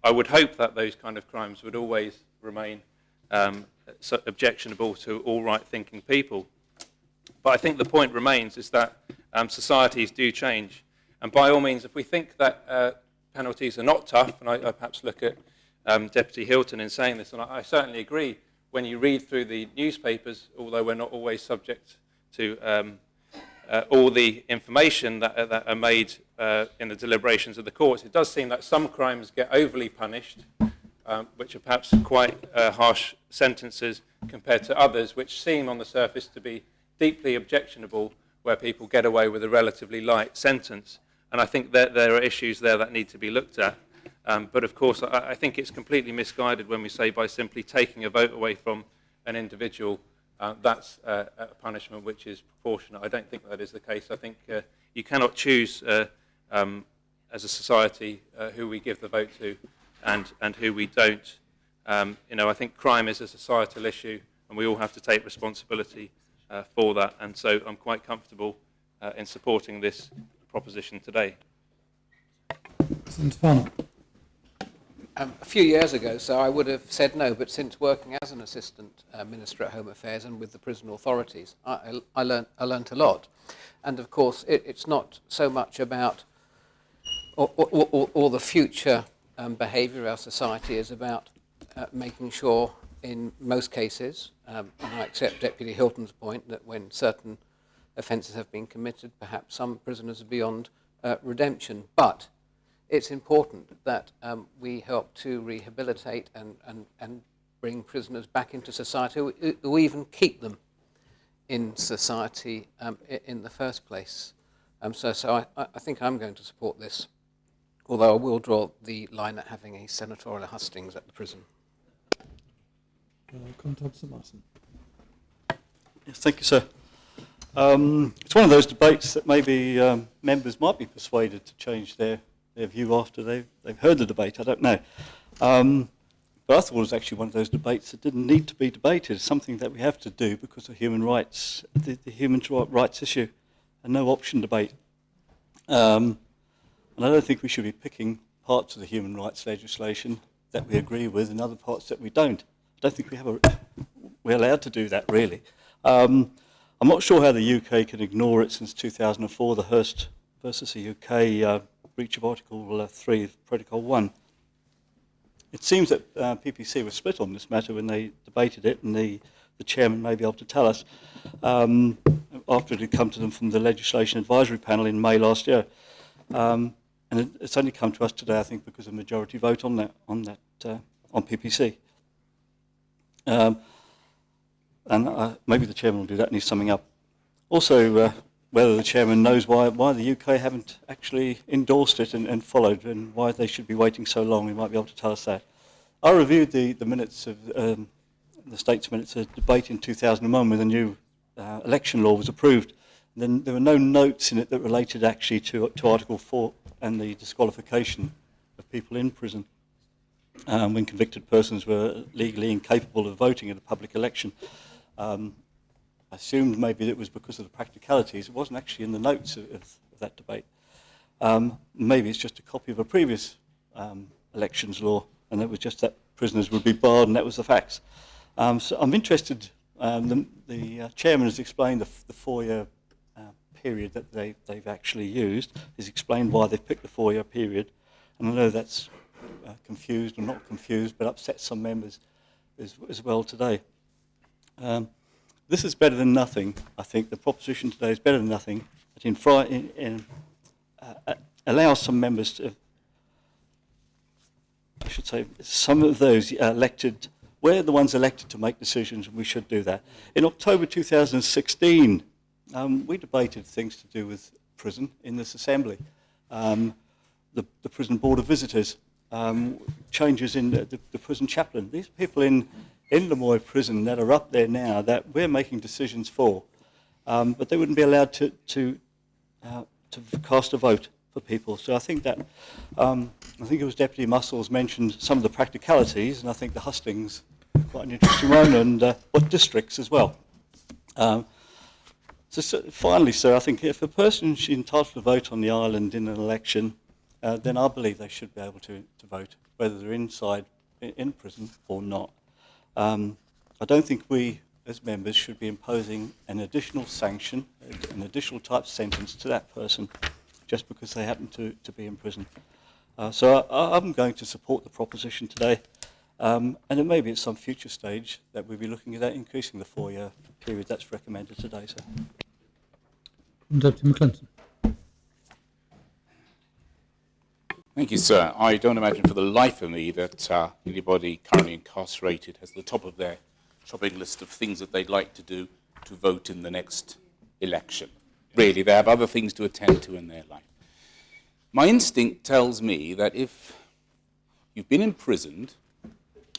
I would hope that those kind of crimes would always remain objectionable to all right-thinking people. But I think the point remains is that societies do change. And by all means, if we think that penalties are not tough, and I perhaps look at Deputy Hilton in saying this, and I certainly agree, when you read through the newspapers, although we're not always subject to all the information that are made in the deliberations of the courts, it does seem that some crimes get overly punished, which are perhaps quite harsh sentences compared to others, which seem on the surface to be deeply objectionable, where people get away with a relatively light sentence. And I think that there are issues there that need to be looked at. But of course, I think it's completely misguided when we say by simply taking a vote away from an individual, that's a punishment which is proportionate. I don't think that is the case. I think you cannot choose as a society who we give the vote to and who we don't. I think crime is a societal issue, and we all have to take responsibility for that. And so I'm quite comfortable in supporting this proposition today. A few years ago, so I would have said no, but since working as an assistant minister at Home Affairs and with the prison authorities, I learnt a lot. And of course, it's not so much about or the future behaviour of our society is about making sure, in most cases, and I accept Deputy Hilton's point that when certain offences have been committed, perhaps some prisoners are beyond redemption, but it's important that we help to rehabilitate and bring prisoners back into society, or even keep them in society in the first place. So I think I'm going to support this, although I will draw the line at having a senatorial hustings at the prison. Yes, thank you, sir. It's one of those debates that maybe members might be persuaded to change their view after they've heard the debate. I don't know. But I thought it was actually one of those debates that didn't need to be debated. It's something that we have to do because of human rights, the human rights issue, a no-option debate. And I don't think we should be picking parts of the human rights legislation that we agree with and other parts that we don't. I don't think we're allowed to do that, really. I'm not sure how the UK can ignore it since 2004, the Hurst versus the UK breach of Article 3 of Protocol 1. It seems that PPC was split on this matter when they debated it, and the chairman may be able to tell us after it had come to them from the Legislation Advisory Panel in May last year. And it's only come to us today, I think, because of a majority vote on PPC. And maybe the chairman will do that and he's summing up. Also, whether the chairman knows why the UK haven't actually endorsed it and followed, and why they should be waiting so long, he might be able to tell us that. I reviewed the minutes of the States minutes of debate in 2001 when the new election law was approved. Then there were no notes in it that related actually to Article 4 and the disqualification of people in prison when convicted persons were legally incapable of voting in a public election. I assumed maybe it was because of the practicalities. It wasn't actually in the notes of that debate. Maybe it's just a copy of a previous elections law, and it was just that prisoners would be barred, and that was the facts. So I'm interested, the chairman has explained the 4-year period that they've actually used. He's explained why they've picked the 4-year period, and I know that's confused, or not confused, but upset some members as well today. This is better than nothing. I think the proposition today is better than nothing. It allows some members to, I should say, some of those elected, we're the ones elected to make decisions, and we should do that. In October 2016, we debated things to do with prison in this assembly. The Prison Board of Visitors, changes in the prison chaplain. These people in Lemoy Prison that are up there now that we're making decisions for, but they wouldn't be allowed to cast a vote for people. So I think that, I think it was Deputy Muscles mentioned some of the practicalities, and I think the hustings are quite an interesting one, and what districts as well. So finally, sir, I think if a person is entitled to vote on the island in an election, then I believe they should be able to vote, whether they're inside in prison or not. I don't think we, as members, should be imposing an additional sanction, an additional type sentence to that person, just because they happen to be in prison. So I'm going to support the proposition today, and it may be at some future stage that we'll be looking at that, increasing the 4-year period that's recommended today, sir. Deputy McClinton. Thank you, sir. I don't imagine for the life of me that anybody currently incarcerated has at the top of their shopping list of things that they'd like to do to vote in the next election. Really, they have other things to attend to in their life. My instinct tells me that if you've been imprisoned,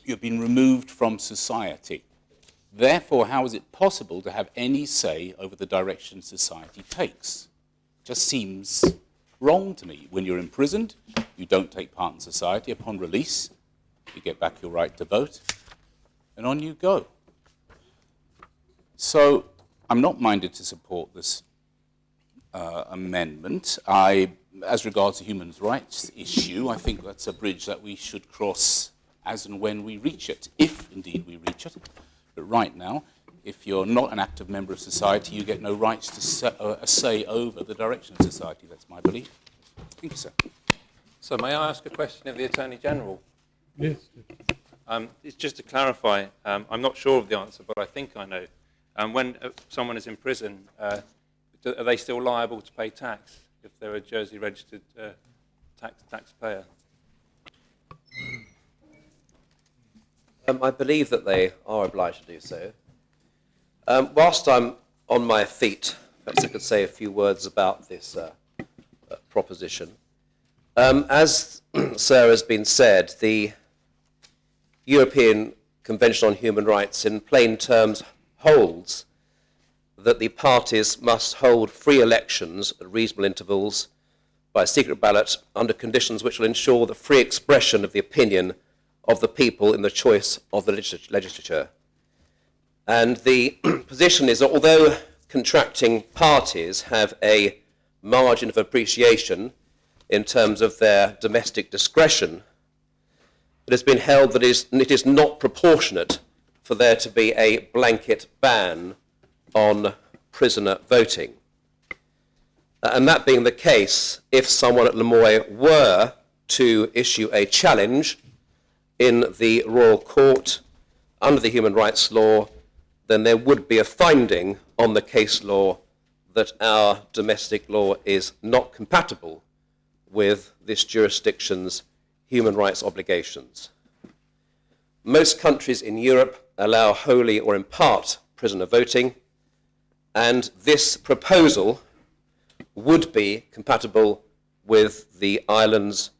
you've been removed from society. Therefore, how is it possible to have any say over the direction society takes? Just seems wrong to me. When you're imprisoned, you don't take part in society. Upon release, you get back your right to vote, and on you go. So I'm not minded to support this amendment. As regards the human rights issue, I think that's a bridge that we should cross as and when we reach it, if indeed we reach it. But right now, if you're not an active member of society, you get no rights to say over the direction of society. That's my belief. Thank you, sir. So may I ask a question of the Attorney General? Yes. It's just to clarify, I'm not sure of the answer, but I think I know. When someone is in prison, are they still liable to pay tax if they're a Jersey registered taxpayer? I believe that they are obliged to do so. Whilst I'm on my feet, perhaps I could say a few words about this proposition. As Sir has been said, the European Convention on Human Rights in plain terms holds that the parties must hold free elections at reasonable intervals by secret ballot under conditions which will ensure the free expression of the opinion of the people in the choice of the legislature. And the position is that although contracting parties have a margin of appreciation in terms of their domestic discretion, it has been held that it is not proportionate for there to be a blanket ban on prisoner voting. And that being the case, if someone at Lemoy were to issue a challenge in the Royal Court under the human rights law, then there would be a finding on the case law that our domestic law is not compatible with this jurisdiction's human rights obligations. Most countries in Europe allow wholly or in part prisoner voting, and this proposal would be compatible with the island's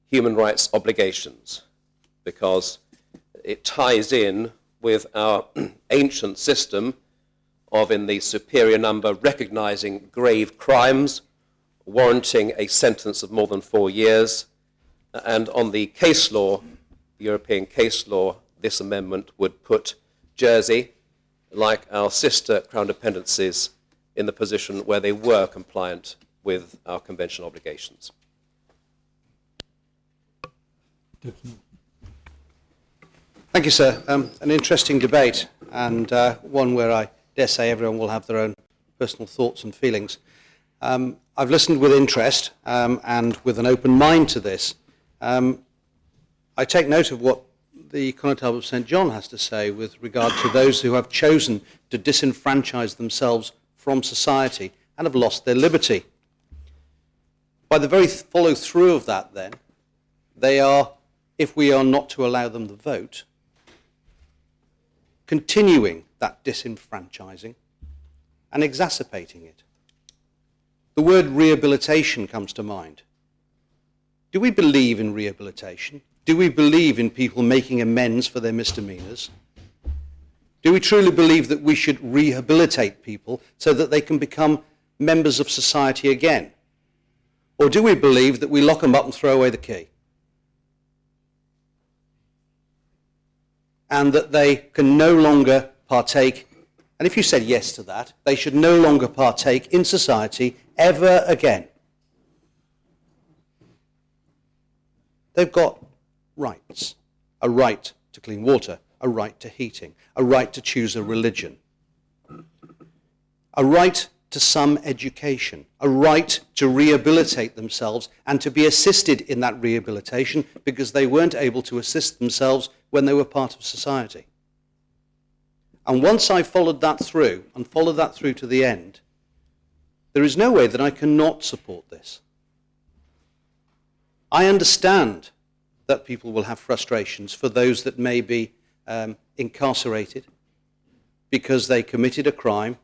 human rights obligations, because it ties in with our ancient system of, in the superior number, recognizing grave crimes, warranting a sentence of more than 4 years, and on the case law, European case law, this amendment would put Jersey, like our sister Crown dependencies, in the position where they were compliant with our convention obligations. Thank you, sir. An interesting debate, and one where I dare say everyone will have their own personal thoughts and feelings. I've listened with interest and with an open mind to this. I take note of what the Constable of St John has to say with regard to those who have chosen to disenfranchise themselves from society and have lost their liberty. By the very follow-through of that, then, they are, if we are not to allow them the vote, continuing that disenfranchising and exacerbating it. The word rehabilitation comes to mind. Do we believe in rehabilitation? Do we believe in people making amends for their misdemeanours? Do we truly believe that we should rehabilitate people so that they can become members of society again? Or do we believe that we lock them up and throw away the key? And that they can no longer partake, and if you said yes to that, they should no longer partake in society ever again. They've got rights. A right to clean water, a right to heating, a right to choose a religion, a right to some education, a right to rehabilitate themselves and to be assisted in that rehabilitation because they weren't able to assist themselves when they were part of society. And once I followed that through, and followed that through to the end, there is no way that I cannot support this. I understand that people will have frustrations for those that may be incarcerated because they committed a crime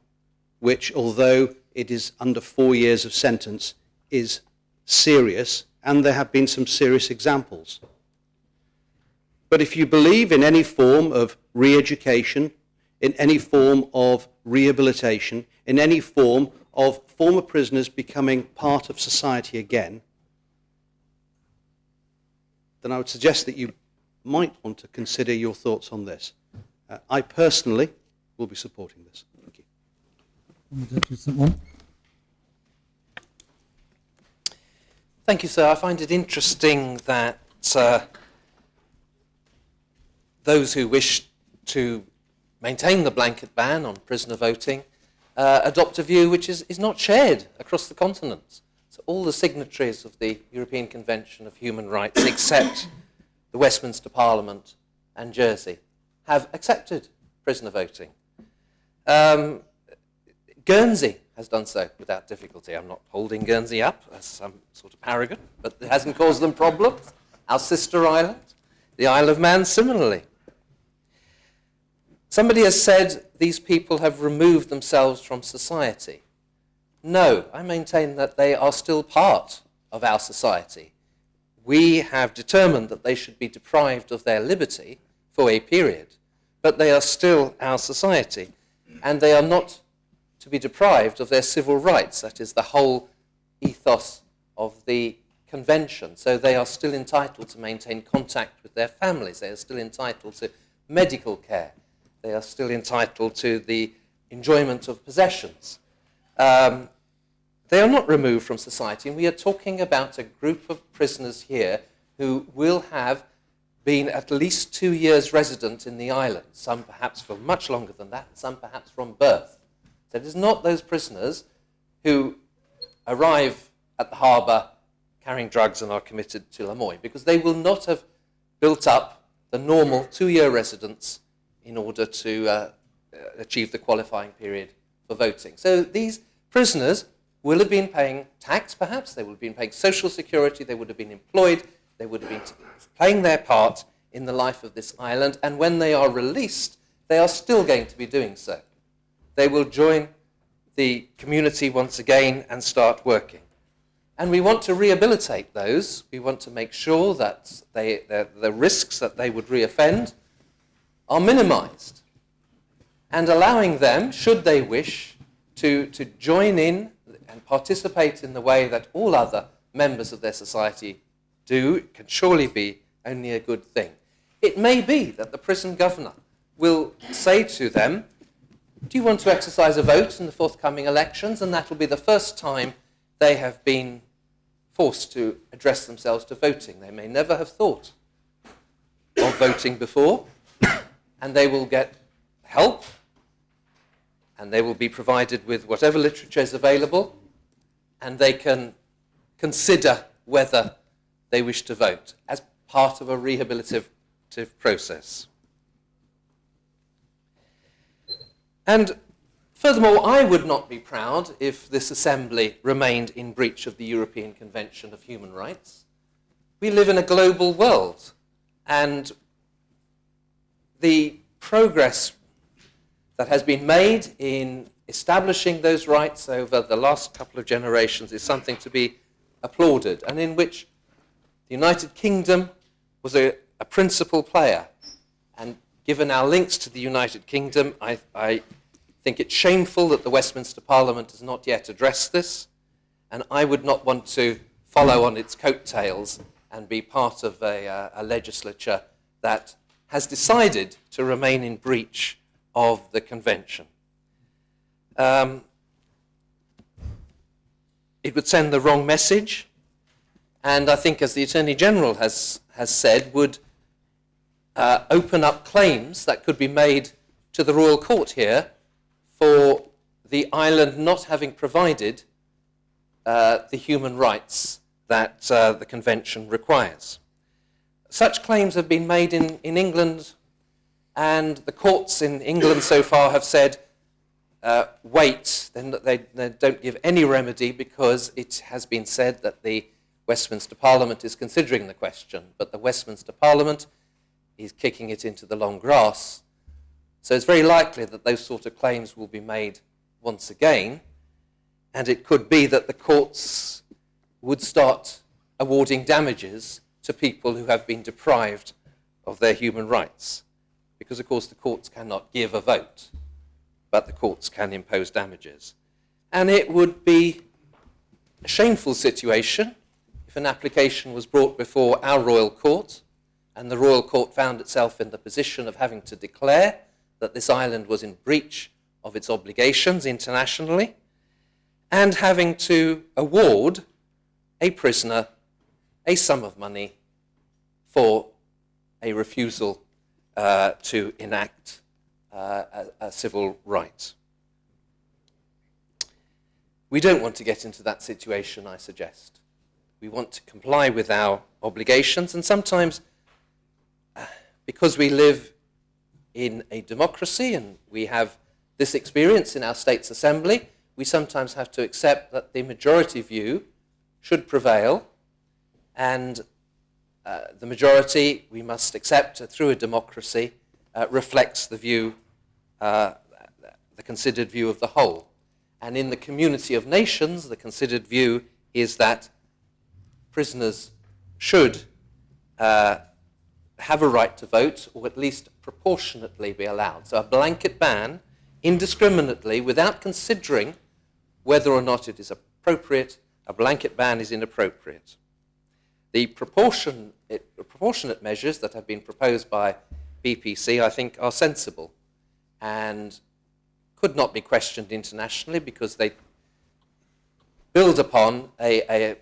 which, although it is under 4 years of sentence, is serious, and there have been some serious examples. But if you believe in any form of re-education, in any form of rehabilitation, in any form of former prisoners becoming part of society again, then I would suggest that you might want to consider your thoughts on this. I personally will be supporting this. Thank you. Thank you, sir. I find it interesting that those who wish to maintain the blanket ban on prisoner voting adopt a view which is not shared across the continent. So all the signatories of the European Convention of Human Rights, except the Westminster Parliament and Jersey, have accepted prisoner voting. Guernsey has done so without difficulty. I'm not holding Guernsey up as some sort of paragon, but it hasn't caused them problems. Our sister island, the Isle of Man, similarly. Somebody has said these people have removed themselves from society. No, I maintain that they are still part of our society. We have determined that they should be deprived of their liberty for a period, but they are still our society, and they are not to be deprived of their civil rights. That is the whole ethos of the convention. So they are still entitled to maintain contact with their families. They are still entitled to medical care. They are still entitled to the enjoyment of possessions. They are not removed from society, and we are talking about a group of prisoners here who will have been at least 2 years resident in the island, some perhaps for much longer than that, some perhaps from birth. So it is not those prisoners who arrive at the harbour carrying drugs and are committed to Lamoy, because they will not have built up the normal 2-year residence in order to achieve the qualifying period for voting. So these prisoners will have been paying tax, perhaps, they would have been paying social security, they would have been employed, they would have been playing their part in the life of this island, and when they are released, they are still going to be doing so. They will join the community once again and start working. And we want to rehabilitate those. We want to make sure that the risks that they would reoffend are minimized, and allowing them, should they wish, to join in and participate in the way that all other members of their society do can surely be only a good thing. It may be that the prison governor will say to them, do you want to exercise a vote in the forthcoming elections? And that will be the first time they have been forced to address themselves to voting. They may never have thought of voting before, and they will get help, and they will be provided with whatever literature is available, and they can consider whether they wish to vote as part of a rehabilitative process. And furthermore, I would not be proud if this assembly remained in breach of the European Convention of Human Rights. We live in a global world, and the progress that has been made in establishing those rights over the last couple of generations is something to be applauded, and in which the United Kingdom was a principal player. And given our links to the United Kingdom, I think it's shameful that the Westminster Parliament has not yet addressed this, and I would not want to follow on its coattails and be part of a legislature that has decided to remain in breach of the convention. It would send the wrong message, and I think, as the Attorney General has said, would open up claims that could be made to the Royal Court here for the island not having provided the human rights that the Convention requires. Such claims have been made in England, and the courts in England so far have said, wait, they don't give any remedy because it has been said that the Westminster Parliament is considering the question, but the Westminster Parliament is kicking it into the long grass. So it's very likely that those sort of claims will be made once again, and it could be that the courts would start awarding damages to people who have been deprived of their human rights. Because, of course, the courts cannot give a vote, but the courts can impose damages. And it would be a shameful situation if an application was brought before our Royal Court, and the Royal Court found itself in the position of having to declare that this island was in breach of its obligations internationally, and having to award a prisoner a sum of money for a refusal to enact a civil right. We don't want to get into that situation, I suggest. We want to comply with our obligations, and sometimes, because we live in a democracy and we have this experience in our state's assembly, we sometimes have to accept that the majority view should prevail, and the majority, we must accept through a democracy, reflects the view, the considered view of the whole. And in the community of nations, the considered view is that prisoners should have a right to vote, or at least proportionately be allowed. So a blanket ban, indiscriminately, without considering whether or not it is appropriate, a blanket ban is inappropriate. The proportionate measures that have been proposed by BPC, I think, are sensible and could not be questioned internationally because they build upon a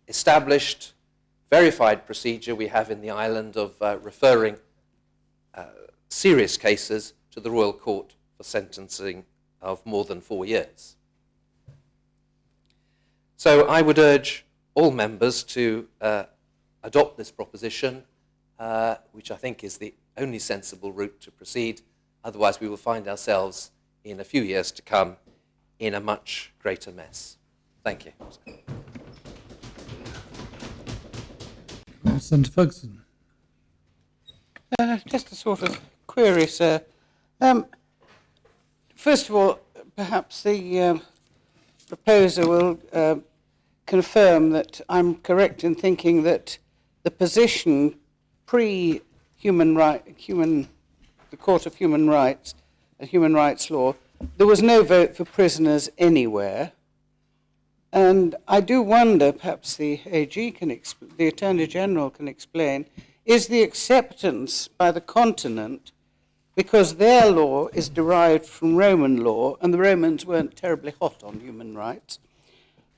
established, verified procedure we have in the island of referring serious cases to the Royal Court for sentencing of more than 4 years. So I would urge all members to adopt this proposition, which I think is the only sensible route to proceed. Otherwise, we will find ourselves in a few years to come in a much greater mess. Thank you. Senator Ferguson. Just a sort of query, sir. First of all, perhaps the proposer will confirm that I'm correct in thinking that the position the Court of Human Rights, Human Rights Law, there was no vote for prisoners anywhere. And I do wonder, perhaps the AG can, the Attorney General can explain, is the acceptance by the continent because their law is derived from Roman law, and the Romans weren't terribly hot on human rights.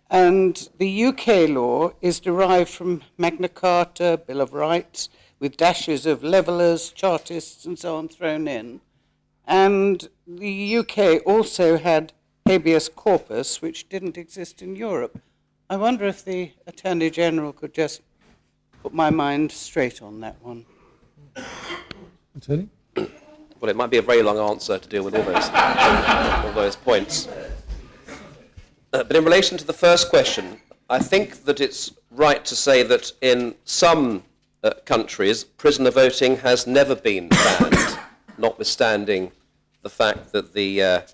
And the UK law is derived from Magna Carta, Bill of Rights, with dashes of levellers, chartists, and so on thrown in. And the UK also had habeas corpus, which didn't exist in Europe. I wonder if the Attorney General could just put my mind straight on that one. Attorney? Well, it might be a very long answer to deal with all those points. But in relation to the first question, I think that it's right to say that in some countries, prisoner voting has never been banned, notwithstanding the fact that the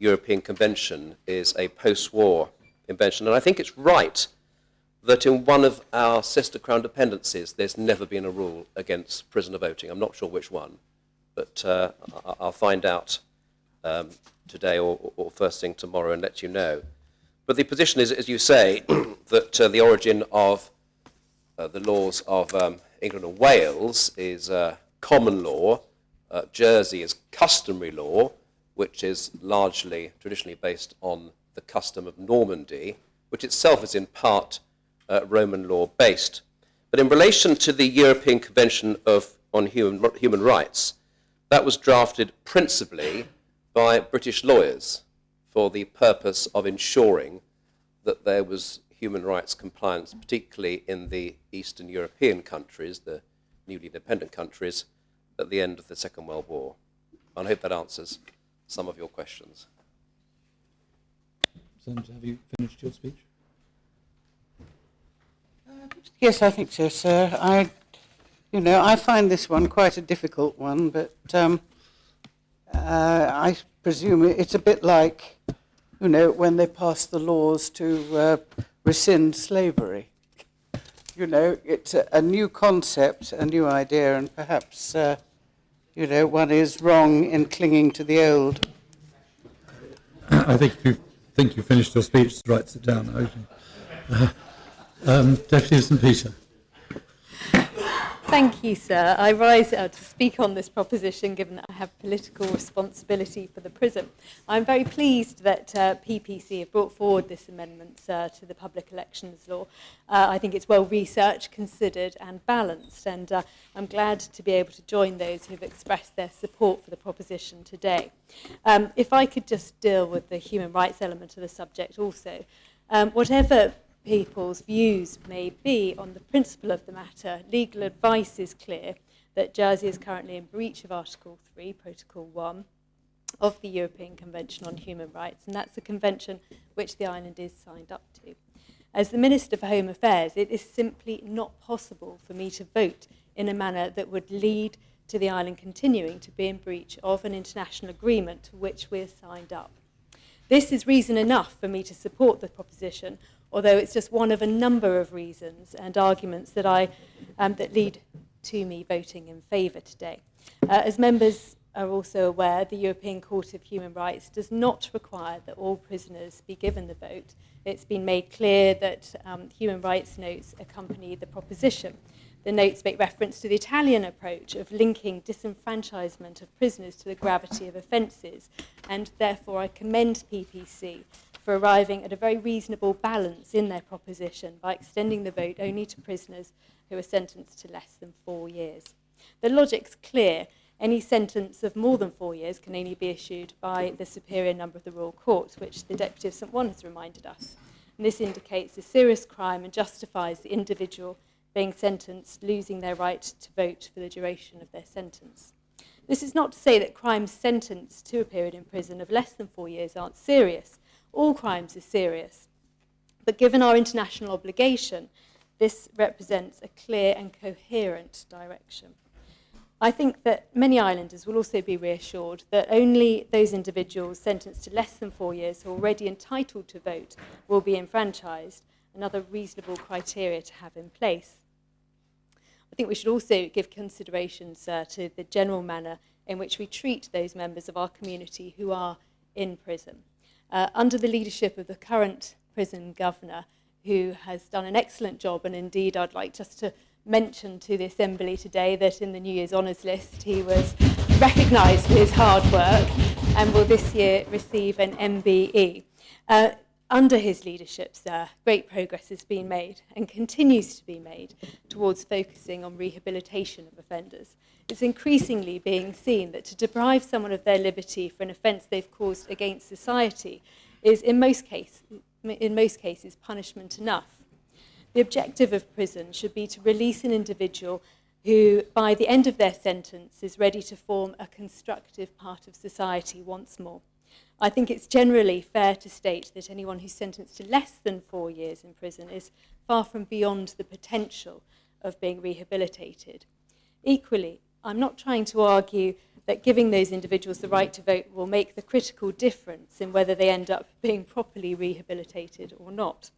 European Convention is a post-war convention. And I think it's right that in one of our sister crown dependencies, there's never been a rule against prisoner voting. I'm not sure which one, but I'll find out today or first thing tomorrow and let you know. But the position is, as you say, that the origin of the laws of England and Wales is common law. Jersey is customary law, which is largely traditionally based on the custom of Normandy, which itself is in part Roman law based. But in relation to the European Convention on Human Rights, that was drafted principally by British lawyers for the purpose of ensuring that there was human rights compliance, particularly in the Eastern European countries, the newly independent countries, at the end of the Second World War. And I hope that answers some of your questions. Sandra, have you finished your speech? Yes, I think so, sir. I find this one quite a difficult one, but I presume it's a bit like, when they passed the laws to rescind slavery. It's a new concept, a new idea, and perhaps, one is wrong in clinging to the old. I think if you think you finished your speech, right, sit down. Deputy St Peter. Thank you, sir. I rise to speak on this proposition, given that I have political responsibility for the PRISM. I'm very pleased that PPC have brought forward this amendment to the Public Elections Law. I think it's well researched, considered and balanced, and I'm glad to be able to join those who have expressed their support for the proposition today. If I could just deal with the human rights element of the subject also. Whatever people's views may be on the principle of the matter, legal advice is clear that Jersey is currently in breach of Article 3, Protocol 1 of the European Convention on Human Rights, and that's a convention which the island is signed up to. As the Minister for Home Affairs, it is simply not possible for me to vote in a manner that would lead to the island continuing to be in breach of an international agreement to which we are signed up. This is reason enough for me to support the proposition, although it's just one of a number of reasons and arguments that that lead to me voting in favour today. As members are also aware, the European Court of Human Rights does not require that all prisoners be given the vote. It's been made clear that human rights notes accompany the proposition. The notes make reference to the Italian approach of linking disenfranchisement of prisoners to the gravity of offences, and therefore I commend PPC for arriving at a very reasonable balance in their proposition by extending the vote only to prisoners who are sentenced to less than 4 years. The logic's clear. Any sentence of more than 4 years can only be issued by the superior number of the Royal Court, which the Deputy of St. One has reminded us. And this indicates a serious crime and justifies the individual being sentenced losing their right to vote for the duration of their sentence. This is not to say that crimes sentenced to a period in prison of less than 4 years aren't serious. All crimes are serious. But given our international obligation, this represents a clear and coherent direction. I think that many islanders will also be reassured that only those individuals sentenced to less than 4 years who are already entitled to vote will be enfranchised, another reasonable criteria to have in place. I think we should also give consideration, sir, to the general manner in which we treat those members of our community who are in prison. Under the leadership of the current prison governor, who has done an excellent job, and indeed I'd like just to mention to the Assembly today that in the New Year's Honours list he was recognised for his hard work and will this year receive an MBE. Under his leadership, sir, great progress has been made and continues to be made towards focusing on rehabilitation of offenders. It's increasingly being seen that to deprive someone of their liberty for an offence they've caused against society is, in most cases, punishment enough. The objective of prison should be to release an individual who, by the end of their sentence, is ready to form a constructive part of society once more. I think it's generally fair to state that anyone who's sentenced to less than 4 years in prison is far from beyond the potential of being rehabilitated. Equally, I'm not trying to argue that giving those individuals the right to vote will make the critical difference in whether they end up being properly rehabilitated or not.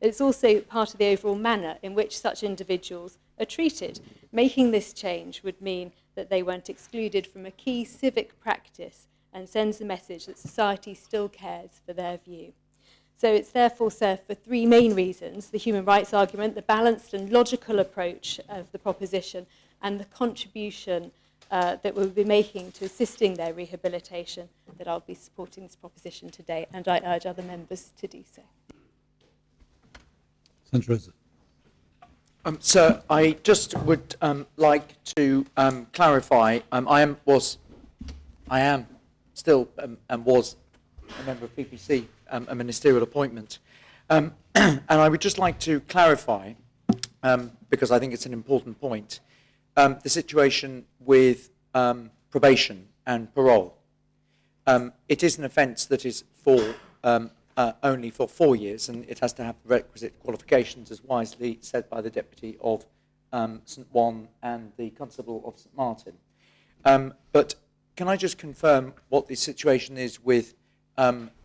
It's also part of the overall manner in which such individuals are treated. Making this change would mean that they weren't excluded from a key civic practice and sends the message that society still cares for their view. So it's therefore, sir, for 3 main reasons: the human rights argument, the balanced and logical approach of the proposition, and the contribution that we'll be making to assisting their rehabilitation, that I'll be supporting this proposition today, and I urge other members to do so. Senator Rosa. Sir, I just would like to clarify. I am still and was a member of PPC, a ministerial appointment, and I would just like to clarify, because I think it's an important point, the situation with probation and parole. It is an offence that is for only for 4 years, and it has to have the requisite qualifications, as wisely said by the Deputy of St Juan and the Constable of St Martin. But can I just confirm what the situation is with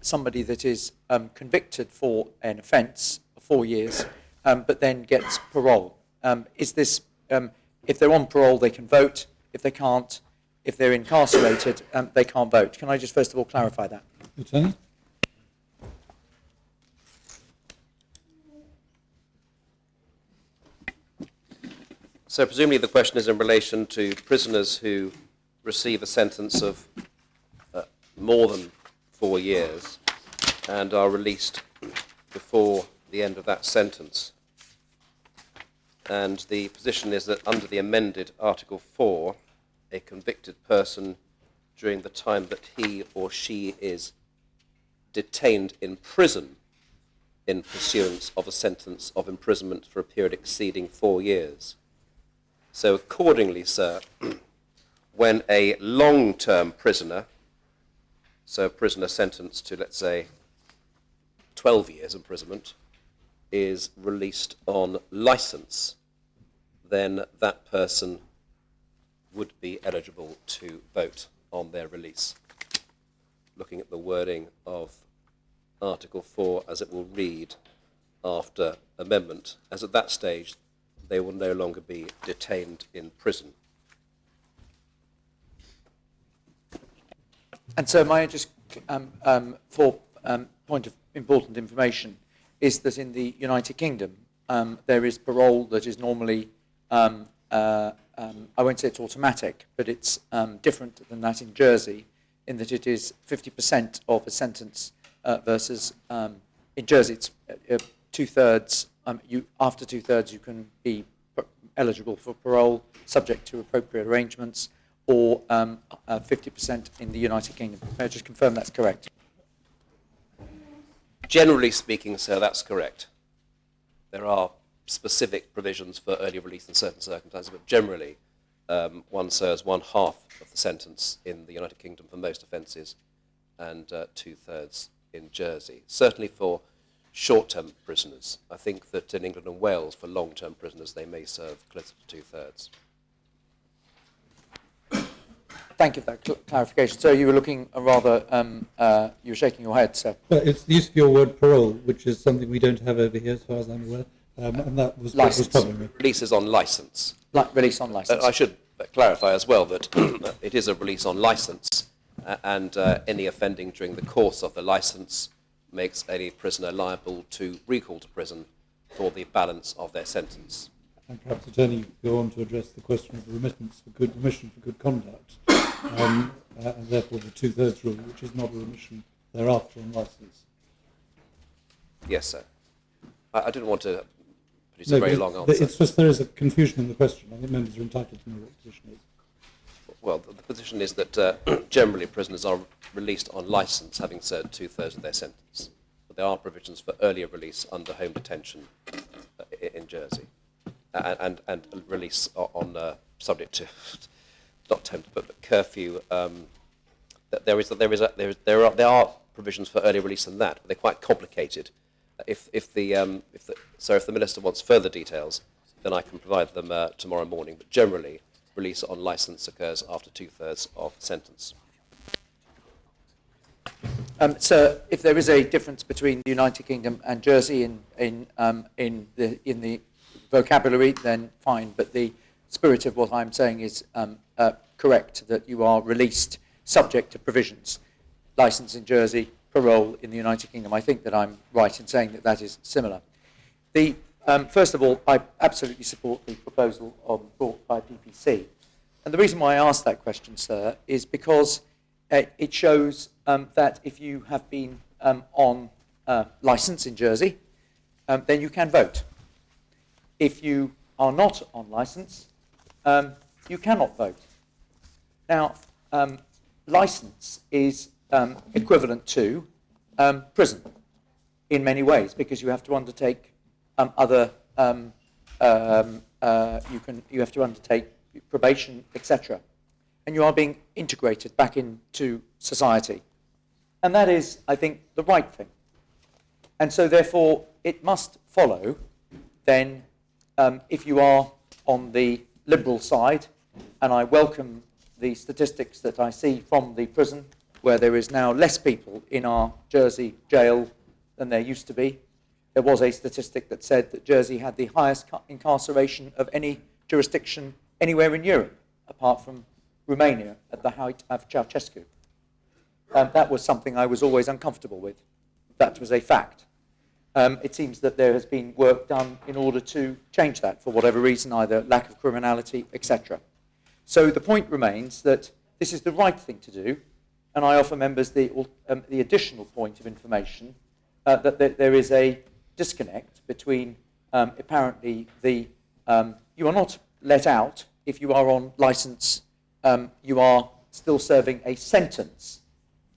somebody that is convicted for an offence for 4 years, but then gets parole? Is this, if they're on parole, they can vote? If they can't, if they're incarcerated, they can't vote? Can I just first of all clarify that? Lieutenant? So presumably the question is in relation to prisoners who receive a sentence of more than 4 years and are released before the end of that sentence. And the position is that under the amended Article 4, a convicted person during the time that he or she is detained in prison in pursuance of a sentence of imprisonment for a period exceeding 4 years. So accordingly, sir, when a long-term prisoner, so a prisoner sentenced to, let's say, 12 years imprisonment, is released on licence, then that person would be eligible to vote on their release. Looking at the wording of Article 4 as it will read after amendment, as at that stage they will no longer be detained in prison. And so may I just, for point of important information, is that in the United Kingdom there is parole that is normally, I won't say it's automatic, but it's different than that in Jersey, in that it is 50% of a sentence versus, in Jersey it's 2/3, after 2/3 you can be eligible for parole subject to appropriate arrangements, or 50% in the United Kingdom. May I just confirm that's correct? Generally speaking, sir, that's correct. There are specific provisions for early release in certain circumstances, but generally one serves 1/2 of the sentence in the United Kingdom for most offences and 2/3 in Jersey. Certainly for short-term prisoners. I think that in England and Wales, for long-term prisoners, they may serve closer to 2/3. Thank you for that clarification. So you were looking rather, you were shaking your head, sir. Well, it's the use of your word parole, which is something we don't have over here, as far as I'm aware, and that was what was troubling me. Release is on licence. Release on licence. I should clarify as well that it is a release on licence, and any offending during the course of the licence makes any prisoner liable to recall to prison for the balance of their sentence. And perhaps, Attorney, go on to address the question of the remission for good conduct. and therefore the two-thirds rule, which is not a remission thereafter on licence. Yes, sir. I didn't want to produce a very long but answer. it's just there is a confusion in the question. I think members are entitled to know what the position is. Well, the position is that generally prisoners are released on licence, having served two-thirds of their sentence. But there are provisions for earlier release under home detention in Jersey, and release on subject to not home but curfew. There are provisions for earlier release than that, but they're quite complicated. If the Minister wants further details, then I can provide them tomorrow morning. But generally, release on licence occurs after two-thirds of the sentence. Sir, if there is a difference between the United Kingdom and Jersey in the vocabulary, then fine. But the spirit of what I'm saying is correct, that you are released subject to provisions. Licence in Jersey, parole in the United Kingdom. I think that I'm right in saying that that is similar. First of all, I absolutely support the proposal brought by PPC. And the reason why I asked that question, sir, is because it shows that if you have been on licence in Jersey, then you can vote. If you are not on licence, you cannot vote. Now, licence is equivalent to prison in many ways, because you have to undertake you have to undertake probation, etc. And you are being integrated back into society. And that is, I think, the right thing. And so therefore, it must follow then, if you are on the liberal side, and I welcome the statistics that I see from the prison, where there is now less people in our Jersey jail than there used to be. There was a statistic that said that Jersey had the highest incarceration of any jurisdiction anywhere in Europe, apart from Romania at the height of Ceausescu. That was something I was always uncomfortable with. That was a fact. It seems that there has been work done in order to change that for whatever reason, either lack of criminality, etc. So the point remains that this is the right thing to do, and I offer members the additional point of information that there is a disconnect between apparently you are not let out if you are on licence, you are still serving a sentence,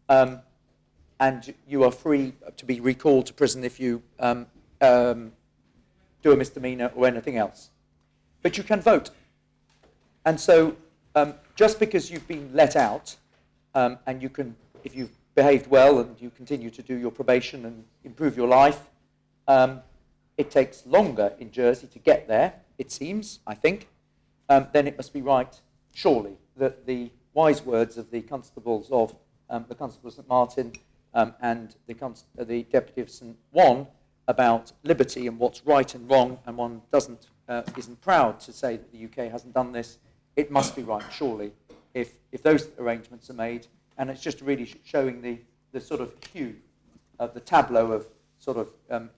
and you are free to be recalled to prison if you do a misdemeanour or anything else. But you can vote. And so just because you've been let out, and you can, if you've behaved well and you continue to do your probation and improve your life, it takes longer in Jersey to get there, it seems, I think, then it must be right, surely, that the wise words of the constables of the Constable of St Martin and the Deputy of St Juan about liberty and what's right and wrong, and one isn't proud to say that the UK hasn't done this, it must be right, surely, if those arrangements are made. And it's just really showing the sort of hue of the tableau of sort of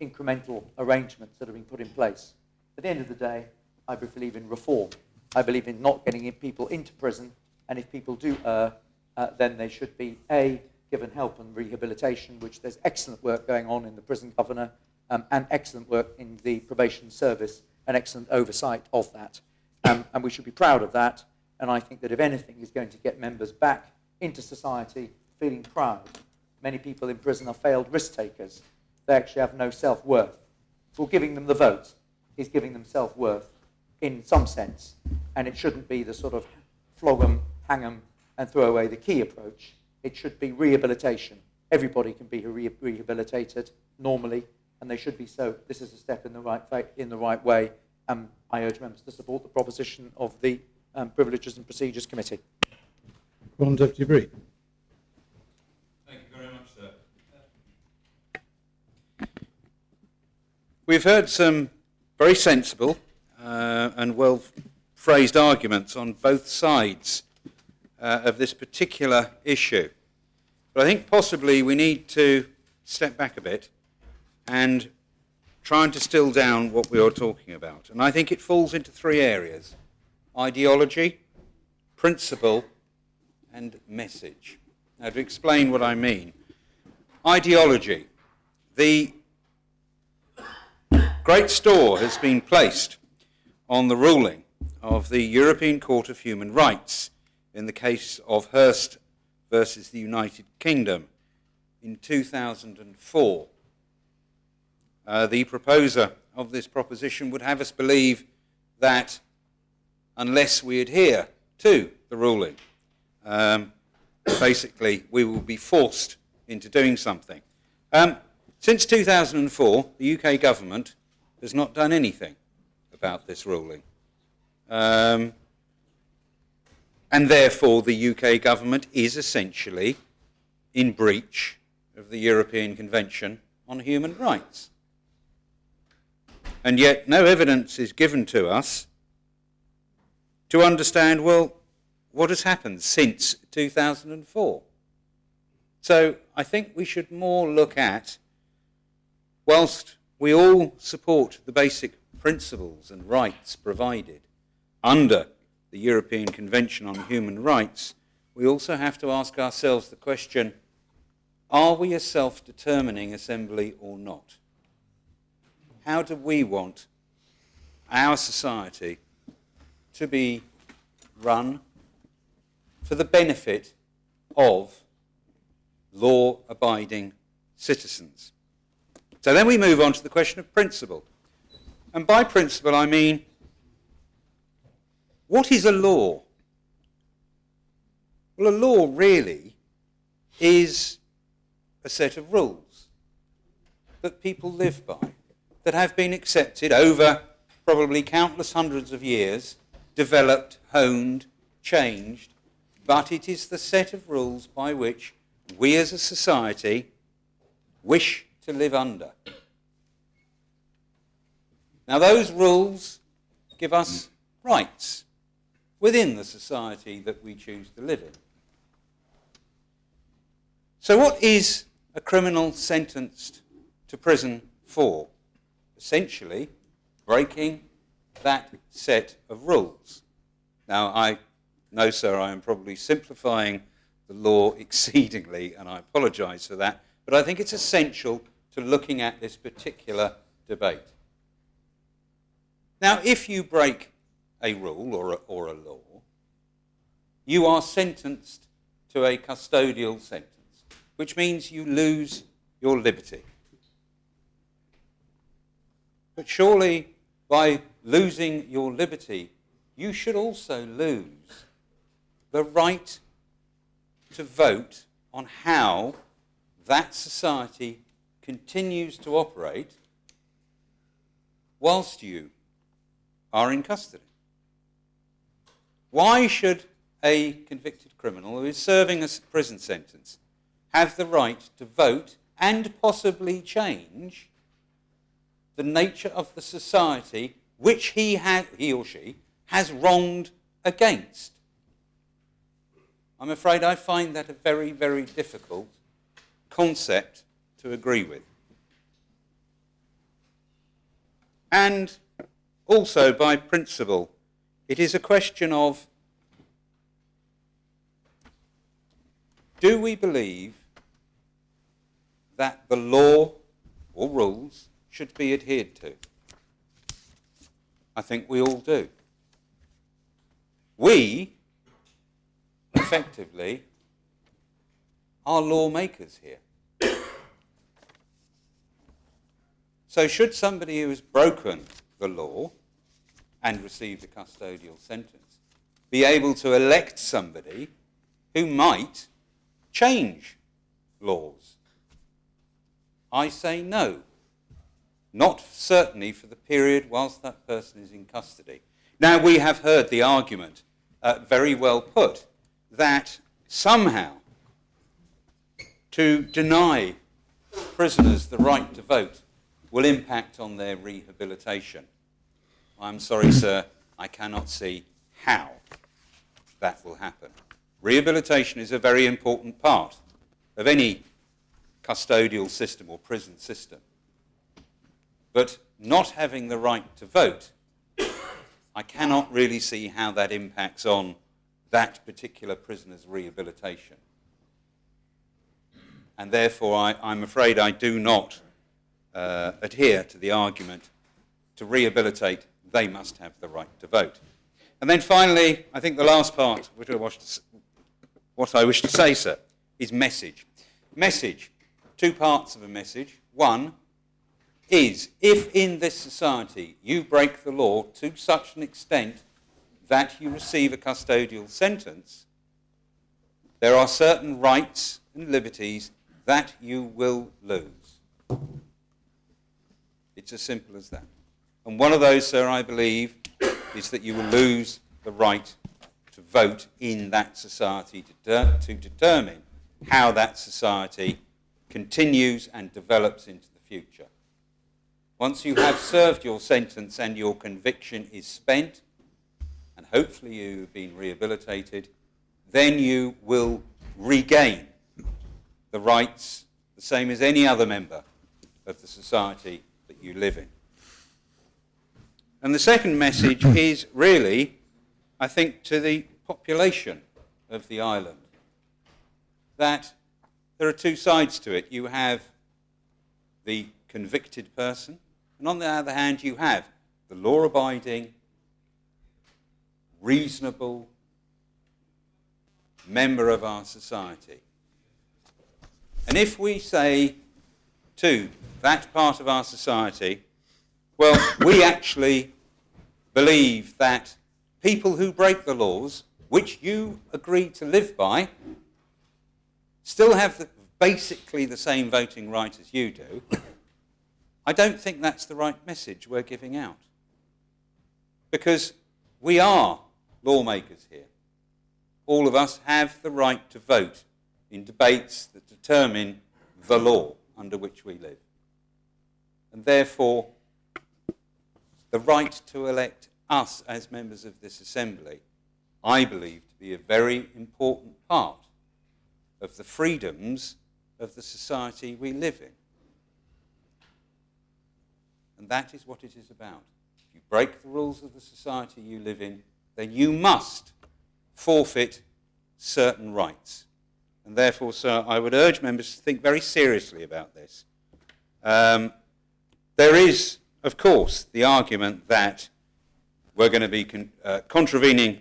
incremental arrangements that have been put in place. At the end of the day, I believe in reform. I believe in not getting people into prison, and if people do then they should be, A, given help and rehabilitation, which there's excellent work going on in the prison governor, and excellent work in the probation service, and excellent oversight of that. And we should be proud of that, and I think that if anything is going to get members back into society feeling proud, many people in prison are failed risk takers. They actually have no self-worth. Well, giving them the vote is giving them self-worth in some sense, and it shouldn't be the sort of flog them, hang them, and throw away the key approach. It should be rehabilitation. Everybody can be rehabilitated normally, and they should be so. This is a step in the right way, and I urge members to support the proposition of the Privileges and Procedures Committee. Ron Deputy Bree. Thank you very much, sir. We've heard some very sensible and well-phrased arguments on both sides of this particular issue. But I think possibly we need to step back a bit and try and distill down what we are talking about. And I think it falls into three areas: ideology, principle, and message. Now, to explain what I mean, ideology. The great store has been placed on the ruling of the European Court of Human Rights in the case of Hurst versus the United Kingdom in 2004. The proposer of this proposition would have us believe that unless we adhere to the ruling, basically we will be forced into doing something. Since 2004, the UK government has not done anything about this ruling. And therefore the UK government is essentially in breach of the European Convention on Human Rights. And yet no evidence is given to us to understand, well, what has happened since 2004? So I think we should more look at, whilst we all support the basic principles and rights provided under the European Convention on Human Rights, we also have to ask ourselves the question, are we a self-determining assembly or not? How do we want our society to be run for the benefit of law-abiding citizens? So then we move on to the question of principle. And by principle I mean, what is a law? Well, a law really is a set of rules that people live by, that have been accepted over probably countless hundreds of years, developed, honed, changed, but it is the set of rules by which we as a society wish to live under. Now those rules give us rights within the society that we choose to live in. So what is a criminal sentenced to prison for? Essentially, breaking that set of rules. Now, I know, sir, I am probably simplifying the law exceedingly, and I apologise for that, but I think it's essential to looking at this particular debate. Now, if you break a rule or a law, you are sentenced to a custodial sentence, which means you lose your liberty. But surely, by losing your liberty, you should also lose the right to vote on how that society continues to operate whilst you are in custody. Why should a convicted criminal who is serving a prison sentence have the right to vote and possibly change the nature of the society which he or she has wronged against? I'm afraid I find that a very, very difficult concept to agree with. And also, by principle, it is a question of, do we believe that the law or rules should be adhered to? I think we all do. We, effectively, are lawmakers here. So should somebody who has broken the law and received a custodial sentence be able to elect somebody who might change laws? I say no. Not certainly for the period whilst that person is in custody. Now, we have heard the argument, very well put, that somehow to deny prisoners the right to vote will impact on their rehabilitation. I'm sorry, sir, I cannot see how that will happen. Rehabilitation is a very important part of any custodial system or prison system. But not having the right to vote, I cannot really see how that impacts on that particular prisoner's rehabilitation. And therefore, I'm afraid I do not adhere to the argument to rehabilitate, they must have the right to vote. And then finally, I think the last part, what I wish to say, sir, is message. Message, two parts of a message. One is, if in this society you break the law to such an extent that you receive a custodial sentence, there are certain rights and liberties that you will lose. It's as simple as that. And one of those, sir, I believe, is that you will lose the right to vote in that society to determine how that society continues and develops into the future. Once you have served your sentence and your conviction is spent, and hopefully you have been rehabilitated, then you will regain the rights the same as any other member of the society that you live in. And the second message is really, I think, to the population of the island, that there are two sides to it. You have the convicted person, and on the other hand, you have the law-abiding, reasonable member of our society. And if we say to that part of our society, well, we actually believe that people who break the laws, which you agree to live by, still have basically the same voting right as you do, I don't think that's the right message we're giving out. Because we are lawmakers here. All of us have the right to vote in debates that determine the law under which we live. And therefore, the right to elect us as members of this assembly, I believe to be a very important part of the freedoms of the society we live in. And that is what it is about. If you break the rules of the society you live in, then you must forfeit certain rights. And therefore, sir, I would urge members to think very seriously about this. There is, of course, the argument that we're going to be contravening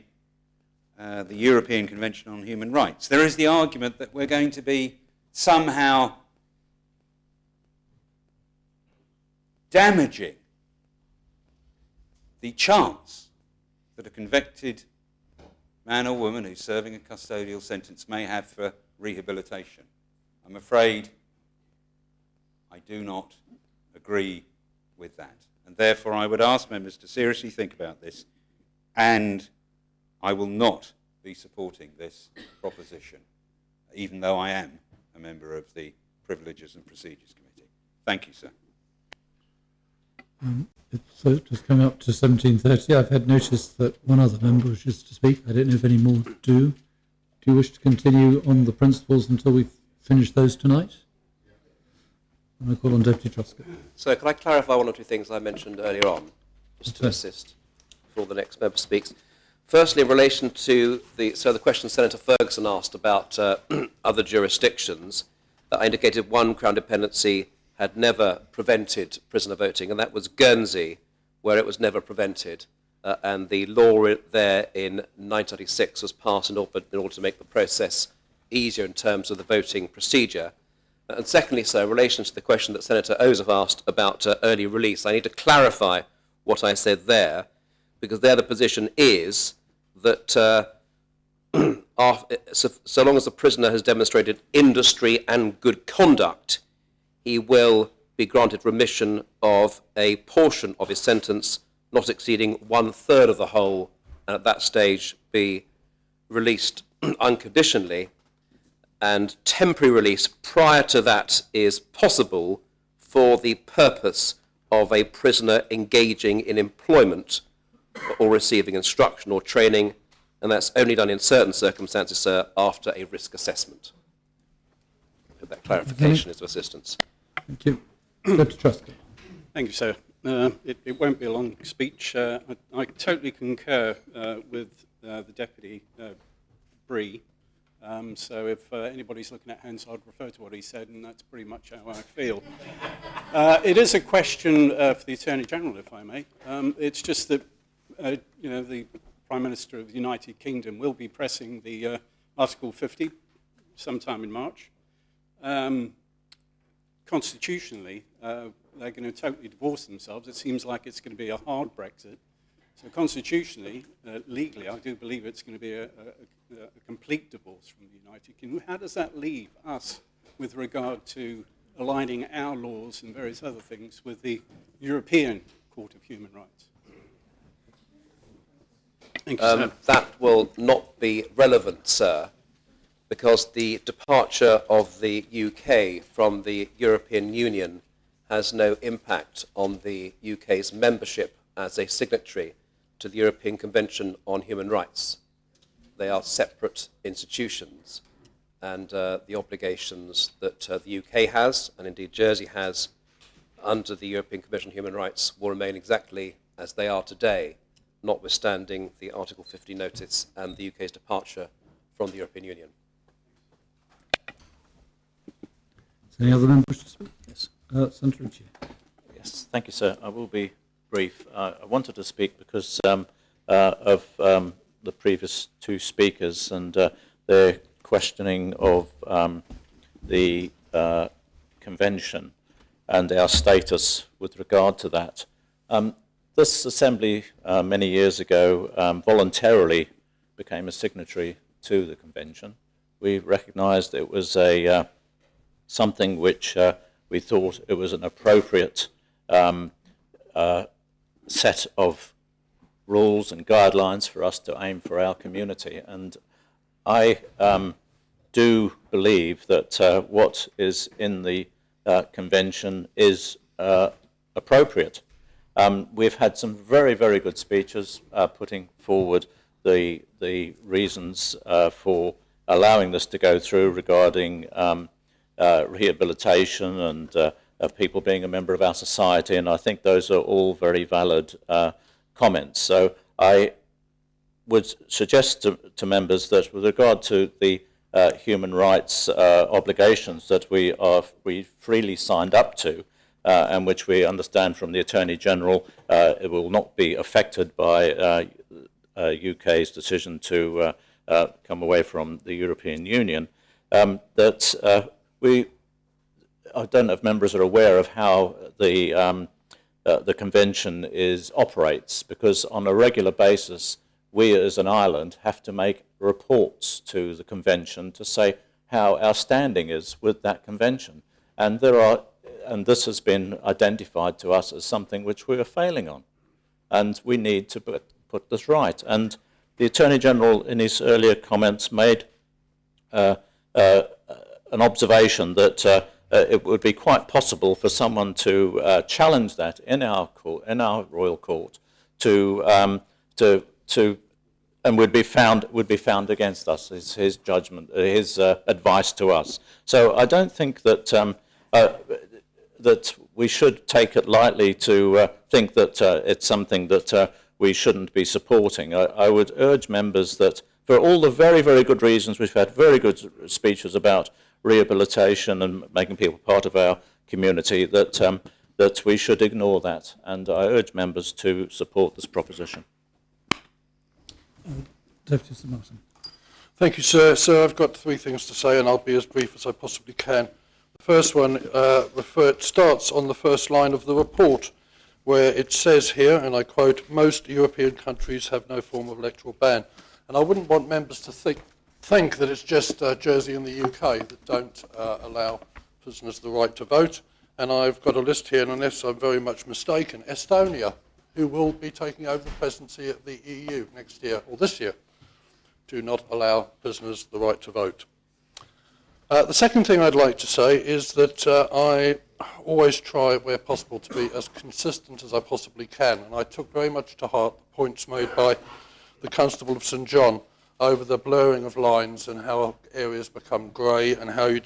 the European Convention on Human Rights. There is the argument that we're going to be somehow damaging the chance that a convicted man or woman who's serving a custodial sentence may have for rehabilitation. I'm afraid I do not agree with that. And therefore I would ask members to seriously think about this, and I will not be supporting this proposition, even though I am a member of the Privileges and Procedures Committee. Thank you, sir. It's just coming up to 17:30. I've had notice that one other member wishes to speak. I don't know if any more do. Do you wish to continue on the principles until we finish those tonight? I call on Deputy Truscott. So can I clarify one or two things I mentioned earlier on, just to assist before the next member speaks? Firstly, in relation to the question Senator Ferguson asked about other jurisdictions, I indicated one Crown dependency had never prevented prisoner voting, and that was Guernsey, where it was never prevented. And the law there in 1996 was passed in order to make the process easier in terms of the voting procedure. And secondly, sir, in relation to the question that Senator Ozef asked about early release, I need to clarify what I said there, because there the position is that so long as the prisoner has demonstrated industry and good conduct, he will be granted remission of a portion of his sentence, not exceeding 1/3 of the whole, and at that stage be released unconditionally. And temporary release prior to that is possible for the purpose of a prisoner engaging in employment or receiving instruction or training, and that's only done in certain circumstances, sir, after a risk assessment. I hope that clarification is of assistance. Thank you. Deputy Truscott. Thank you, sir. It won't be a long speech. I totally concur with the Deputy Bree. So if anybody's looking at Hans, I'd refer to what he said, and that's pretty much how I feel. It is a question for the Attorney General, if I may. It's just that, the Prime Minister of the United Kingdom will be pressing the Article 50 sometime in March. Constitutionally, they're going to totally divorce themselves. It seems like it's going to be a hard Brexit. So constitutionally, legally, I do believe it's going to be a complete divorce from the United Kingdom. How does that leave us with regard to aligning our laws and various other things with the European Court of Human Rights? Thank you, sir. That will not be relevant, sir, because the departure of the UK from the European Union has no impact on the UK's membership as a signatory to the European Convention on Human Rights. They are separate institutions, and the obligations that the UK has, and indeed Jersey has, under the European Convention on Human Rights will remain exactly as they are today, notwithstanding the Article 50 notice and the UK's departure from the European Union. Any other members to speak? Yes. Senator Ritchie. Yes, thank you, sir. I will be brief. I wanted to speak because of the previous two speakers and their questioning of the convention and our status with regard to that. This Assembly, many years ago, voluntarily became a signatory to the convention. We recognised it was something which we thought it was an appropriate set of rules and guidelines for us to aim for our community. And I do believe that what is in the convention is appropriate. We've had some very, very good speeches putting forward the reasons for allowing this to go through regarding rehabilitation and people being a member of our society, and I think those are all very valid comments. So I would suggest to members that with regard to the human rights obligations that we freely signed up to, and which we understand from the Attorney General it will not be affected by UK's decision to come away from the European Union, that I don't know if members are aware of how the convention operates, because on a regular basis we as an island have to make reports to the convention to say how our standing is with that convention, and this has been identified to us as something which we are failing on, and we need to put this right. And the Attorney General in his earlier comments made an observation that it would be quite possible for someone to challenge that in our court, in our royal court, and would be found against us. Is his judgment, his advice to us. So I don't think that that we should take it lightly to think that it's something that we shouldn't be supporting. I would urge members that, for all the very, very good reasons, we've had very good speeches about rehabilitation and making people part of our community, that we should ignore that. And I urge members to support this proposition. Deputy Sir Martin. Thank you, sir. So I've got three things to say, and I'll be as brief as I possibly can. The first one starts on the first line of the report, where it says here, and I quote, "Most European countries have no form of electoral ban." And I wouldn't want members to think that it's just Jersey and the UK that don't allow prisoners the right to vote. And I've got a list here, and unless I'm very much mistaken, Estonia, who will be taking over the presidency of the EU next year, or this year, do not allow prisoners the right to vote. The second thing I'd like to say is that I always try, where possible, to be as consistent as I possibly can. And I took very much to heart the points made by the Constable of St John over the blurring of lines and how areas become grey, and how you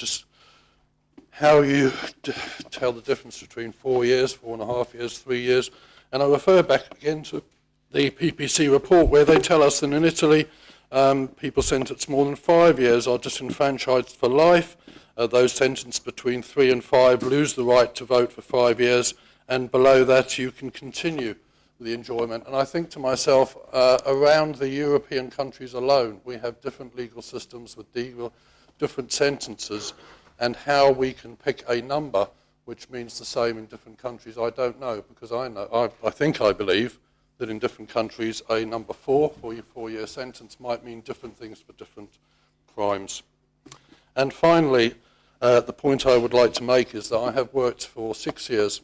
tell the difference between 4 years, 4.5 years, 3 years. And I refer back again to the PPC report, where they tell us that in Italy, People sentenced more than 5 years are disenfranchised for life. Those sentenced between 3 and 5 lose the right to vote for 5 years, and below that you can continue the enjoyment. And I think to myself, around the European countries alone, we have different legal systems with different sentences, and how we can pick a number which means the same in different countries, I don't know, because I believe that in different countries a number 4 or your 4-year sentence might mean different things for different crimes. And finally, the point I would like to make is that I have worked for 6 years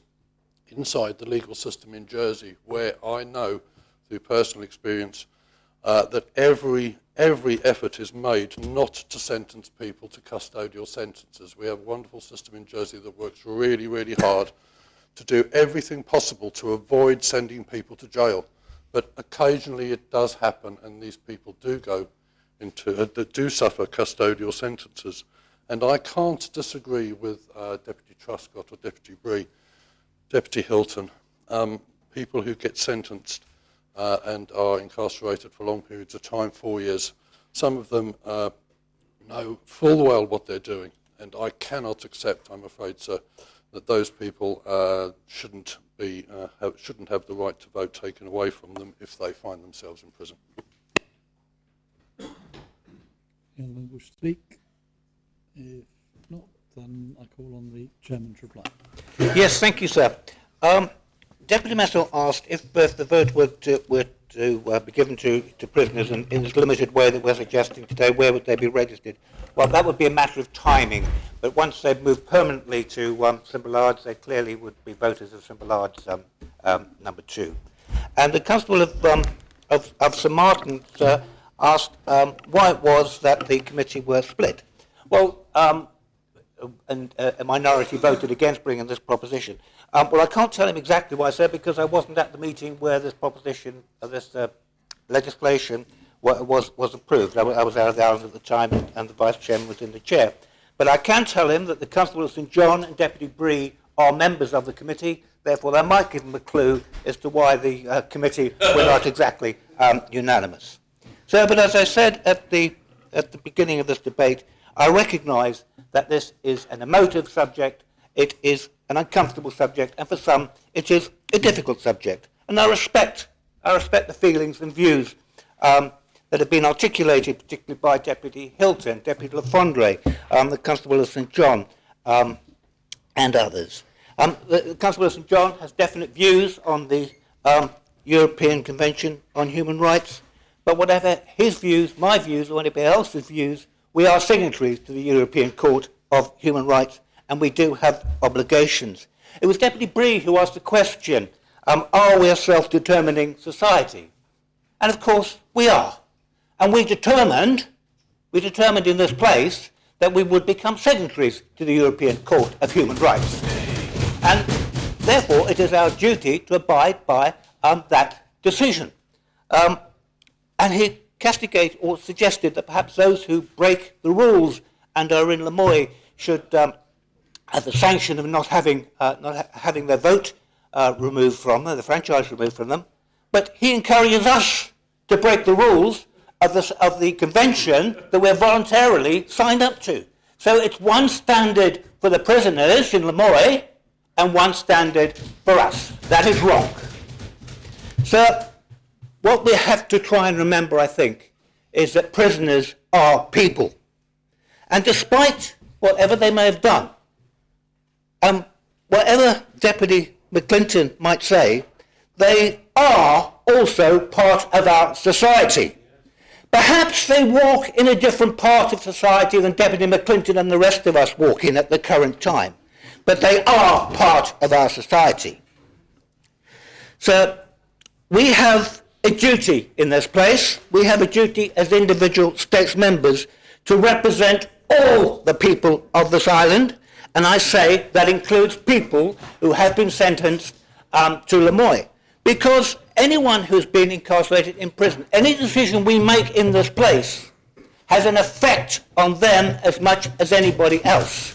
inside the legal system in Jersey, where I know through personal experience that every effort is made not to sentence people to custodial sentences. We have a wonderful system in Jersey that works really, really hard to do everything possible to avoid sending people to jail. But occasionally it does happen, and these people do go into, do suffer custodial sentences. And I can't disagree with Deputy Truscott or Deputy Bree, Deputy Hilton, people who get sentenced and are incarcerated for long periods of time, 4 years. Some of them know full well what they're doing, and I cannot accept, I'm afraid, sir, that those people shouldn't have the right to vote taken away from them if they find themselves in prison. Anyone wish to speak? If not, then I call on the chairman's reply. Yes, thank you, sir. Deputy Messel asked if the vote were to be given to prisoners in this limited way that we're suggesting today, where would they be registered? Well, that would be a matter of timing, but once they've moved permanently to St Bullards, they clearly would be voters of St Bullards number 2. And the Constable of St Martin's asked why it was that the committee were split. Well, and a minority voted against bringing this proposition. Well, I can't tell him exactly why, sir, because I wasn't at the meeting where this proposition, this legislation was approved. I was out of the island at the time, and the Vice Chairman was in the chair. But I can tell him that the Constable of St John and Deputy Bree are members of the committee, therefore that might give him a clue as to why the committee were not exactly unanimous. So, but as I said at the beginning of this debate, I recognise that this is an emotive subject, it is an uncomfortable subject, and for some it is a difficult subject. And I respect the feelings and views that have been articulated, particularly by Deputy Hilton, Deputy Lafondre, the Constable of St John, and others. The Constable of St John has definite views on the European Convention on Human Rights, but whatever his views, my views, or anybody else's views, we are signatories to the European Court of Human Rights, and we do have obligations. It was Deputy Bree who asked the question, are we a self-determining society? And of course we are. And we determined in this place that we would become signatories to the European Court of Human Rights. And therefore it is our duty to abide by that decision. And he castigated or suggested that perhaps those who break the rules and are in Lemoy should have the sanction of not having their vote removed from them, the franchise removed from them. But he encourages us to break the rules of the convention that we're voluntarily signed up to. So it's one standard for the prisoners in Lemoy and one standard for us. That is wrong. So what we have to try and remember, I think, is that prisoners are people. And despite whatever they may have done, whatever Deputy McClinton might say, they are also part of our society. Perhaps they walk in a different part of society than Deputy McClinton and the rest of us walk in at the current time, but they are part of our society. So we have a duty in this place. We have a duty as individual states members to represent all the people of this island, and I say that includes people who have been sentenced to Lemoy, because anyone who's been incarcerated in prison, any decision we make in this place has an effect on them as much as anybody else.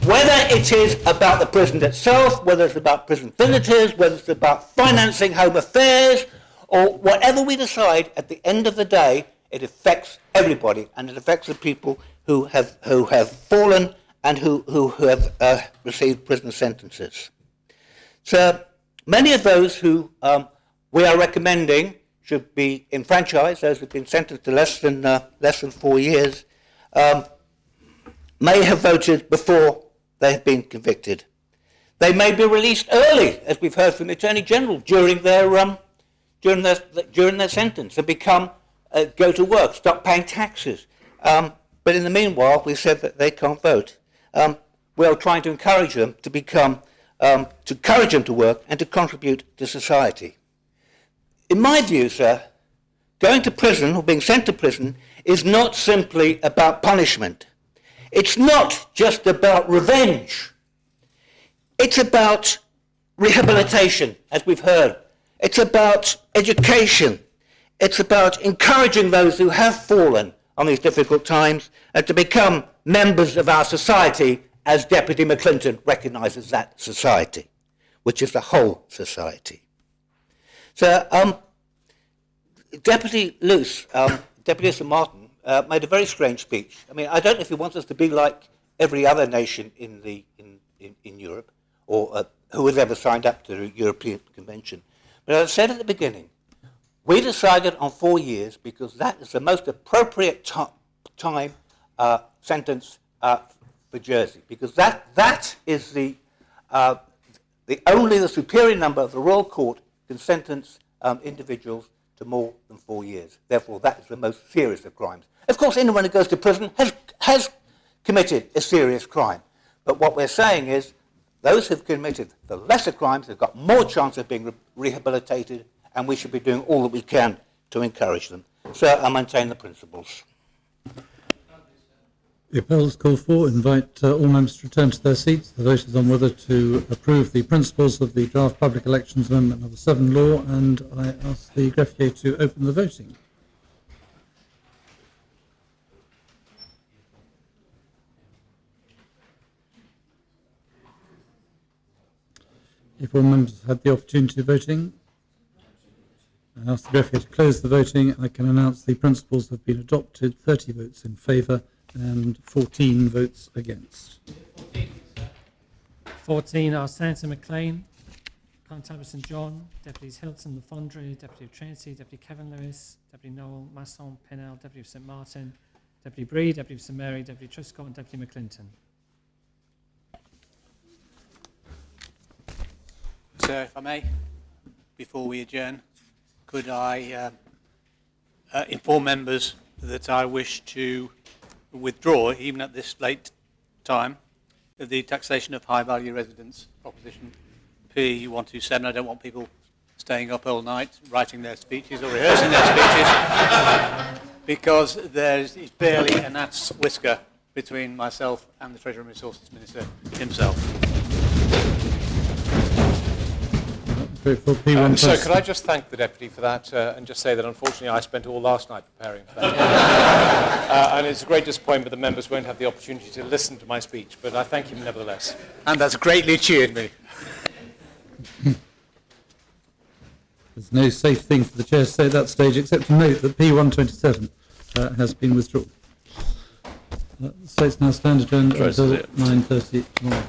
Whether it is about the prison itself, whether it's about prison visitors, whether it's about financing home affairs, or whatever we decide, at the end of the day, It affects everybody, and it affects the people who have fallen and who have received prison sentences. So many of those who we are recommending should be enfranchised, those who have been sentenced to less than 4 years, may have voted before they have been convicted. They may be released early, as we've heard from the Attorney General, during their sentence, and go to work, stop paying taxes. But in the meanwhile, we said that they can't vote. We are trying to encourage them to encourage them to work and to contribute to society. In my view, sir, going to prison or being sent to prison is not simply about punishment. It's not just about revenge. It's about rehabilitation, as we've heard. It's about education. It's about encouraging those who have fallen on these difficult times to become members of our society, as Deputy McClinton recognises that society, which is the whole society. So Deputy Luce, Deputy Sir Martin, made a very strange speech. I mean, I don't know if he wants us to be like every other nation in Europe, or who has ever signed up to the European Convention. But as I said at the beginning, we decided on 4 years because that is the most appropriate time sentence for Jersey, because that is the superior number of the Royal Court can sentence individuals to more than 4 years. Therefore, that is the most serious of crimes. Of course, anyone who goes to prison has committed a serious crime. But what we're saying is those who've committed the lesser crimes have got more chance of being rehabilitated, and we should be doing all that we can to encourage them. So I maintain the principles. The appel is called for. Invite all members to return to their seats. The vote is on whether to approve the principles of the draft Public Elections Amendment Number 7 law, and I ask the greffier to open the voting. If all members have had the opportunity of voting, I ask the greffier to close the voting. I can announce the principles have been adopted. 30 votes in favour and 14 votes against. 14 are Senator McLean, Constable St John, Deputies Hilton Le Fondre, Deputy of Trinity, Deputy Kevin Lewis, Deputy Noel, Masson, Pinnell, Deputy of St Martin, Deputy Bree, Deputy of St Mary, Deputy Truscott and Deputy McClinton. Sir, if I may, before we adjourn, could I inform members that I wish to withdraw, even at this late time, the taxation of high-value residents, proposition P127. I don't want people staying up all night writing their speeches or rehearsing their speeches, because there's barely a gnat's whisker between myself and the Treasury and Resources Minister himself. So could I just thank the Deputy for that and just say that unfortunately I spent all last night preparing for that. And it's a great disappointment that members won't have the opportunity to listen to my speech, but I thank him nevertheless. And that's greatly cheered me. There's no safe thing for the Chair to say at that stage except to note that P127 has been withdrawn. The States now stand adjourned until 9:30 tomorrow.